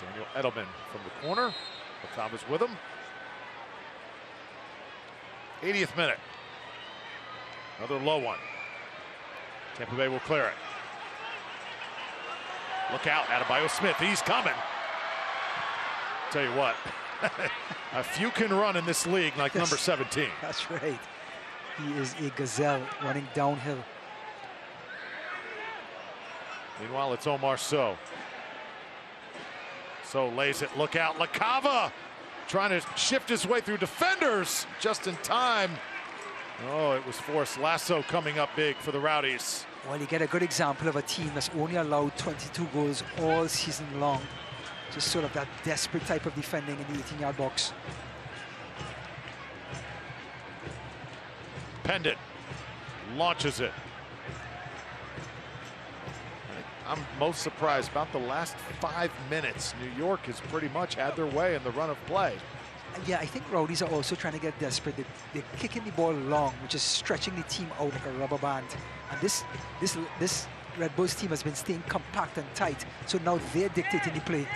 Daniel Edelman from the corner. Bakava's with him. 80th minute. Another low one. Tampa Bay will clear it. Look out, Adebayo Smith, he's coming. Tell you what, a few can run in this league like number 17.
That's right. He is a gazelle running downhill.
Meanwhile, it's Omar Sow. Sow lays it, look out, Lacava trying to shift his way through defenders just in time. Oh, it was Forrest Lasso coming up big for the Rowdies.
Well, you get a good example of a team that's only allowed 22 goals all season long. Just sort of that desperate type of defending in the 18-yard box.
Pendant launches it. I'm most surprised about the last 5 minutes. New York has pretty much had their way in the run of play.
Yeah, I think Rowdies are also trying to get desperate. They're kicking the ball long, which is stretching the team out like a rubber band. And this Red Bulls team has been staying compact and tight. So now they're dictating the play,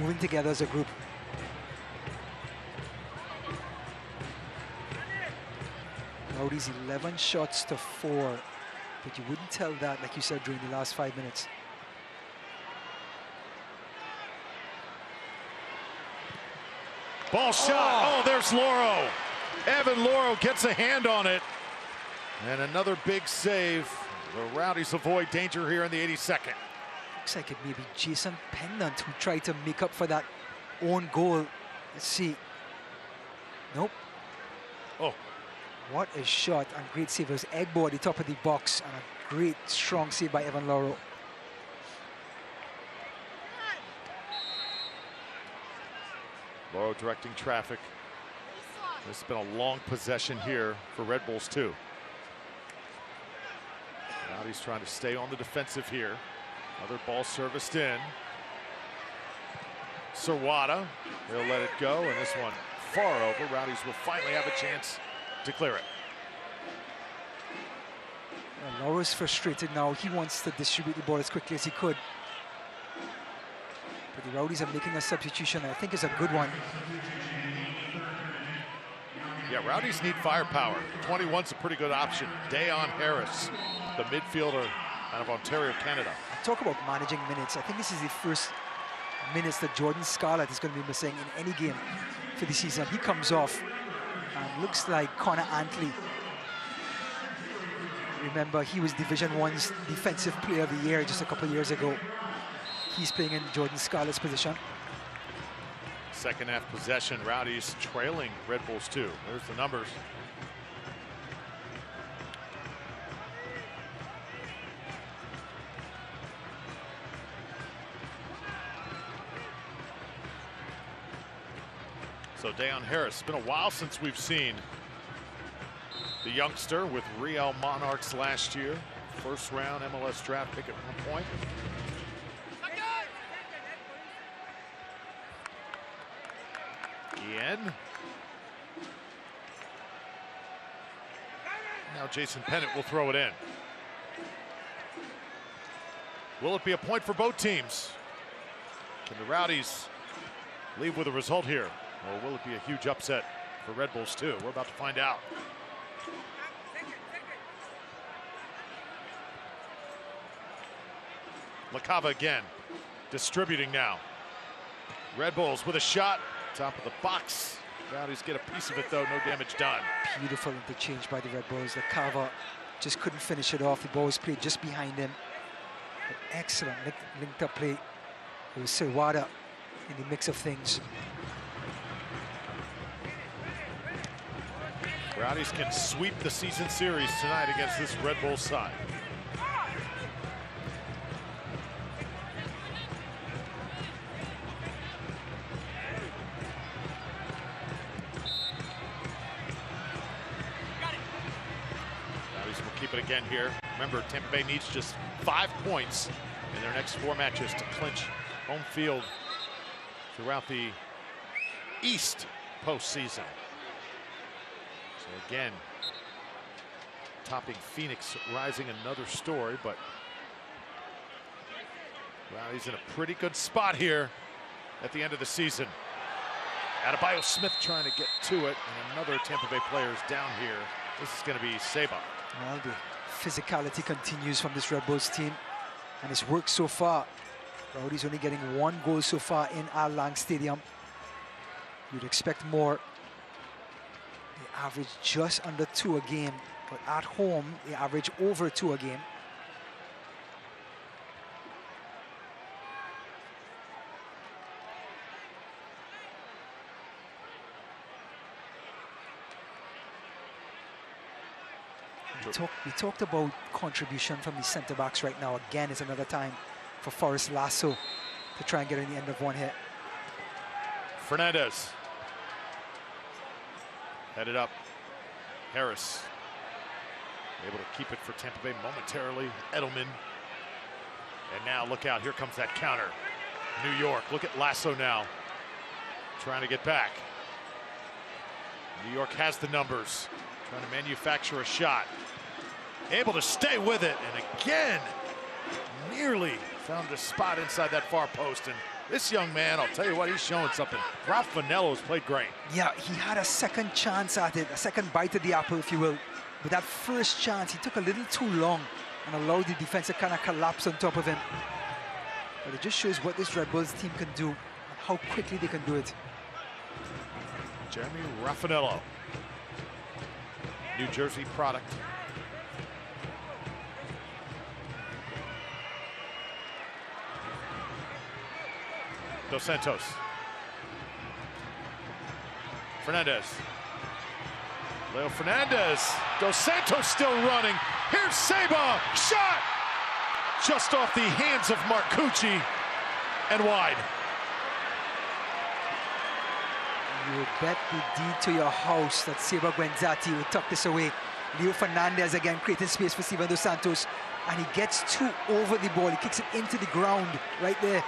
moving together as a group. Rowdies 11 shots to 4. But you wouldn't tell that, like you said, during the last 5 minutes.
Ball shot. Oh, there's Lauro. Evan Lauro gets a hand on it. And another big save. The Rowdies avoid danger here in the 82nd.
Looks like it may be Jason Pendant who tried to make up for that own goal. Let's see. Nope.
Oh.
What a shot and great save. It was Egbo at the top of the box and a great strong save by Evan Lauro.
Lauro directing traffic. This has been a long possession here for Red Bulls too. Rowdies trying to stay on the defensive here. Another ball serviced in. Sirwada, they'll let it go, and this one far over. Rowdies will finally have a chance to clear it.
Laura's frustrated now. He wants to distribute the ball as quickly as he could. But the Rowdies are making a substitution, and I think it's a good one.
Yeah, Rowdies need firepower. 21's a pretty good option. Dayon Harris, the midfielder out of Ontario, Canada.
Talk about managing minutes. I think this is the first minutes that Jordan Scarlett is going to be missing in any game for the season. He comes off and looks like Connor Antley. Remember, he was Division I's Defensive Player of the Year just a couple of years ago. He's playing in Jordan Scarlett's position.
Second half possession, Rowdies trailing Red Bulls 2. There's the numbers. So Dayon Harris, it's been a while since we've seen the youngster with Real Monarchs last year. First round MLS draft pick at one point. Ian. Now Jason Pennant will throw it in. Will it be a point for both teams? Can the Rowdies leave with a result here? Or will it be a huge upset for Red Bulls too? We're about to find out. LaCava again, distributing now. Red Bulls with a shot, top of the box. Rowdies get a piece of it though, no damage done.
Beautiful interchange by the Red Bulls. LaCava just couldn't finish it off. The ball was played just behind him. But excellent linked up play. It was Sirwada in the mix of things.
Rowdies can sweep the season series tonight against this Red Bull side. Rowdies will keep it again here. Remember, Tampa Bay needs just 5 points in their next 4 matches to clinch home field throughout the East postseason. So again, topping Phoenix Rising, another story, but Rowdies in a pretty good spot here at the end of the season. Adebayo Smith trying to get to it, and another Tampa Bay player is down here. This is going to be Seba.
Well, the physicality continues from this Red Bulls team, and it's worked so far. Rowdies only getting 1 goal so far in Al Lang Stadium. You'd expect more. They average just under 2 a game, but at home, they average over 2 a game. We talked about contribution from the center backs right now. Again, it's another time for Forrest Lasso to try and get in the end of one hit.
Fernandez. Headed up. Harris. Able to keep it for Tampa Bay momentarily. Edelman. And now look out, here comes that counter. New York, look at Lasso now. Trying to get back. New York has the numbers. Trying to manufacture a shot. Able to stay with it, and again, nearly found a spot inside that far post. And this young man, I'll tell you what, he's showing something. Ralph Finello's played great.
Yeah, he had a second chance at it, a second bite at the apple, if you will. But that first chance, he took a little too long and allowed the defense to kind of collapse on top of him. But it just shows what this Red Bulls team can do and how quickly they can do it.
Jeremy Raffinello, New Jersey product. Dos Santos. Fernandez. Leo Fernandez. Dos Santos still running. Here's Seba. Shot! Just off the hands of Marcucci and wide.
You would bet the deed to your house that Seba Guenzati would tuck this away. Leo Fernandez again creating space for Steven Dos Santos, and he gets two over the ball. He kicks it into the ground right there.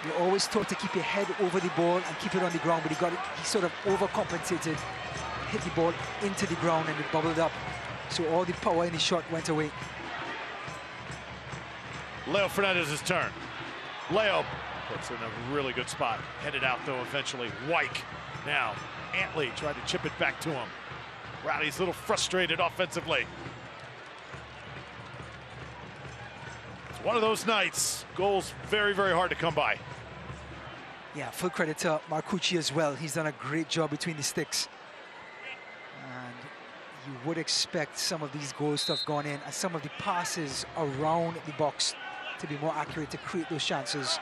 You're always taught to keep your head over the ball and keep it on the ground, but he sort of overcompensated, hit the ball into the ground, and it bubbled up. So all the power in the shot went away.
Leo Fernandez's turn. Leo puts in a really good spot. Headed out though eventually. Wyke now. Antley tried to chip it back to him. Rowdies a little frustrated offensively. It's one of those nights. Goals very, very hard to come by.
Yeah, full credit to Marcucci as well. He's done a great job between the sticks. And you would expect some of these goals to have gone in, and some of the passes around the box to be more accurate to create those chances.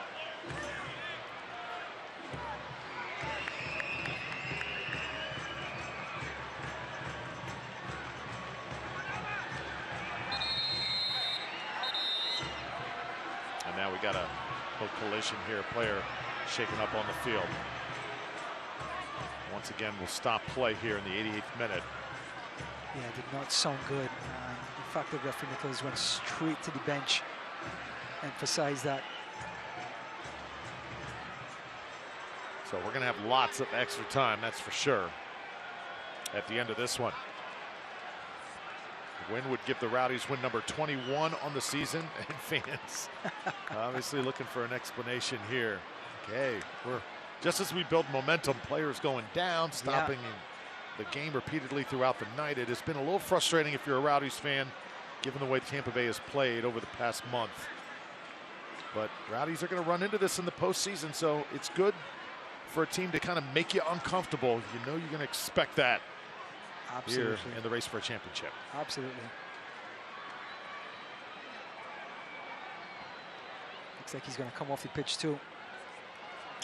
And now we got a little collision here. Player shaken up on the field. Once again, we'll stop play here in the 88th minute.
Yeah, it did not sound good. And the fact that referee Nichols went straight to the bench emphasized that.
So we're going to have lots of extra time, that's for sure, at the end of this one. The win would give the Rowdies win number 21 on the season, and fans obviously looking for an explanation here. Okay, we're just as we build momentum, players going down, stopping the game repeatedly throughout the night. It has been a little frustrating if you're a Rowdies fan, given the way Tampa Bay has played over the past month. But Rowdies are going to run into this in the postseason, so it's good for a team to kind of make you uncomfortable. You know you're going to expect that. Absolutely. Here in the race for a championship.
Absolutely. Looks like he's going to come off the pitch too.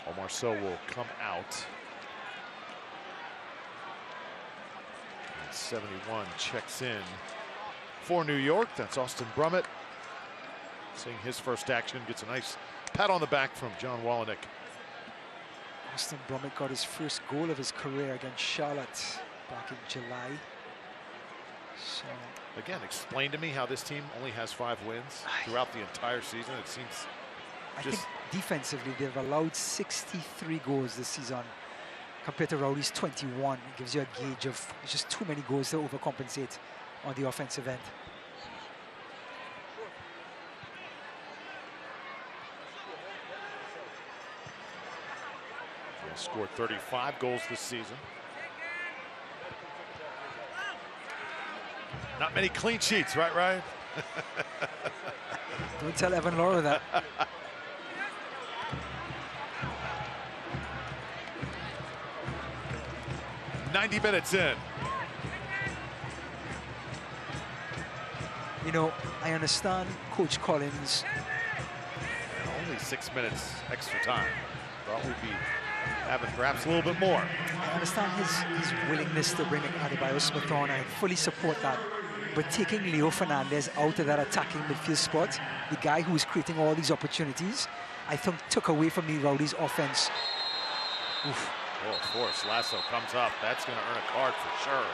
Omar Sow will come out. And 71 checks in for New York. That's Austin Brummett. Seeing his first action, gets a nice pat on the back from John Wallenick.
Austin Brummett got his first goal of his career against Charlotte back in July. So
again, explain to me how this team only has 5 wins throughout the entire season. It seems
I think defensively they've allowed 63 goals this season compared to Rowdies 21. It gives you a gauge of just too many goals to overcompensate on the offensive end.
He scored 35 goals this season. Not many clean sheets, right, Ryan?
Don't tell Evan Laura that.
"90 minutes in."
You know, I understand Coach Collins.
Only 6 minutes extra time. Thought we'd be having perhaps a little bit more.
I understand his willingness to bring Adebayo Smith on. I fully support that. But taking Leo Fernandez out of that attacking midfield spot, the guy who was creating all these opportunities, I think took away from the Rowdies' offense. Oof.
Oh, of course, Lasso comes up. That's going to earn a card for sure.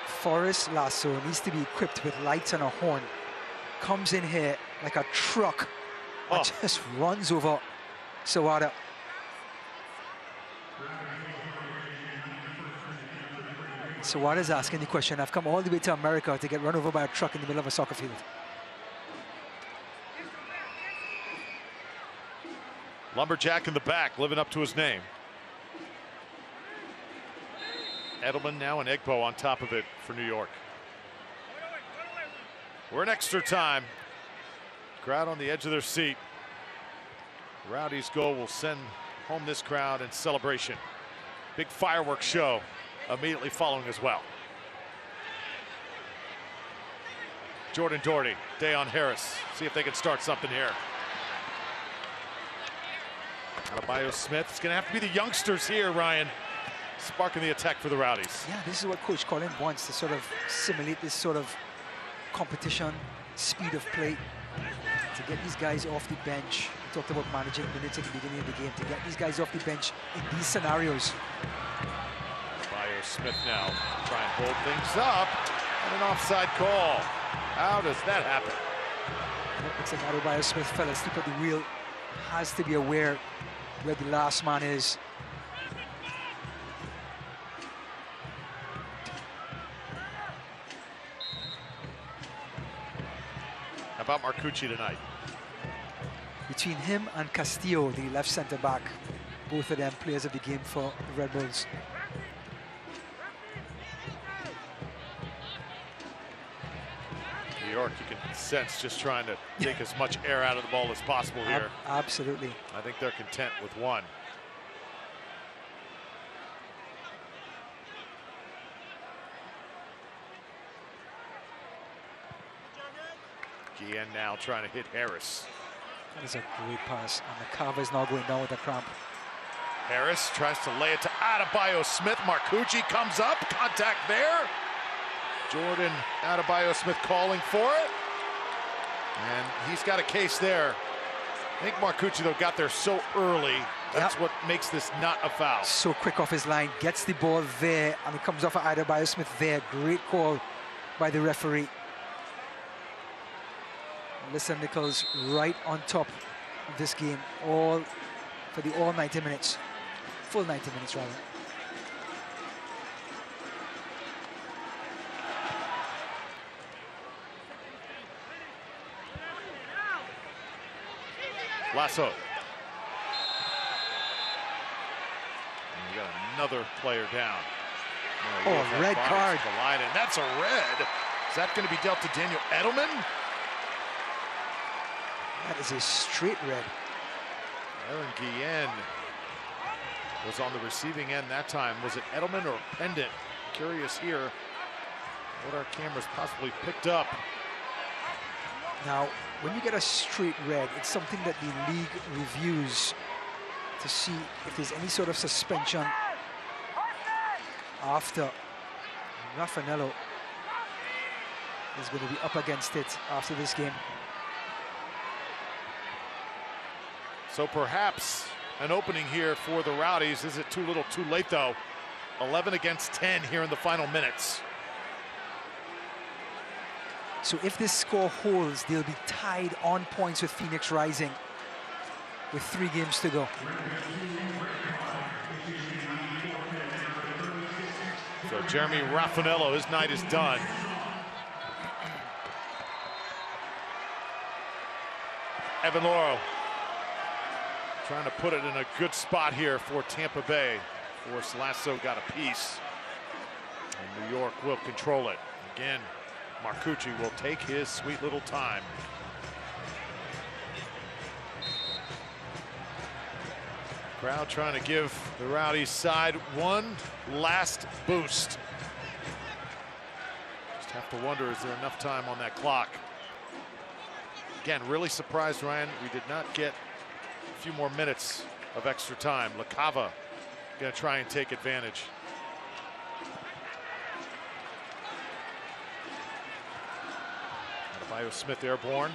Forrest Lasso needs to be equipped with lights and a horn. Comes in here like a truck and just runs over Sawada. Sawada's asking the question, I've come all the way to America to get run over by a truck in the middle of a soccer field.
Lumberjack in the back, living up to his name. Edelman now and Egbo on top of it for New York. We're in extra time. Crowd on the edge of their seat. Rowdies' goal will send home this crowd in celebration. Big fireworks show immediately following as well. Jordan Doherty, Dayon Harris. See if they can start something here. Adebayo Smith. It's going to have to be the youngsters here, Ryan, sparking the attack for the Rowdies.
Yeah, this is what Coach Collins wants, to sort of simulate this sort of competition, speed of play, to get these guys off the bench, talked about managing minutes at the beginning of the game to get these guys off the bench in these scenarios.
Smith now try and hold things up, and an offside call. How does that happen?
It looks like Adebayo Smith fell asleep at the wheel. Has to be aware where the last man is.
How about Marcucci tonight?
Between him and Castillo, the left center back, both of them players of the game for the Red Bulls.
New York, you can sense just trying to take as much air out of the ball as possible here.
Absolutely.
I think they're content with one. Guillen now trying to hit Harris.
That is a great pass, and the Cava is now going down with a cramp.
Harris tries to lay it to Adebayo Smith. Marcucci comes up, contact there. Jordan Adebayo Smith calling for it. And he's got a case there. I think Marcucci, though, got there so early. That's what makes this not a foul.
So quick off his line, gets the ball there, and it comes off of Adebayo Smith there. Great call by the referee. Alyssa Nichols right on top of this game, all for the all 90 minutes. Full 90 minutes, rather.
Lasso. And you got another player down.
Oh, red card.
Collided. That's a red. Is that going to be dealt to Daniel Edelman?
That is a straight red.
Aaron Guillen was on the receiving end that time. Was it Edelman or Pendant? Curious here what our cameras possibly picked up.
Now, when you get a straight red, it's something that the league reviews to see if there's any sort of suspension after. Raffanello is going to be up against it after this game.
So perhaps an opening here for the Rowdies. Is it too little too late, though? 11 against 10 here in the final minutes.
So if this score holds, they'll be tied on points with Phoenix Rising with 3 games to go.
So Jeremy Raffanello, his night is done. Evan Laurel trying to put it in a good spot here for Tampa Bay. Force Lasso got a piece, and New York will control it. Again, Marcucci will take his sweet little time. Crowd trying to give the Rowdies side one last boost. Just have to wonder, is there enough time on that clock? Again, really surprised, Ryan, we did not get a few more minutes of extra time. LaCava gonna try and take advantage. Adebayo Smith airborne.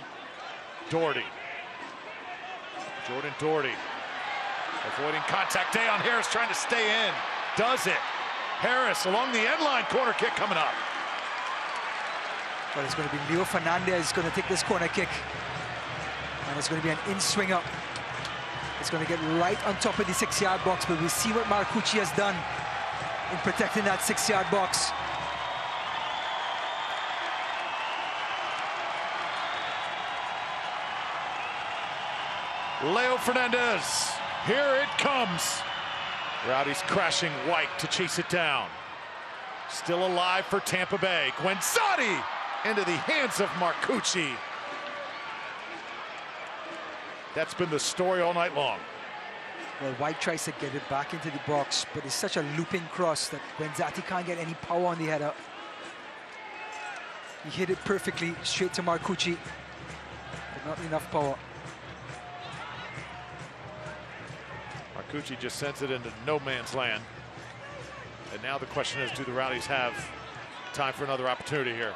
Doherty. Jordan Doherty avoiding contact. Dayon Harris trying to stay in. Does it. Harris along the end line. Corner kick coming up.
Well, it's going to be Leo Fernandez going to take this corner kick. And it's going to be an in-swinger. It's going to get right on top of the 6-yard box, but we'll see what Marcucci has done in protecting that 6-yard box.
Leo Fernandez, here it comes. Rowdies crashing White to chase it down. Still alive for Tampa Bay. Guenzati into the hands of Marcucci. That's been the story all night long.
Well, White tries to get it back into the box, but it's such a looping cross that Guenzati can't get any power on the header. He hit it perfectly straight to Marcucci, but not enough power.
Marcucci just sends it into no man's land. And now the question is, do the Rowdies have time for another opportunity here?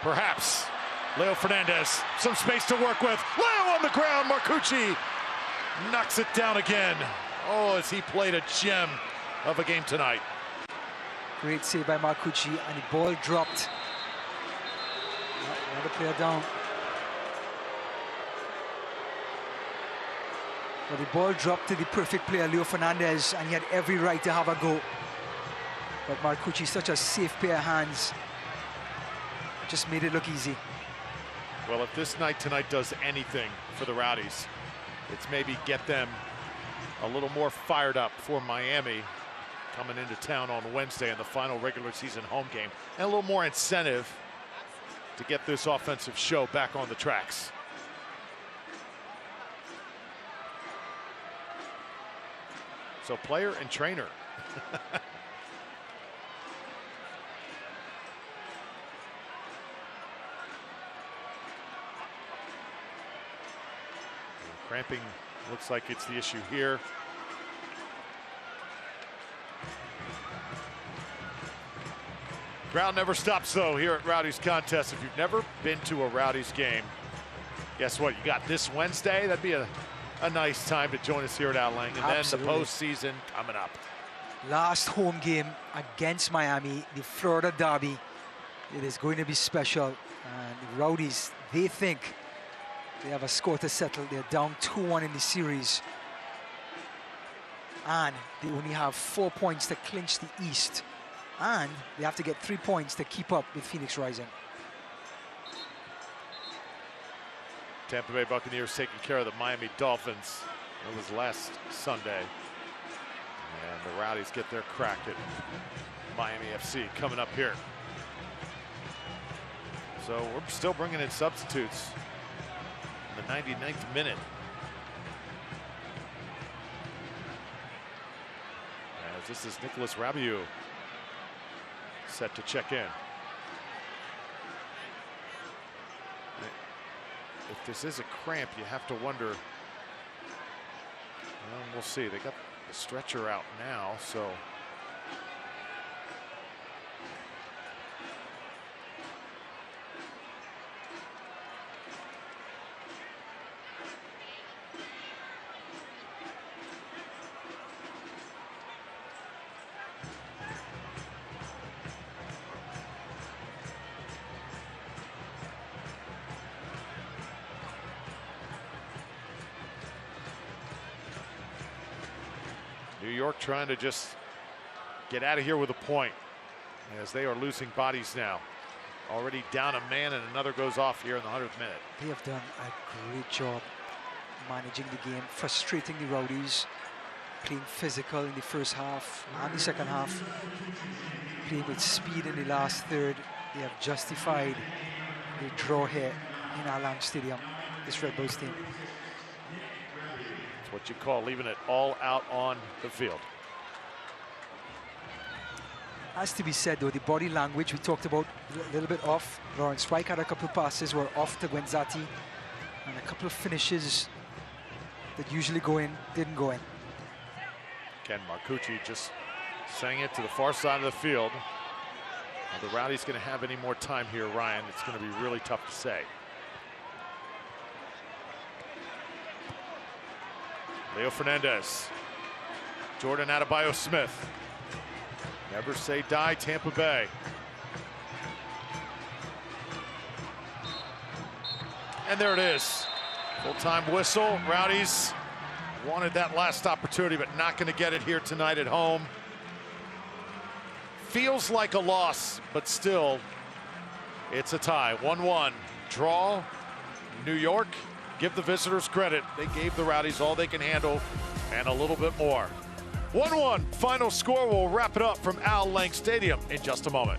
Perhaps. Leo Fernandez, some space to work with. Leo on the ground, Marcucci knocks it down again. Oh, as he played a gem of a game tonight.
Great save by Marcucci, and the ball dropped. Another player down. Well, the ball dropped to the perfect player, Leo Fernandez, and he had every right to have a go. But Marcucci, such a safe pair of hands, just made it look easy.
Well, if this night tonight does anything for the Rowdies, it's maybe get them a little more fired up for Miami coming into town on Wednesday in the final regular season home game, and a little more incentive to get this offensive show back on the tracks. So player and trainer. Cramping looks like it's the issue here. Crowd never stops though here at Rowdies Contest. If you've never been to a Rowdies game, guess what? You got this Wednesday. That'd be a nice time to join us here at Al Lang. And
Absolutely.
Then the postseason coming up.
Last home game against Miami, the Florida Derby. It is going to be special. And the Rowdies, they think they have a score to settle. They're down 2-1 in the series. And they only have 4 points to clinch the East. And they have to get 3 points to keep up with Phoenix Rising.
Tampa Bay Buccaneers taking care of the Miami Dolphins. It was last Sunday. And the Rowdies get their crack at Miami FC coming up here. So we're still bringing in substitutes in the 99th minute. As this is Nicolas Rabiot set to check in. If this is a cramp, you have to wonder. Well, we'll see. They got the stretcher out now, so. New York trying to just get out of here with a point as they are losing bodies now. Already down a man, and another goes off here in the 100th minute.
They have done a great job managing the game, frustrating the Rowdies, playing physical in the first half and the second half, playing with speed in the last third. They have justified the draw here in Al Lang Stadium, this Red Bulls team.
It's what you call leaving it all out on the field.
Has to be said though, the body language we talked about a little bit off. Lawrence Spike had a couple of passes were off to Guenzati, and a couple of finishes that usually go in didn't go in.
Ken Marcucci just sang it to the far side of the field. Are the Rowdies going to have any more time here, Ryan? It's going to be really tough to say. Leo Fernandez, Jordan Adebayo-Smith. Never say die, Tampa Bay. And there it is. Full-time whistle. Rowdies wanted that last opportunity, but not going to get it here tonight at home. Feels like a loss, but still, it's a tie. 1-1. Draw. New York, give the visitors credit. They gave the Rowdies all they can handle and a little bit more. 1-1 final score. We'll wrap it up from Al Lang Stadium in just a moment.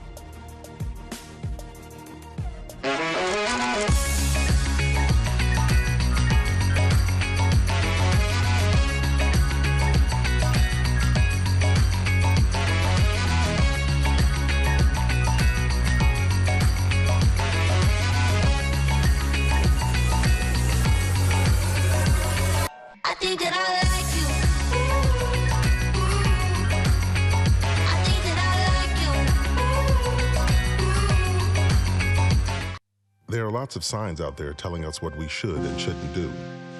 I think that I like you. I think that I like you.
lots of signs out there telling us what we should and shouldn't do.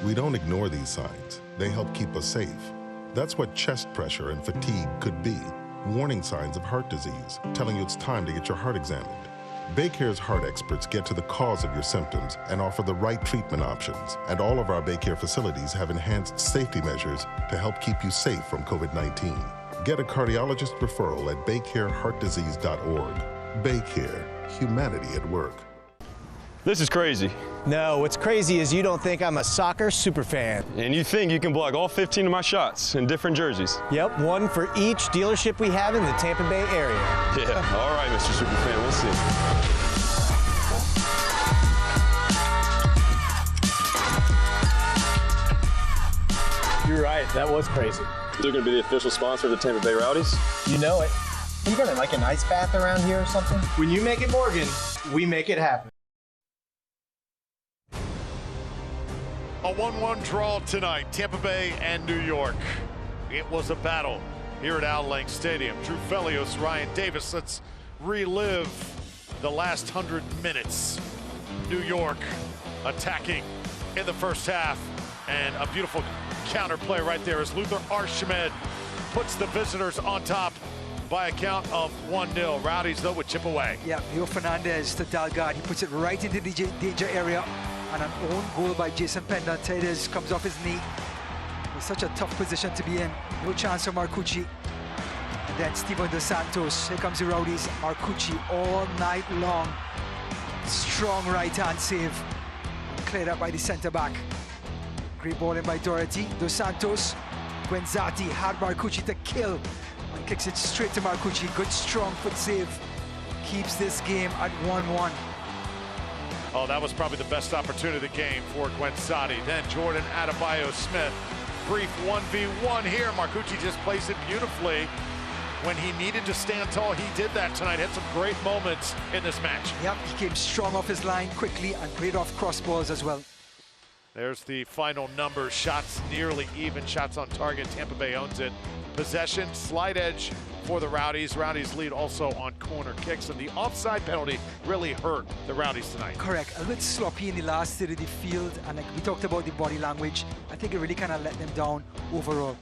We don't ignore these signs. They help keep us safe. That's what chest pressure and fatigue could be. Warning signs of heart disease, telling you it's time to get your heart examined. Baycare's heart experts get to the cause of your symptoms and offer the right treatment options. And all of our Baycare facilities have enhanced safety measures to help keep you safe from COVID-19. Get a cardiologist referral at baycareheartdisease.org. Baycare, humanity at work.
This is crazy.
No, what's crazy is you don't think I'm a soccer superfan.
And you think you can block all 15 of my shots in different jerseys.
Yep, one for each dealership we have in the Tampa Bay area.
Yeah, all right, Mr. Superfan, we'll see.
You're right, that was crazy.
They're going to be the official sponsor of the Tampa Bay Rowdies?
You know it.
You got like an ice bath around here or something?
When you make it Morgan, we make it happen.
A 1-1 draw tonight, Tampa Bay and New York. It was a battle here at Al Lang Stadium. Drew Felios, Ryan Davis, let's relive the last 100 minutes. New York attacking in the first half, and a beautiful counter play right there as Luther Archimed puts the visitors on top by a count of 1-0. Rowdies, though, would chip away.
Yeah, Leo Fernandez to Dalgard. He puts it right into the danger area. And an own goal by Jason Pendantes comes off his knee. It's such a tough position to be in. No chance for Marcucci. And then Steven Dos Santos. Here comes the Rowdies. Marcucci all night long. Strong right-hand save. Cleared up by the centre-back. Great ball in by Doherty. Dos Santos. Guenzati had Marcucci to kill. And kicks it straight to Marcucci. Good strong foot save. Keeps this game at 1-1.
Oh, that was probably the best opportunity of the game for Guenzati. Then Jordan Adebayo-Smith. Brief 1v1 here. Marcucci just plays it beautifully. When he needed to stand tall, he did that tonight. Had some great moments in this match.
Yep, he came strong off his line quickly and great off cross balls as well.
There's the final number. Shots nearly even. Shots on target. Tampa Bay owns it. Possession, slight edge for the Rowdies. Rowdies lead also on corner kicks, and the offside penalty really hurt the Rowdies tonight.
Correct. A bit sloppy in the last third of the field, and like we talked about the body language, I think it really kind of let them down overall.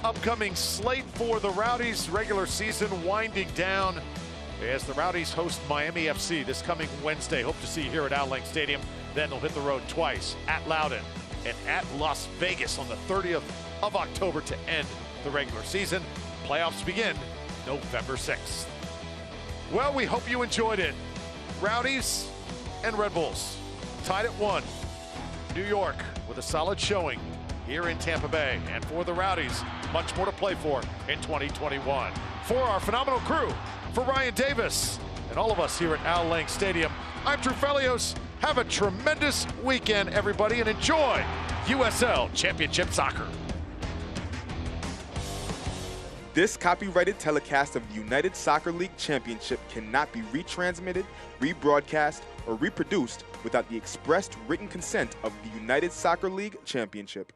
Upcoming slate for the Rowdies, regular season winding down as the Rowdies host Miami FC this coming Wednesday. Hope to see you here at Al Lang Stadium. Then they'll hit the road twice at Loudoun and at Las Vegas on the 30th of October to end the regular season. Playoffs begin November 6th. Well, we hope you enjoyed it. Rowdies and Red Bulls tied at 1. New York with a solid showing here in Tampa Bay. And for the Rowdies, much more to play for in 2021. For our phenomenal crew, for Ryan Davis and all of us here at Al Lang Stadium, I'm Drew Felios. Have a tremendous weekend, everybody, and enjoy USL Championship Soccer.
This copyrighted telecast of the United Soccer League Championship cannot be retransmitted, rebroadcast, or reproduced without the expressed written consent of the United Soccer League Championship.